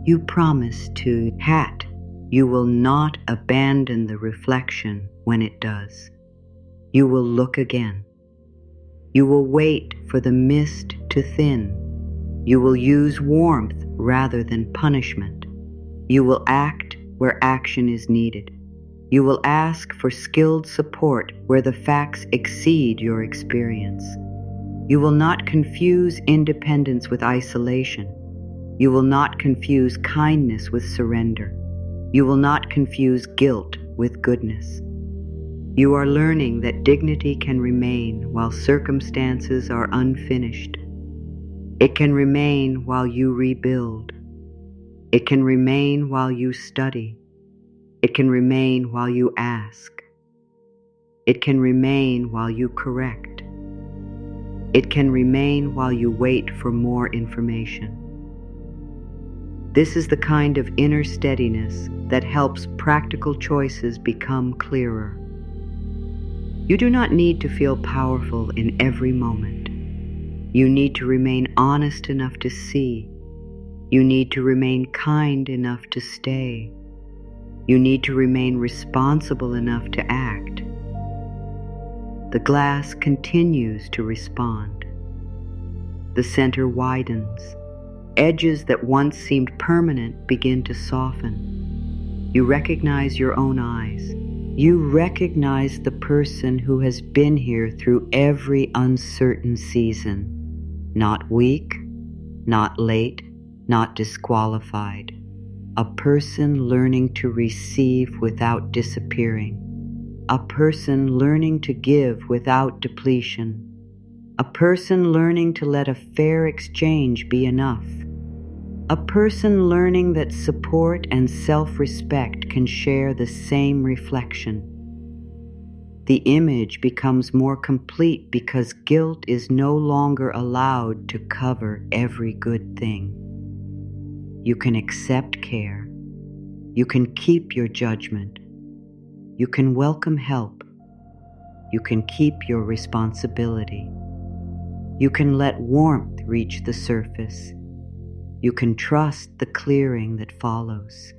You promise to hat. You will not abandon the reflection when it does. You will look again. You will wait for the mist to thin. You will use warmth rather than punishment. You will act where action is needed. You will ask for skilled support where the facts exceed your experience. You will not confuse independence with isolation. You will not confuse kindness with surrender. You will not confuse guilt with goodness. You are learning that dignity can remain while circumstances are unfinished. It can remain while you rebuild. It can remain while you study. It can remain while you ask. It can remain while you correct. It can remain while you wait for more information. This is the kind of inner steadiness that helps practical choices become clearer. You do not need to feel powerful in every moment. You need to remain honest enough to see. You need to remain kind enough to stay. You need to remain responsible enough to act. The glass continues to respond. The center widens. Edges that once seemed permanent begin to soften. You recognize your own eyes. You recognize the person who has been here through every uncertain season. Not weak, not late, not disqualified. A person learning to receive without disappearing. A person learning to give without depletion. A person learning to let a fair exchange be enough. A person learning that support and self-respect can share the same reflection. The image becomes more complete because guilt is no longer allowed to cover every good thing. You can accept care. You can keep your judgment. You can welcome help. You can keep your responsibility. You can let warmth reach the surface. You can trust the clearing that follows.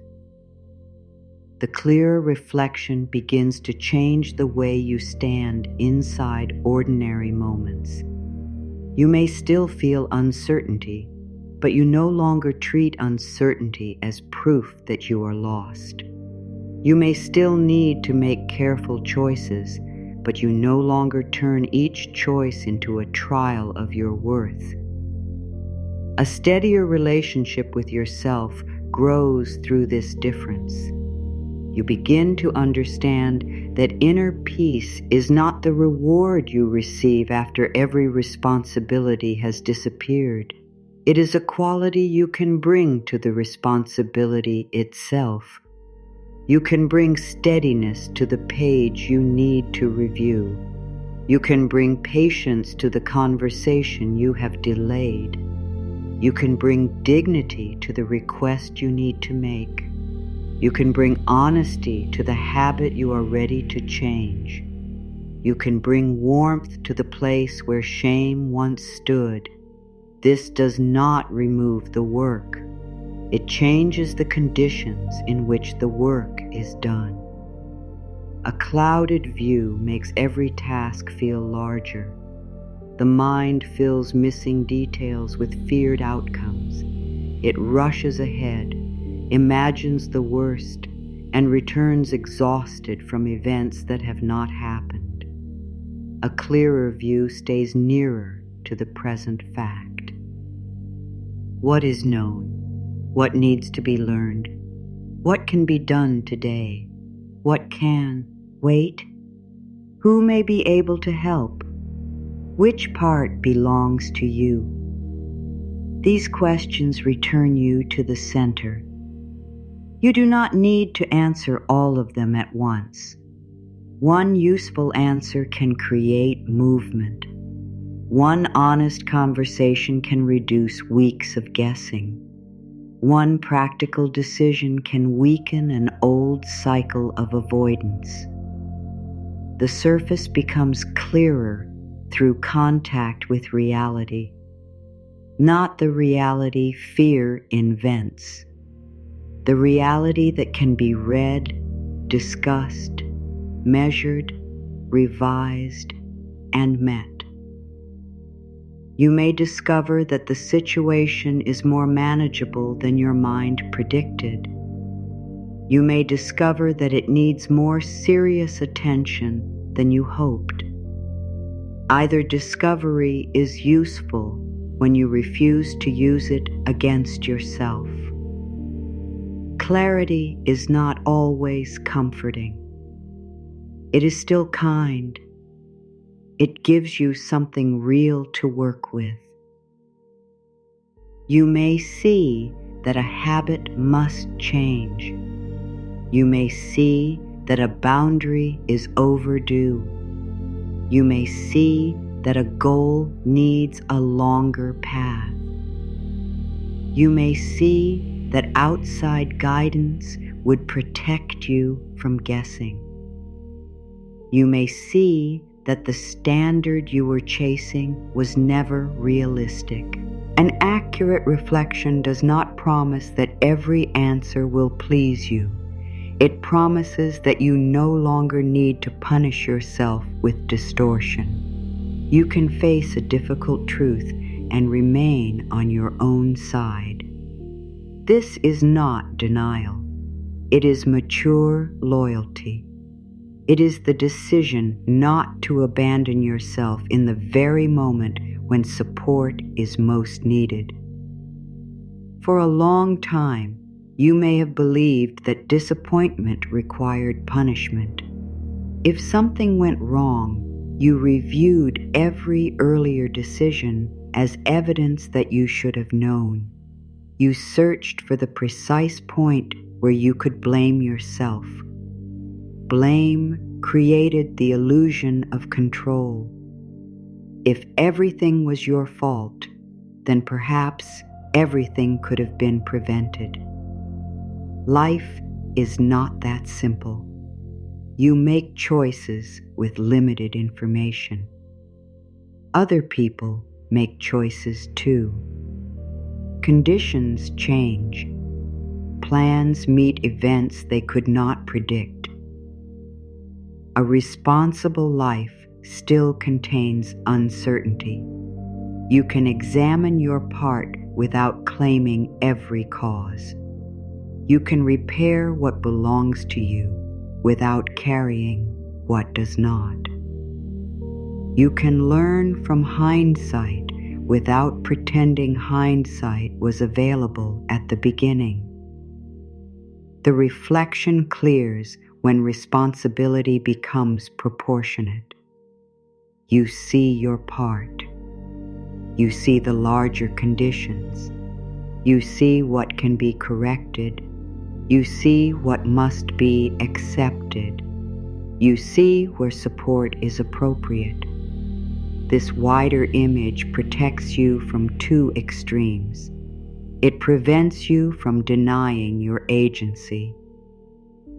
The clearer reflection begins to change the way you stand inside ordinary moments. You may still feel uncertainty, but you no longer treat uncertainty as proof that you are lost. You may still need to make careful choices, but you no longer turn each choice into a trial of your worth. A steadier relationship with yourself grows through this difference. You begin to understand that inner peace is not the reward you receive after every responsibility has disappeared. It is a quality you can bring to the responsibility itself. You can bring steadiness to the page you need to review. You can bring patience to the conversation you have delayed. You can bring dignity to the request you need to make. You can bring honesty to the habit you are ready to change. You can bring warmth to the place where shame once stood. This does not remove the work. It changes the conditions in which the work is done. A clouded view makes every task feel larger. The mind fills missing details with feared outcomes. It rushes ahead, imagines the worst, and returns exhausted from events that have not happened. A clearer view stays nearer to the present fact. What is known? What needs to be learned? What can be done today? What can wait? Who may be able to help? Which part belongs to you? These questions return you to the center. You do not need to answer all of them at once. One useful answer can create movement. One honest conversation can reduce weeks of guessing. One practical decision can weaken an old cycle of avoidance. The surface becomes clearer through contact with reality, not the reality fear invents, the reality that can be read, discussed, measured, revised, and met. You may discover that the situation is more manageable than your mind predicted. You may discover that it needs more serious attention than you hoped. Either discovery is useful when you refuse to use it against yourself. Clarity is not always comforting. It is still kind. It gives you something real to work with. You may see that a habit must change. You may see that a boundary is overdue. You may see that a goal needs a longer path. You may see that outside guidance would protect you from guessing. You may see that the standard you were chasing was never realistic. An accurate reflection does not promise that every answer will please you. It promises that you no longer need to punish yourself with distortion. You can face a difficult truth and remain on your own side. This is not denial. It is mature loyalty. It is the decision not to abandon yourself in the very moment when support is most needed. For a long time, you may have believed that disappointment required punishment. If something went wrong, you reviewed every earlier decision as evidence that you should have known. You searched for the precise point where you could blame yourself. Blame created the illusion of control. If everything was your fault, then perhaps everything could have been prevented. Life is not that simple. You make choices with limited information. Other people make choices too. Conditions change. Plans meet events they could not predict. A responsible life still contains uncertainty. You can examine your part without claiming every cause. You can repair what belongs to you without carrying what does not. You can learn from hindsight without pretending hindsight was available at the beginning. The reflection clears when responsibility becomes proportionate. You see your part. You see the larger conditions. You see what can be corrected. You see what must be accepted. You see where support is appropriate. This wider image protects you from two extremes. It prevents you from denying your agency.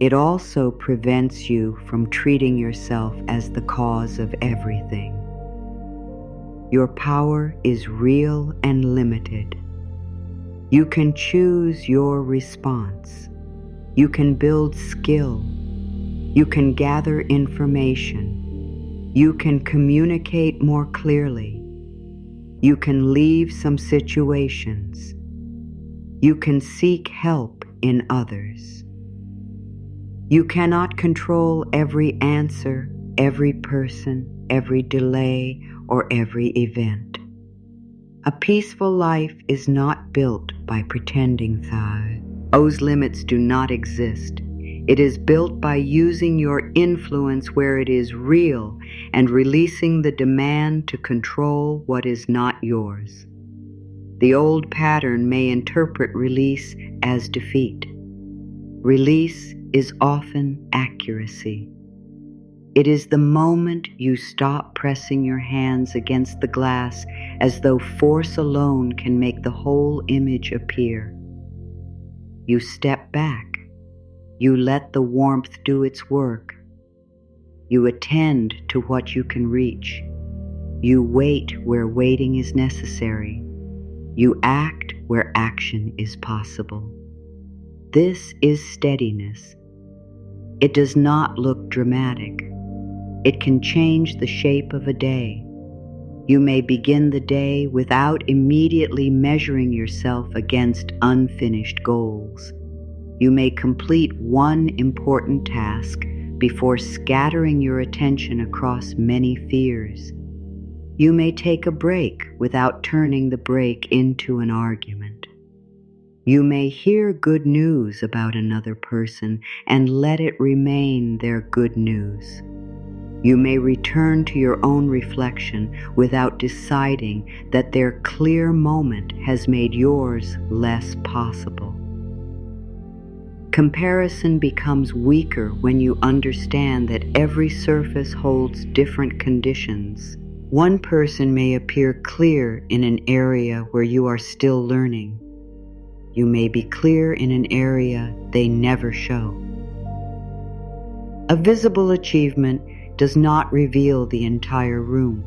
It also prevents you from treating yourself as the cause of everything. Your power is real and limited. You can choose your response. You can build skill. You can gather information. You can communicate more clearly. You can leave some situations. You can seek help in others. You cannot control every answer, every person, every delay, or every event. A peaceful life is not built by pretending that those limits do not exist. It is built by using your influence where it is real and releasing the demand to control what is not yours. The old pattern may interpret release as defeat. Release is often accuracy. It is the moment you stop pressing your hands against the glass as though force alone can make the whole image appear. You step back. You let the warmth do its work. You attend to what you can reach. You wait where waiting is necessary. You act where action is possible. This is steadiness. It does not look dramatic. It can change the shape of a day. You may begin the day without immediately measuring yourself against unfinished goals. You may complete one important task before scattering your attention across many fears. You may take a break without turning the break into an argument. You may hear good news about another person and let it remain their good news. You may return to your own reflection without deciding that their clear moment has made yours less possible. Comparison becomes weaker when you understand that every surface holds different conditions. One person may appear clear in an area where you are still learning. You may be clear in an area they never show. A visible achievement does not reveal the entire room.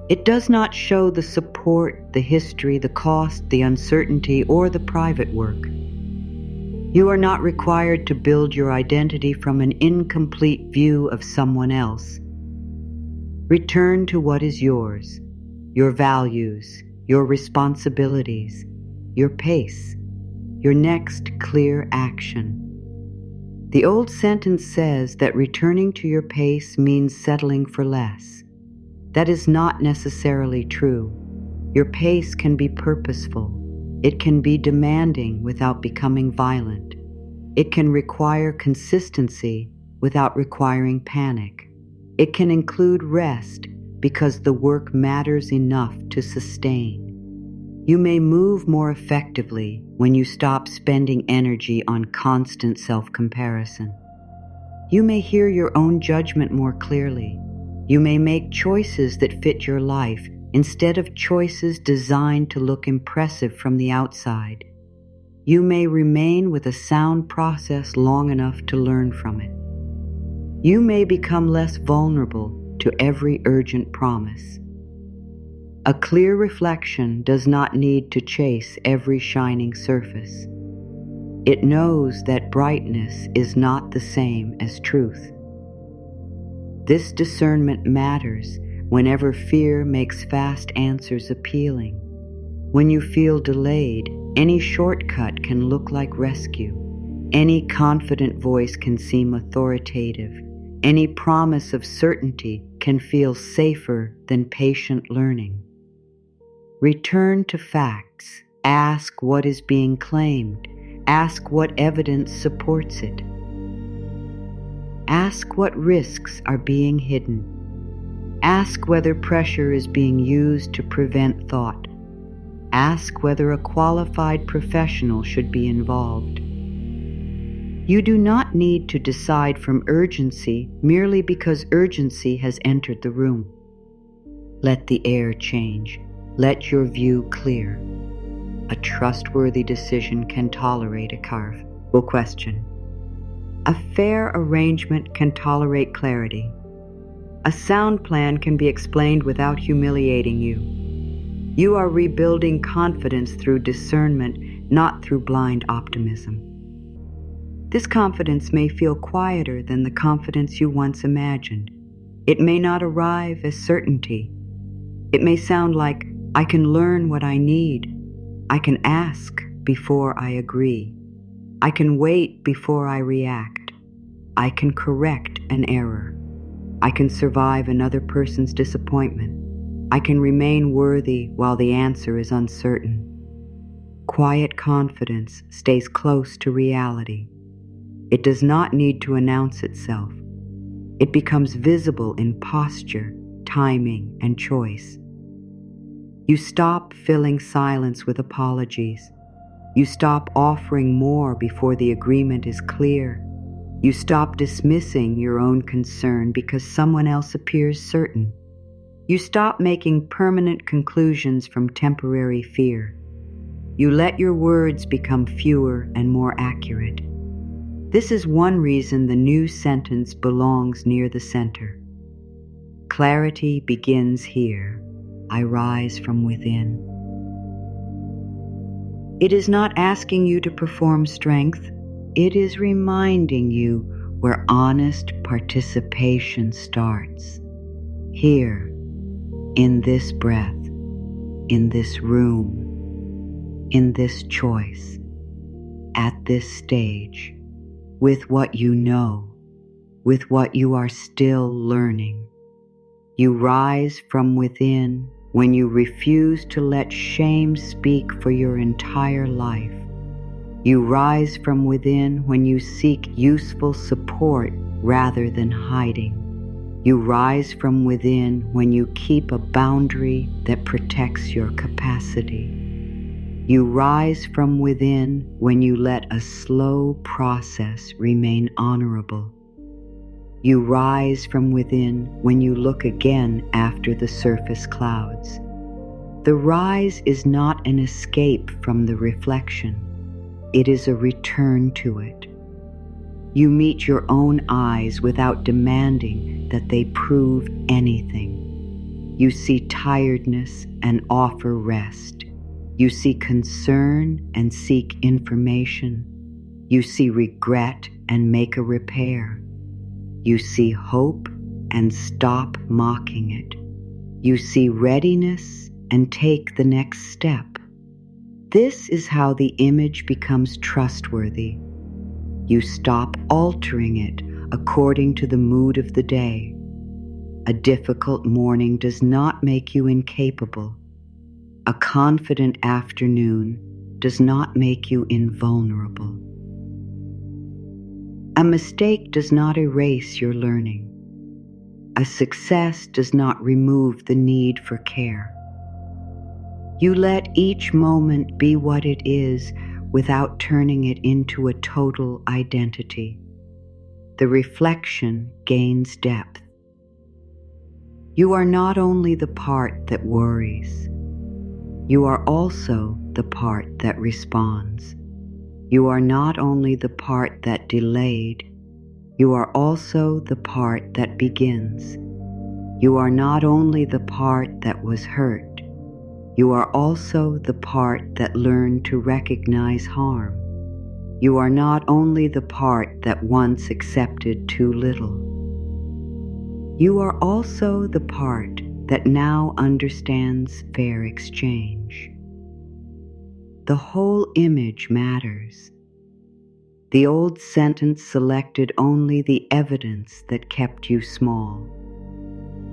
It does not show the support, the history, the cost, the uncertainty, or the private work. You are not required to build your identity from an incomplete view of someone else. Return to what is yours, your values, your responsibilities, your pace, your next clear action. The old sentence says that returning to your pace means settling for less. That is not necessarily true. Your pace can be purposeful. It can be demanding without becoming violent. It can require consistency without requiring panic. It can include rest because the work matters enough to sustain. You may move more effectively when you stop spending energy on constant self-comparison. You may hear your own judgment more clearly. You may make choices that fit your life instead of choices designed to look impressive from the outside. You may remain with a sound process long enough to learn from it. You may become less vulnerable to every urgent promise. A clear reflection does not need to chase every shining surface. It knows that brightness is not the same as truth. This discernment matters whenever fear makes fast answers appealing. When you feel delayed, any shortcut can look like rescue. Any confident voice can seem authoritative. Any promise of certainty can feel safer than patient learning. Return to facts. Ask what is being claimed. Ask what evidence supports it. Ask what risks are being hidden. Ask whether pressure is being used to prevent thought. Ask whether a qualified professional should be involved. You do not need to decide from urgency merely because urgency has entered the room. Let the air change. Let your view clear. A trustworthy decision can tolerate a carve. Will question. A fair arrangement can tolerate clarity. A sound plan can be explained without humiliating you. You are rebuilding confidence through discernment, not through blind optimism. This confidence may feel quieter than the confidence you once imagined. It may not arrive as certainty. It may sound like, I can learn what I need. I can ask before I agree. I can wait before I react. I can correct an error. I can survive another person's disappointment. I can remain worthy while the answer is uncertain. Quiet confidence stays close to reality. It does not need to announce itself. It becomes visible in posture, timing, and choice. You stop filling silence with apologies. You stop offering more before the agreement is clear. You stop dismissing your own concern because someone else appears certain. You stop making permanent conclusions from temporary fear. You let your words become fewer and more accurate. This is one reason the new sentence belongs near the center. Clarity begins here. I rise from within. It is not asking you to perform strength. It is reminding you where honest participation starts. Here, in this breath, in this room, in this choice, at this stage, with what you know, with what you are still learning. You rise from within when you refuse to let shame speak for your entire life. You rise from within when you seek useful support rather than hiding. You rise from within when you keep a boundary that protects your capacity. You rise from within when you let a slow process remain honorable. You rise from within when you look again after the surface clouds. The rise is not an escape from the reflection. It is a return to it. You meet your own eyes without demanding that they prove anything. You see tiredness and offer rest. You see concern and seek information. You see regret and make a repair. You see hope and stop mocking it. You see readiness and take the next step. This is how the image becomes trustworthy. You stop altering it according to the mood of the day. A difficult morning does not make you incapable. A confident afternoon does not make you invulnerable. A mistake does not erase your learning. A success does not remove the need for care. You let each moment be what it is without turning it into a total identity. The reflection gains depth. You are not only the part that worries. You are also the part that responds. You are not only the part that delayed. You are also the part that begins. You are not only the part that was hurt. You are also the part that learned to recognize harm. You are not only the part that once accepted too little. You are also the part that now understands fair exchange. The whole image matters. The old sentence selected only the evidence that kept you small.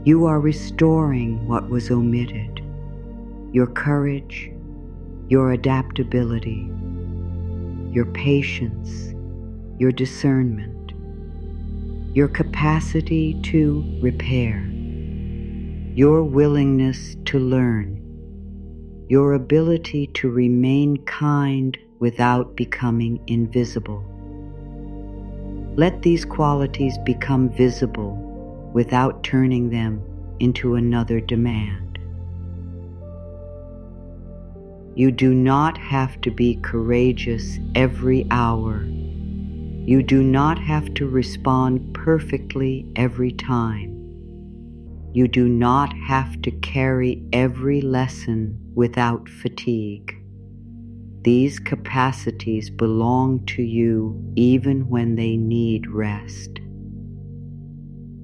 You are restoring what was omitted. Your courage, your adaptability, your patience, your discernment, your capacity to repair, your willingness to learn, your ability to remain kind without becoming invisible. Let these qualities become visible without turning them into another demand. You do not have to be courageous every hour. You do not have to respond perfectly every time. You do not have to carry every lesson without fatigue. These capacities belong to you even when they need rest.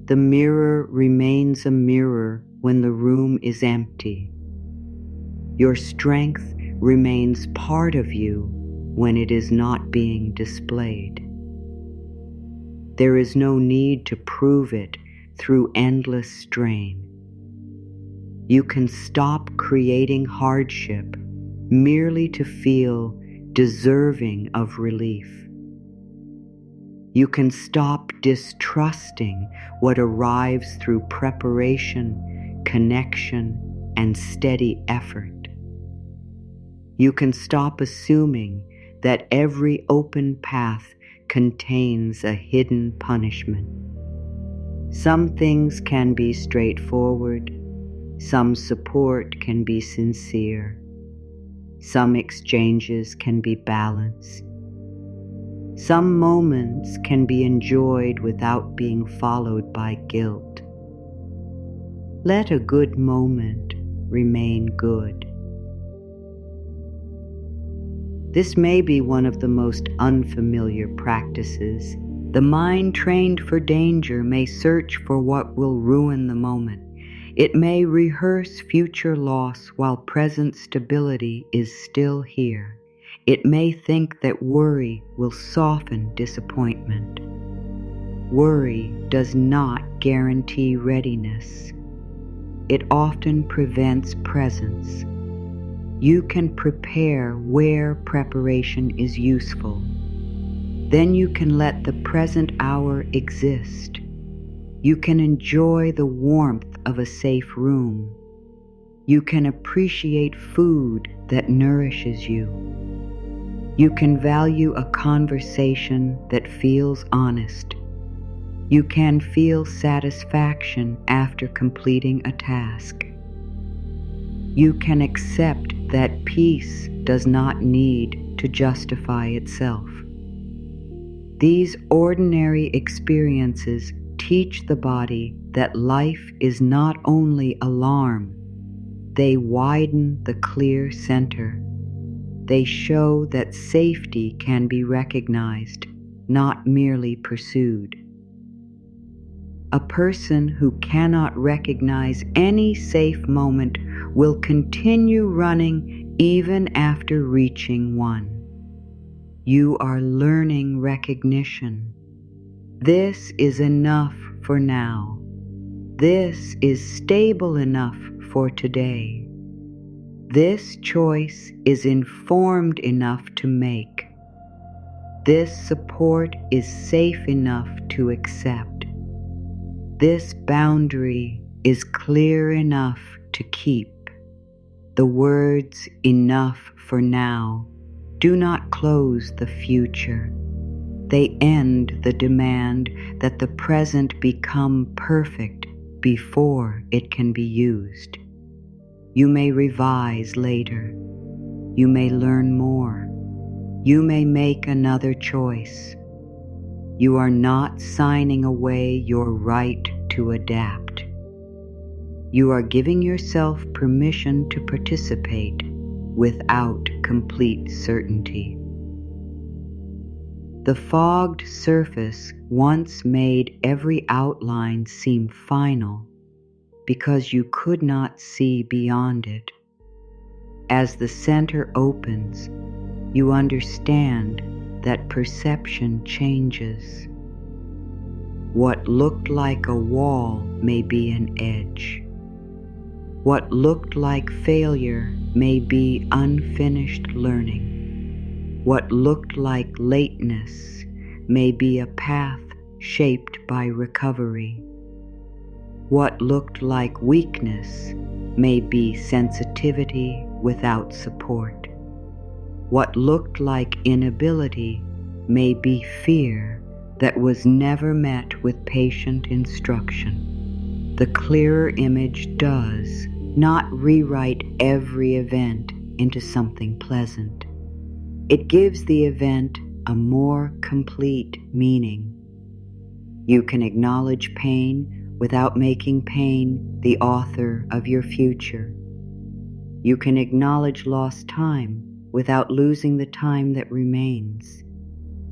The mirror remains a mirror when the room is empty. Your strength remains part of you when it is not being displayed. There is no need to prove it through endless strain. You can stop creating hardship merely to feel deserving of relief. You can stop distrusting what arrives through preparation, connection, and steady effort. You can stop assuming that every open path contains a hidden punishment. Some things can be straightforward. Some support can be sincere. Some exchanges can be balanced. Some moments can be enjoyed without being followed by guilt. Let a good moment remain good. This may be one of the most unfamiliar practices. The mind trained for danger may search for what will ruin the moment. It may rehearse future loss while present stability is still here. It may think that worry will soften disappointment. Worry does not guarantee readiness. It often prevents presence. You can prepare where preparation is useful. Then you can let the present hour exist. You can enjoy the warmth of a safe room. You can appreciate food that nourishes you. You can value a conversation that feels honest. You can feel satisfaction after completing a task. You can accept that peace does not need to justify itself. These ordinary experiences teach the body that life is not only alarm, they widen the clear center. They show that safety can be recognized, not merely pursued. A person who cannot recognize any safe moment will continue running even after reaching one. You are learning recognition. This is enough for now. This is stable enough for today. This choice is informed enough to make. This support is safe enough to accept. This boundary is clear enough to keep. The words "enough for now" do not close the future. They end the demand that the present become perfect before it can be used. You may revise later. You may learn more. You may make another choice. You are not signing away your right to adapt. You are giving yourself permission to participate without complete certainty. The fogged surface once made every outline seem final because you could not see beyond it. As the center opens, you understand that perception changes. What looked like a wall may be an edge. What looked like failure may be unfinished learning. What looked like lateness may be a path shaped by recovery. What looked like weakness may be sensitivity without support. What looked like inability may be fear that was never met with patient instruction. The clearer image does not rewrite every event into something pleasant. It gives the event a more complete meaning. You can acknowledge pain without making pain the author of your future. You can acknowledge lost time without losing the time that remains.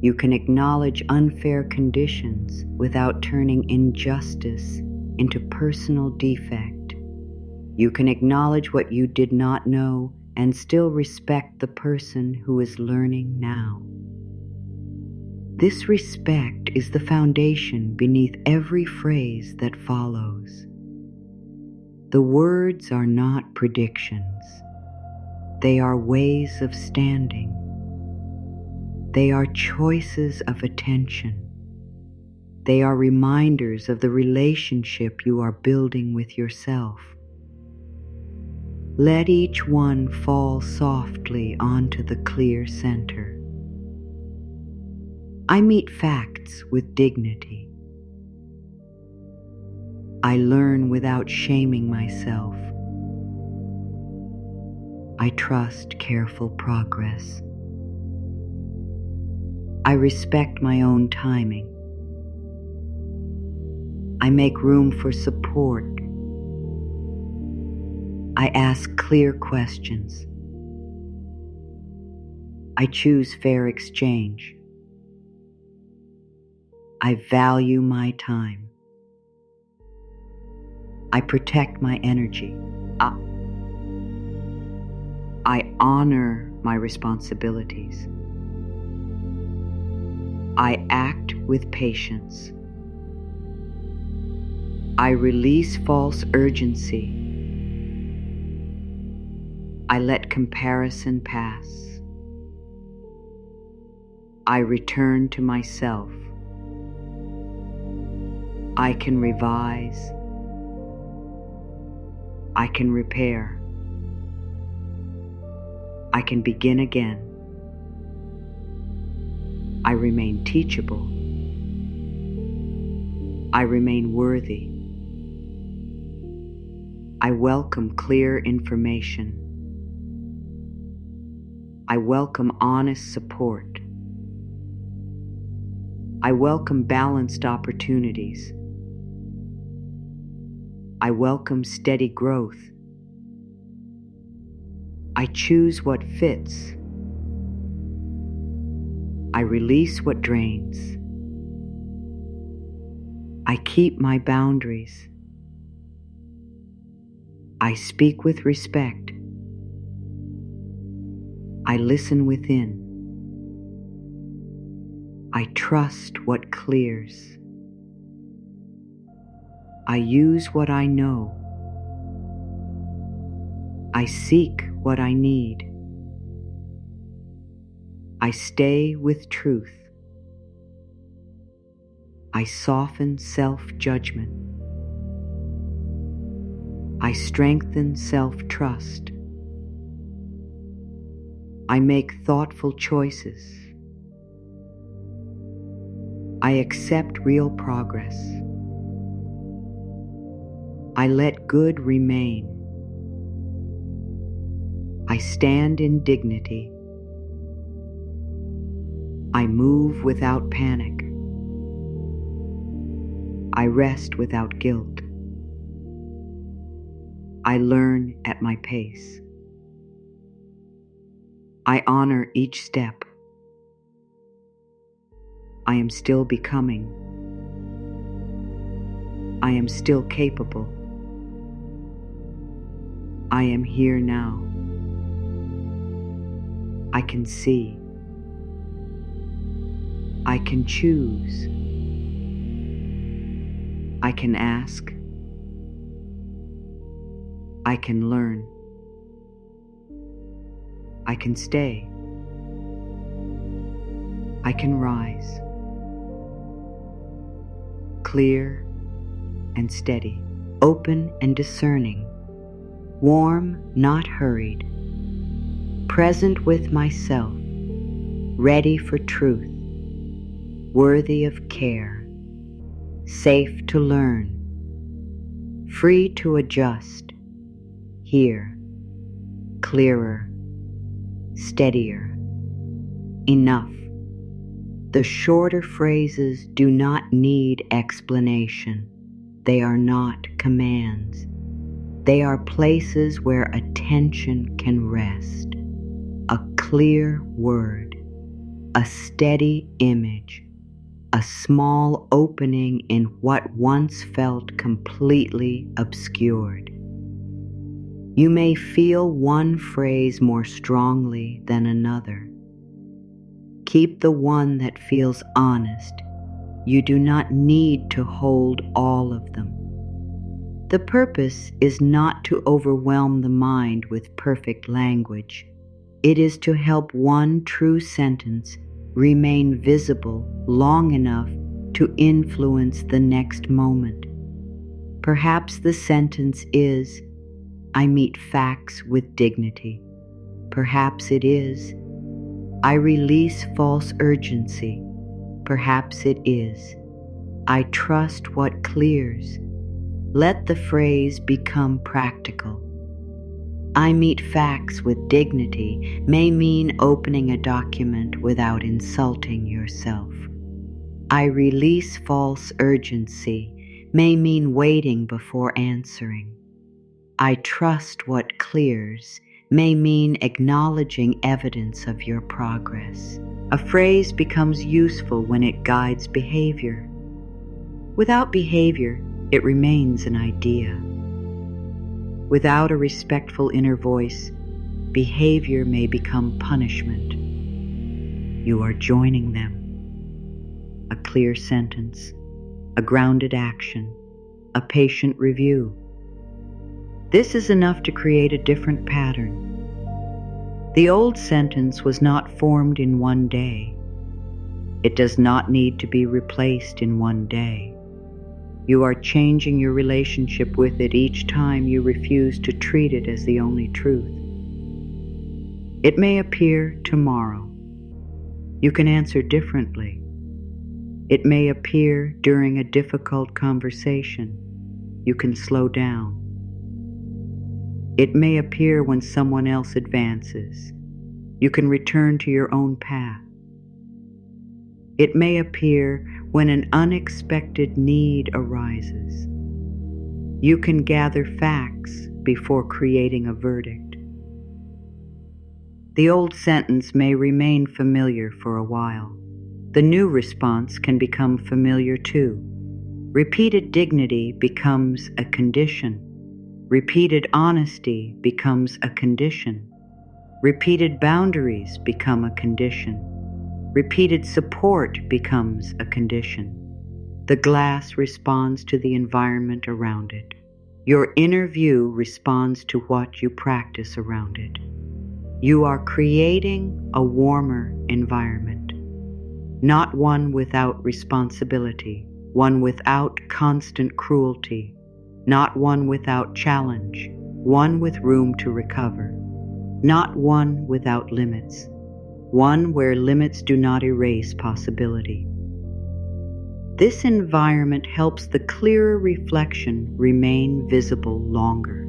You can acknowledge unfair conditions without turning injustice into personal defect. You can acknowledge what you did not know and still respect the person who is learning now. This respect is the foundation beneath every phrase that follows. The words are not predictions. They are ways of standing. They are choices of attention. They are reminders of the relationship you are building with yourself. Let each one fall softly onto the clear center. I meet facts with dignity. I learn without shaming myself. I trust careful progress. I respect my own timing. I make room for support. I ask clear questions. I choose fair exchange. I value my time. I protect my energy. I honor my responsibilities. I act with patience. I release false urgency. I let comparison pass. I return to myself. I can revise. I can repair. I can begin again. I remain teachable. I remain worthy. I welcome clear information. I welcome honest support. I welcome balanced opportunities. I welcome steady growth. I choose what fits. I release what drains. I keep my boundaries. I speak with respect. I listen within. I trust what clears. I use what I know. I seek what I need. I stay with truth. I soften self-judgment. I strengthen self-trust. I make thoughtful choices. I accept real progress. I let good remain. I stand in dignity. I move without panic. I rest without guilt. I learn at my pace. I honor each step. I am still becoming. I am still capable. I am here now. I can see. I can choose. I can ask. I can learn. I can stay. I can rise. Clear and steady, open and discerning, warm, not hurried, present with myself, ready for truth, worthy of care, safe to learn, free to adjust, here, clearer, steadier, enough. The shorter phrases do not need explanation. They are not commands. They are places where attention can rest. A clear word, a steady image, a small opening in what once felt completely obscured. You may feel one phrase more strongly than another. Keep the one that feels honest. You do not need to hold all of them. The purpose is not to overwhelm the mind with perfect language. It is to help one true sentence remain visible long enough to influence the next moment. Perhaps the sentence is, I meet facts with dignity. Perhaps it is, I release false urgency. Perhaps it is, I trust what clears. Let the phrase become practical. I meet facts with dignity may mean opening a document without insulting yourself. I release false urgency may mean waiting before answering. I trust what clears may mean acknowledging evidence of your progress. A phrase becomes useful when it guides behavior. Without behavior, it remains an idea. Without a respectful inner voice, behavior may become punishment. You are joining them. A clear sentence, a grounded action, a patient review. This is enough to create a different pattern. The old sentence was not formed in one day. It does not need to be replaced in one day. You are changing your relationship with it each time you refuse to treat it as the only truth. It may appear tomorrow. You can answer differently. It may appear during a difficult conversation. You can slow down. It may appear when someone else advances. You can return to your own path. It may appear when an unexpected need arises. You can gather facts before creating a verdict. The old sentence may remain familiar for a while. The new response can become familiar too. Repeated dignity becomes a condition. Repeated honesty becomes a condition. Repeated boundaries become a condition. Repeated support becomes a condition. The glass responds to the environment around it. Your inner view responds to what you practice around it. You are creating a warmer environment, not one without responsibility, one without constant cruelty, not one without challenge, one with room to recover, not one without limits, one where limits do not erase possibility. This environment helps the clearer reflection remain visible longer.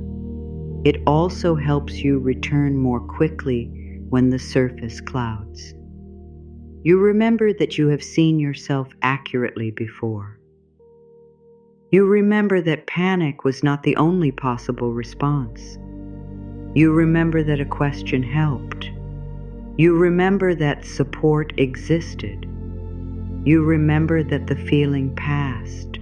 It also helps you return more quickly when the surface clouds. You remember that you have seen yourself accurately before. You remember that panic was not the only possible response. You remember that a question helped. You remember that support existed. You remember that the feeling passed.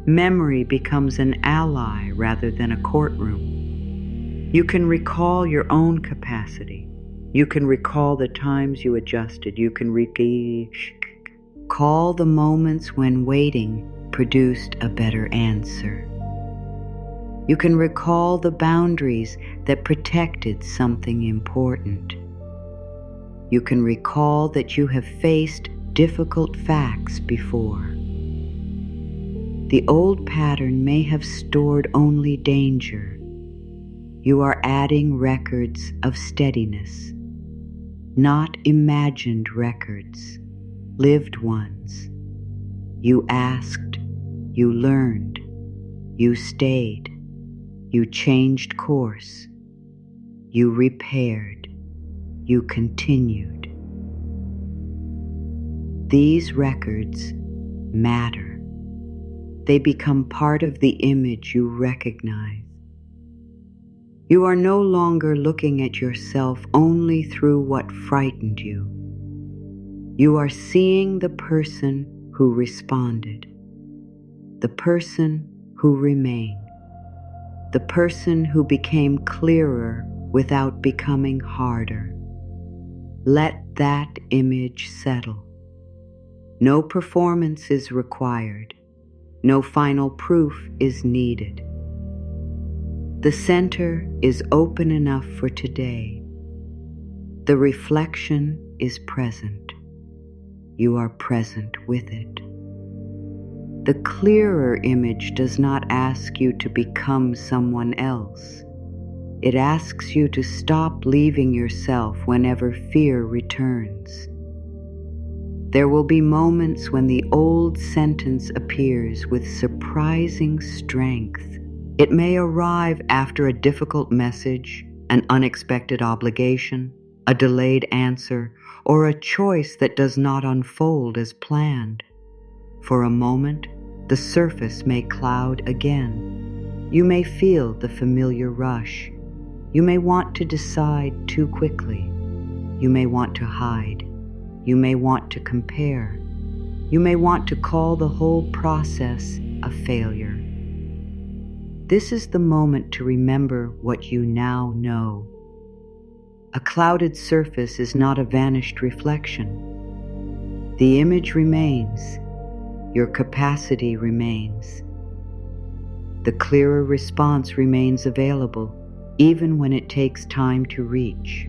Memory becomes an ally rather than a courtroom. You can recall your own capacity. You can recall the times you adjusted. You can recall the moments when waiting produced a better answer. You can recall the boundaries that protected something important. You can recall that you have faced difficult facts before. The old pattern may have stored only danger. You are adding records of steadiness, not imagined records, lived ones. You asked, you learned, you stayed, you changed course, you repaired, you continued. These records matter. They become part of the image you recognize. You are no longer looking at yourself only through what frightened you. You are seeing the person who responded, the person who remained, the person who became clearer without becoming harder. Let that image settle. No performance is required. No final proof is needed. The center is open enough for today. The reflection is present. You are present with it. The clearer image does not ask you to become someone else. It asks you to stop leaving yourself whenever fear returns. There will be moments when the old sentence appears with surprising strength. It may arrive after a difficult message, an unexpected obligation, a delayed answer, or a choice that does not unfold as planned. For a moment, the surface may cloud again. You may feel the familiar rush. You may want to decide too quickly. You may want to hide. You may want to compare. You may want to call the whole process a failure. This is the moment to remember what you now know. A clouded surface is not a vanished reflection. The image remains. Your capacity remains. The clearer response remains available, even when it takes time to reach.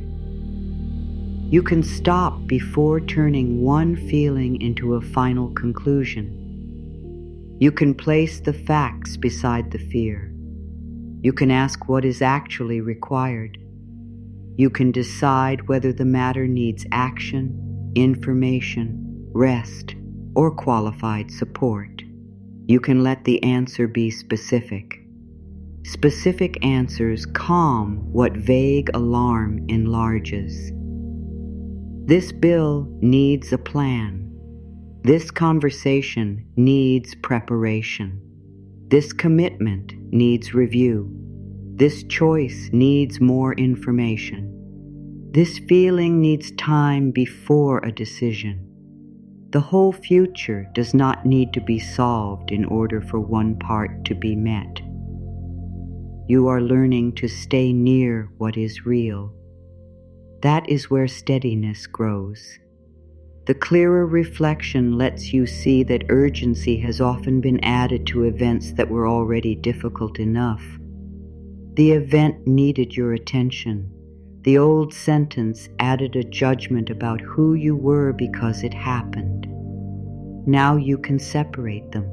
You can stop before turning one feeling into a final conclusion. You can place the facts beside the fear. You can ask what is actually required. You can decide whether the matter needs action, information, rest, or qualified support. You can let the answer be specific. Specific answers calm what vague alarm enlarges. This bill needs a plan. This conversation needs preparation. This commitment needs review. This choice needs more information. This feeling needs time before a decision. The whole future does not need to be solved in order for one part to be met. You are learning to stay near what is real. That is where steadiness grows. The clearer reflection lets you see that urgency has often been added to events that were already difficult enough. The event needed your attention. The old sentence added a judgment about who you were because it happened. Now you can separate them.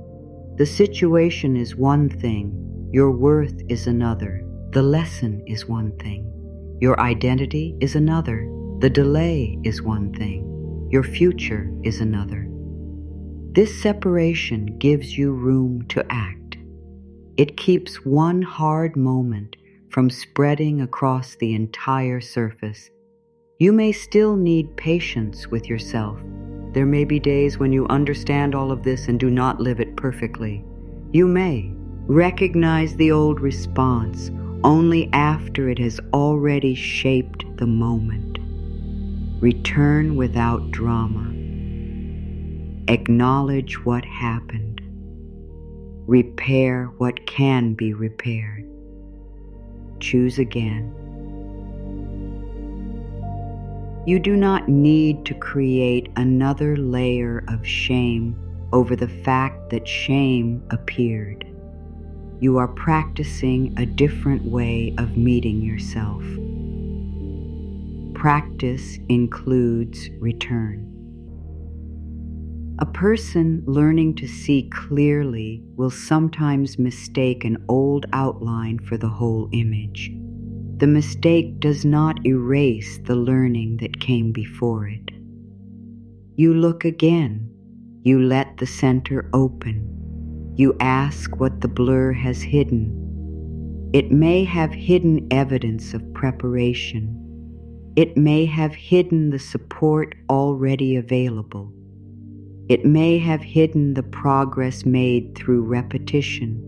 The situation is one thing. Your worth is another. The lesson is one thing. Your identity is another. The delay is one thing. Your future is another. This separation gives you room to act. It keeps one hard moment from spreading across the entire surface. You may still need patience with yourself. There may be days when you understand all of this and do not live it perfectly. You may recognize the old response only after it has already shaped the moment. Return without drama. Acknowledge what happened. Repair what can be repaired. Choose again. You do not need to create another layer of shame over the fact that shame appeared. You are practicing a different way of meeting yourself. Practice includes return. A person learning to see clearly will sometimes mistake an old outline for the whole image. The mistake does not erase the learning that came before it. You look again. You let the center open. You ask what the blur has hidden. It may have hidden evidence of preparation. It may have hidden the support already available. It may have hidden the progress made through repetition.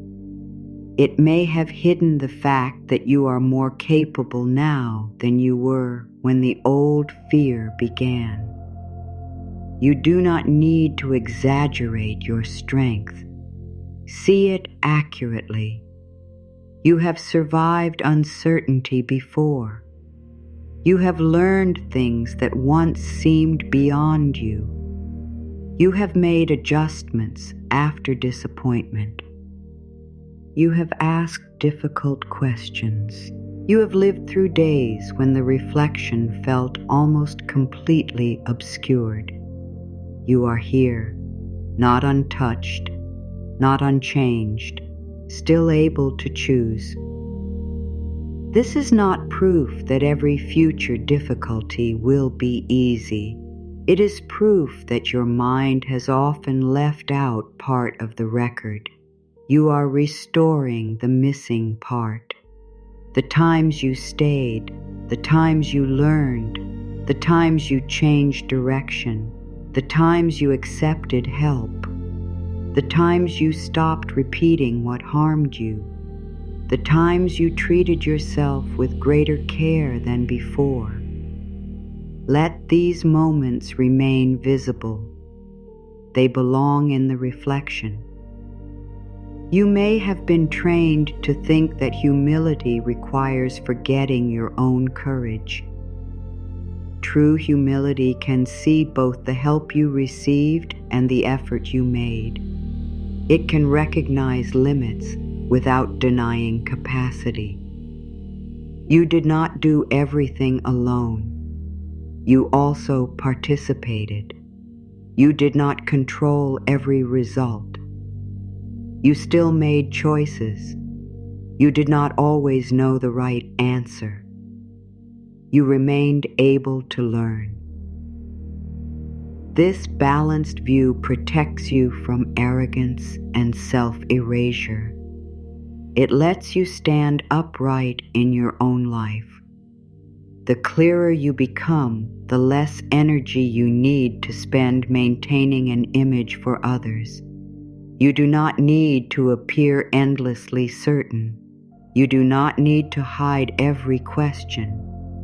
It may have hidden the fact that you are more capable now than you were when the old fear began. You do not need to exaggerate your strength. See it accurately. You have survived uncertainty before. You have learned things that once seemed beyond you. You have made adjustments after disappointment. You have asked difficult questions. You have lived through days when the reflection felt almost completely obscured. You are here, not untouched, not unchanged, still able to choose. This is not proof that every future difficulty will be easy. It is proof that your mind has often left out part of the record. You are restoring the missing part. The times you stayed, the times you learned, the times you changed direction, the times you accepted help, the times you stopped repeating what harmed you, the times you treated yourself with greater care than before. Let these moments remain visible. They belong in the reflection. You may have been trained to think that humility requires forgetting your own courage. True humility can see both the help you received and the effort you made. It can recognize limits without denying capacity. You did not do everything alone. You also participated. You did not control every result. You still made choices. You did not always know the right answer. You remained able to learn. This balanced view protects you from arrogance and self-erasure. It lets you stand upright in your own life. The clearer you become, the less energy you need to spend maintaining an image for others. You do not need to appear endlessly certain. You do not need to hide every question.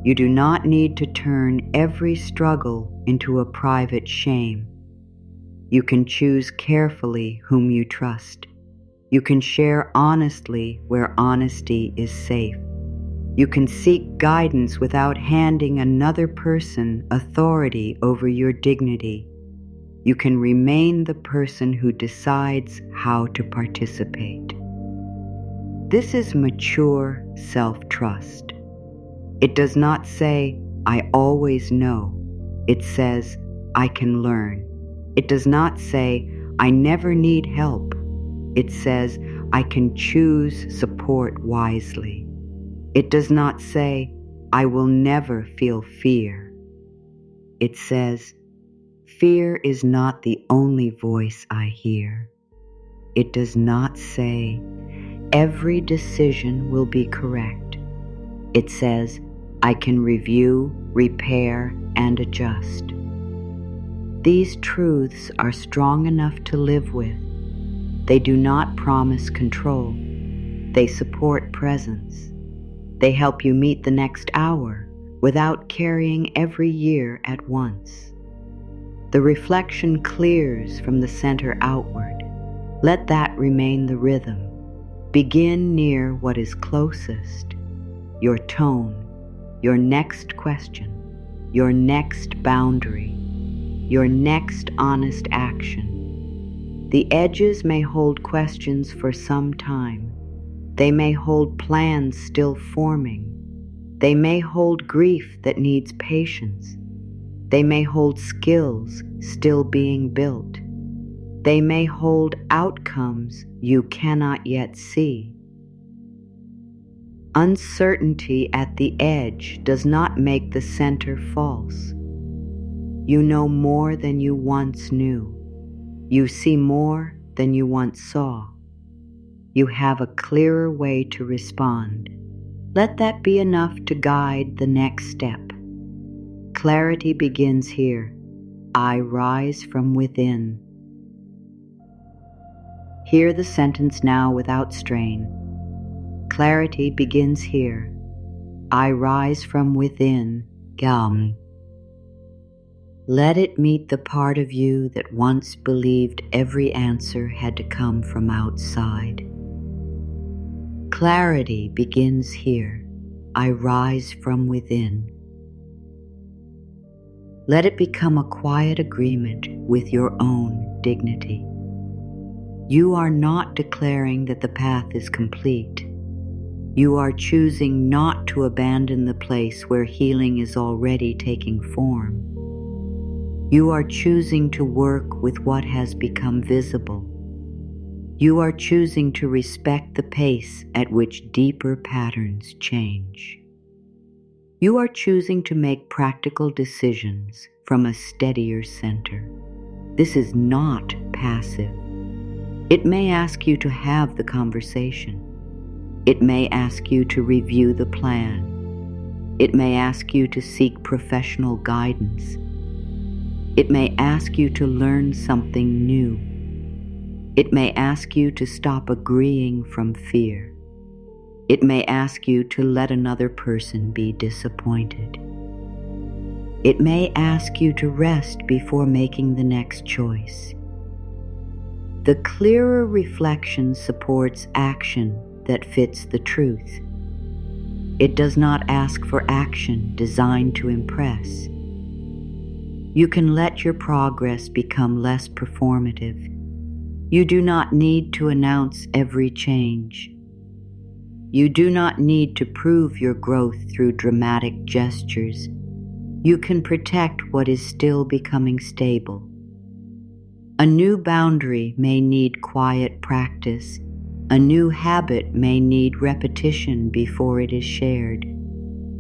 You do not need to turn every struggle into a private shame. You can choose carefully whom you trust. You can share honestly where honesty is safe. You can seek guidance without handing another person authority over your dignity. You can remain the person who decides how to participate. This is mature self-trust. It does not say, "I always know." It says, "I can learn." It does not say, "I never need help." It says, "I can choose support wisely." It does not say, "I will never feel fear." It says, "Fear is not the only voice I hear." It does not say, "Every decision will be correct." It says, "I can review, repair, and adjust." These truths are strong enough to live with. They do not promise control. They support presence. They help you meet the next hour without carrying every year at once. The reflection clears from the center outward. Let that remain the rhythm. Begin near what is closest, your tone, your next question, your next boundary, your next honest action. The edges may hold questions for some time. They may hold plans still forming. They may hold grief that needs patience. They may hold skills still being built. They may hold outcomes you cannot yet see. Uncertainty at the edge does not make the center false. You know more than you once knew. You see more than you once saw. You have a clearer way to respond. Let that be enough to guide the next step. Clarity begins here. I rise from within. Hear the sentence now without strain. Clarity begins here. I rise from within. Gam. Let it meet the part of you that once believed every answer had to come from outside. Clarity begins here. I rise from within. Let it become a quiet agreement with your own dignity. You are not declaring that the path is complete. You are choosing not to abandon the place where healing is already taking form. You are choosing to work with what has become visible. You are choosing to respect the pace at which deeper patterns change. You are choosing to make practical decisions from a steadier center. This is not passive. It may ask you to have the conversation. It may ask you to review the plan. It may ask you to seek professional guidance. It may ask you to learn something new. It may ask you to stop agreeing from fear. It may ask you to let another person be disappointed. It may ask you to rest before making the next choice. The clearer reflection supports action that fits the truth. It does not ask for action designed to impress. You can let your progress become less performative. You do not need to announce every change. You do not need to prove your growth through dramatic gestures. You can protect what is still becoming stable. A new boundary may need quiet practice. A new habit may need repetition before it is shared.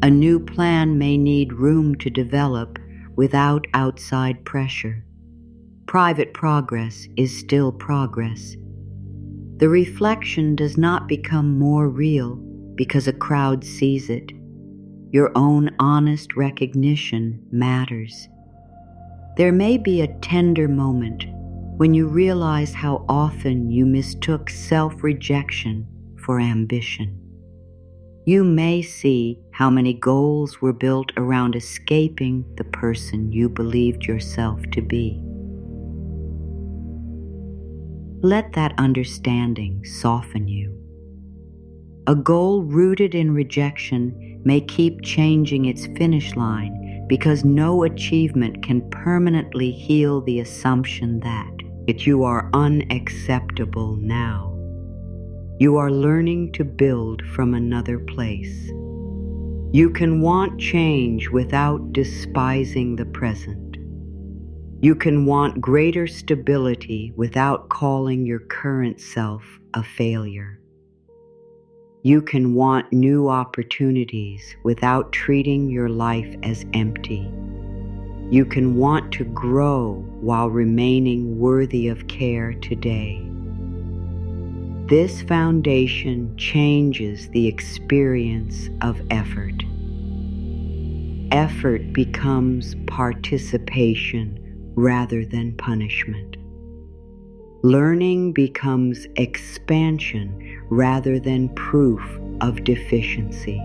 A new plan may need room to develop without outside pressure. Private progress is still progress. The reflection does not become more real because a crowd sees it. Your own honest recognition matters. There may be a tender moment when you realize how often you mistook self-rejection for ambition. You may see how many goals were built around escaping the person you believed yourself to be. Let that understanding soften you. A goal rooted in rejection may keep changing its finish line because no achievement can permanently heal the assumption that you are unacceptable now. You are learning to build from another place. You can want change without despising the present. You can want greater stability without calling your current self a failure. You can want new opportunities without treating your life as empty. You can want to grow while remaining worthy of care today. This foundation changes the experience of effort. Effort becomes participation rather than punishment. Learning becomes expansion rather than proof of deficiency.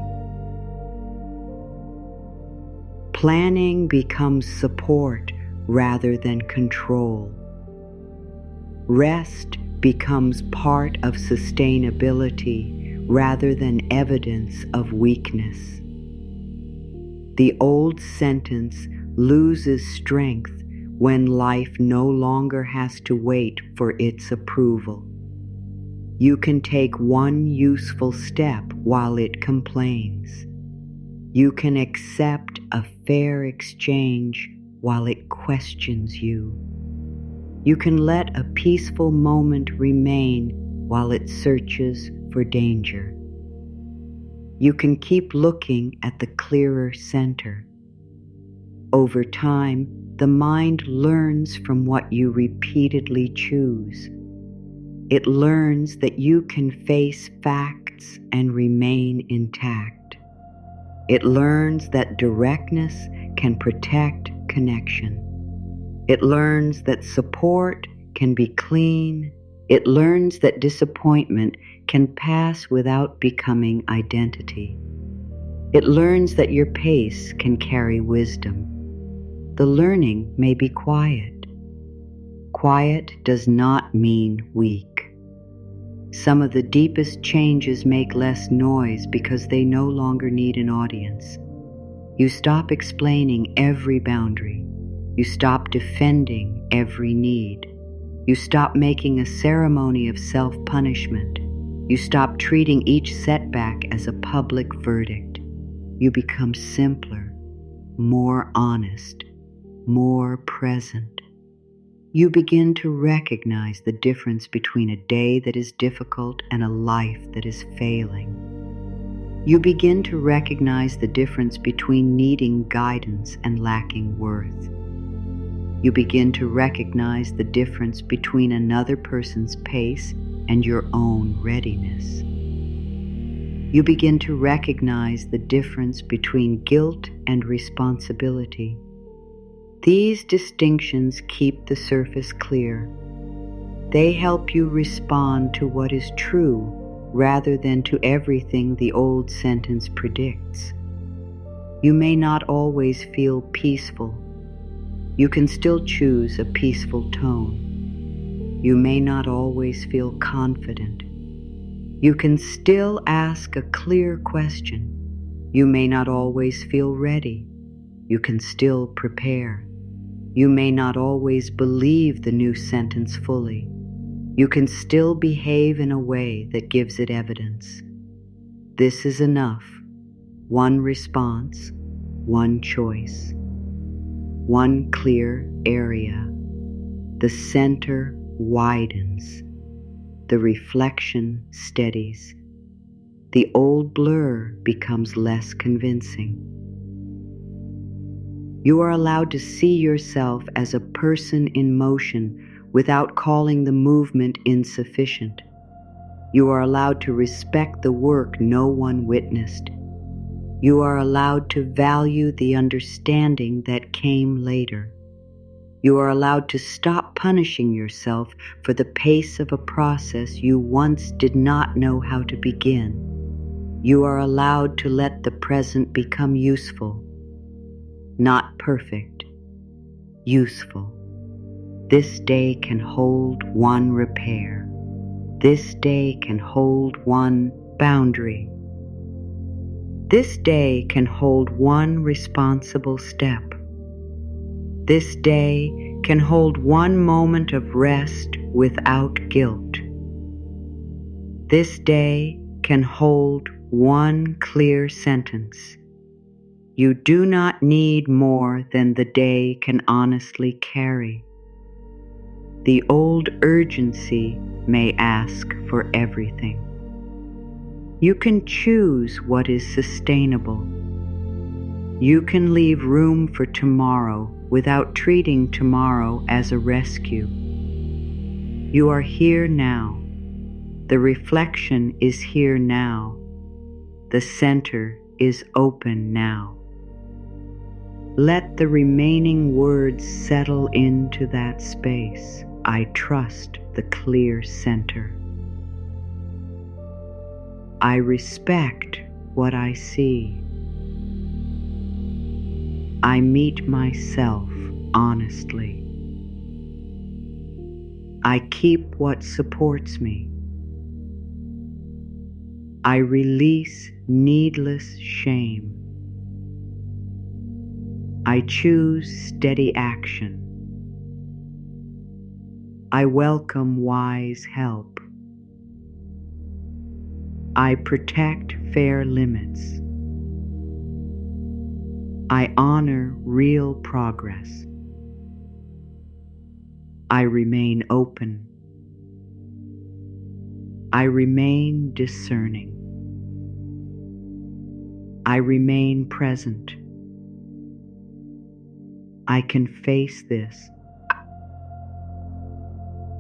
Planning becomes support rather than control. Rest becomes part of sustainability rather than evidence of weakness. The old sentence loses strength when life no longer has to wait for its approval. You can take one useful step while it complains. You can accept a fair exchange while it questions you. You can let a peaceful moment remain while it searches for danger. You can keep looking at the clearer center. Over time, the mind learns from what you repeatedly choose. It learns that you can face facts and remain intact. It learns that directness can protect connection. It learns that support can be clean. It learns that disappointment can pass without becoming identity. It learns that your pace can carry wisdom. The learning may be quiet. Quiet does not mean weak. Some of the deepest changes make less noise because they no longer need an audience. You stop explaining every boundary. You stop defending every need. You stop making a ceremony of self-punishment. You stop treating each setback as a public verdict. You become simpler, more honest, more present. You begin to recognize the difference between a day that is difficult and a life that is failing. You begin to recognize the difference between needing guidance and lacking worth. You begin to recognize the difference between another person's pace and your own readiness. You begin to recognize the difference between guilt and responsibility. These distinctions keep the surface clear. They help you respond to what is true rather than to everything the old sentence predicts. You may not always feel peaceful. You can still choose a peaceful tone. You may not always feel confident. You can still ask a clear question. You may not always feel ready. You can still prepare. You may not always believe the new sentence fully. You can still behave in a way that gives it evidence. This is enough. One response, one choice, one clear area. The center widens. The reflection steadies. The old blur becomes less convincing. You are allowed to see yourself as a person in motion without calling the movement insufficient. You are allowed to respect the work no one witnessed. You are allowed to value the understanding that came later. You are allowed to stop punishing yourself for the pace of a process you once did not know how to begin. You are allowed to let the present become useful. Not perfect, useful. This day can hold one repair. This day can hold one boundary. This day can hold one responsible step. This day can hold one moment of rest without guilt. This day can hold one clear sentence. You do not need more than the day can honestly carry. The old urgency may ask for everything. You can choose what is sustainable. You can leave room for tomorrow without treating tomorrow as a rescue. You are here now. The reflection is here now. The center is open now. Let the remaining words settle into that space. I trust the clear center. I respect what I see. I meet myself honestly. I keep what supports me. I release needless shame. I choose steady action. I welcome wise help. I protect fair limits. I honor real progress. I remain open. I remain discerning. I remain present. I can face this.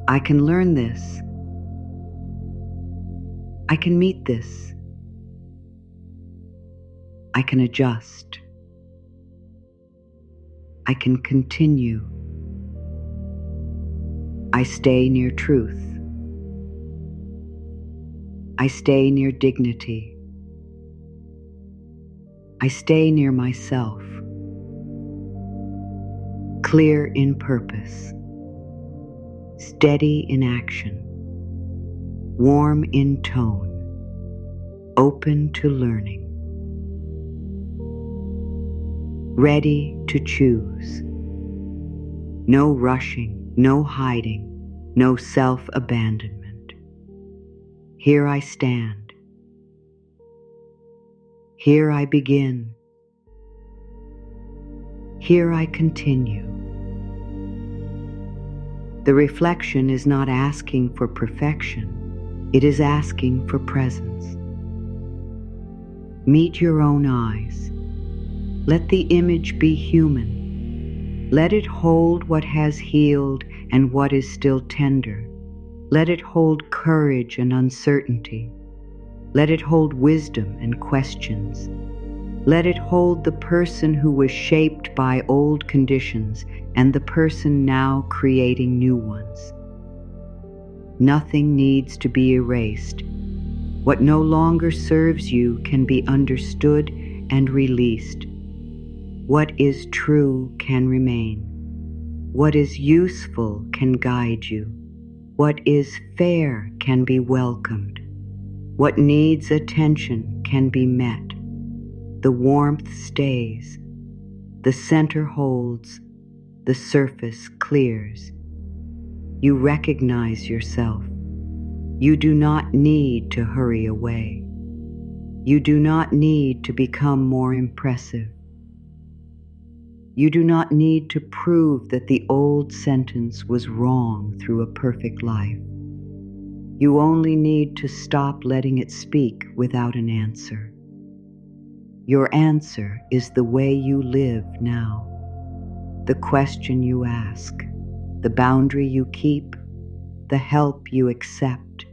I can learn this. I can meet this. I can adjust. I can continue. I stay near truth. I stay near dignity. I stay near myself. Clear in purpose. Steady in action. Warm in tone. Open to learning. Ready to choose. No rushing, no hiding, no self-abandonment. Here I stand. Here I begin. Here I continue. The reflection is not asking for perfection. It is asking for presence. Meet your own eyes. Let the image be human. Let it hold what has healed and what is still tender. Let it hold courage and uncertainty. Let it hold wisdom and questions. Let it hold the person who was shaped by old conditions and the person now creating new ones. Nothing needs to be erased. What no longer serves you can be understood and released. What is true can remain. What is useful can guide you. What is fair can be welcomed. What needs attention can be met. The warmth stays. The center holds. The surface clears. You recognize yourself. You do not need to hurry away. You do not need to become more impressive. You do not need to prove that the old sentence was wrong through a perfect life. You only need to stop letting it speak without an answer. Your answer is the way you live now, the question you ask, the boundary you keep, the help you accept,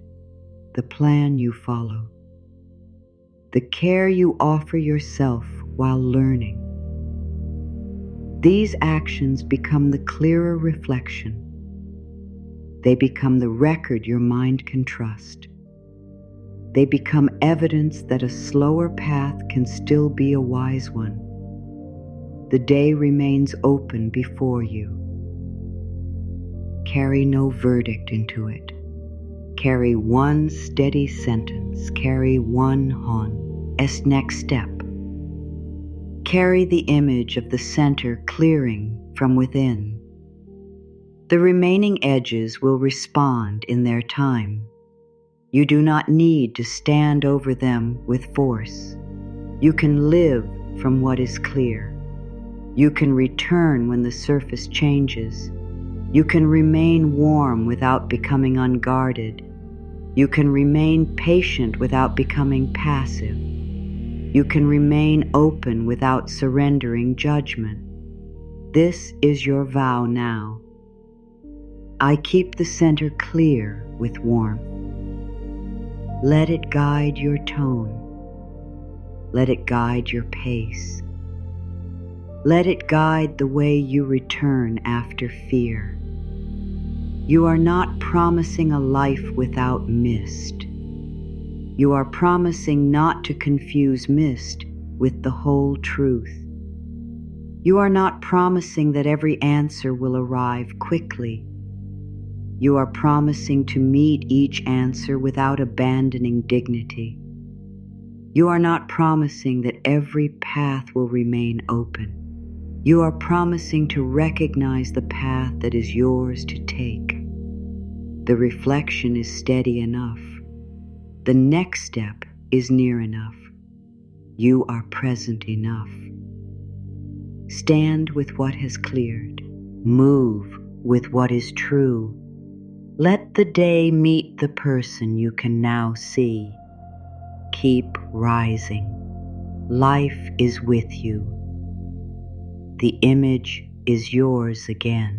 the plan you follow, the care you offer yourself while learning. These actions become the clearer reflection. They become the record your mind can trust. They become evidence that a slower path can still be a wise one. The day remains open before you. Carry no verdict into it. Carry one steady sentence. Carry one hon, as next step. Carry the image of the center clearing from within. The remaining edges will respond in their time. You do not need to stand over them with force. You can live from what is clear. You can return when the surface changes. You can remain warm without becoming unguarded. You can remain patient without becoming passive. You can remain open without surrendering judgment. This is your vow now. I keep the center clear with warmth. Let it guide your tone. Let it guide your pace. Let it guide the way you return after fear. You are not promising a life without mist. You are promising not to confuse mist with the whole truth. You are not promising that every answer will arrive quickly. You are promising to meet each answer without abandoning dignity. You are not promising that every path will remain open. You are promising to recognize the path that is yours to take. The reflection is steady enough. The next step is near enough. You are present enough. Stand with what has cleared. Move with what is true. Let the day meet the person you can now see. Keep rising. Life is with you. The image is yours again.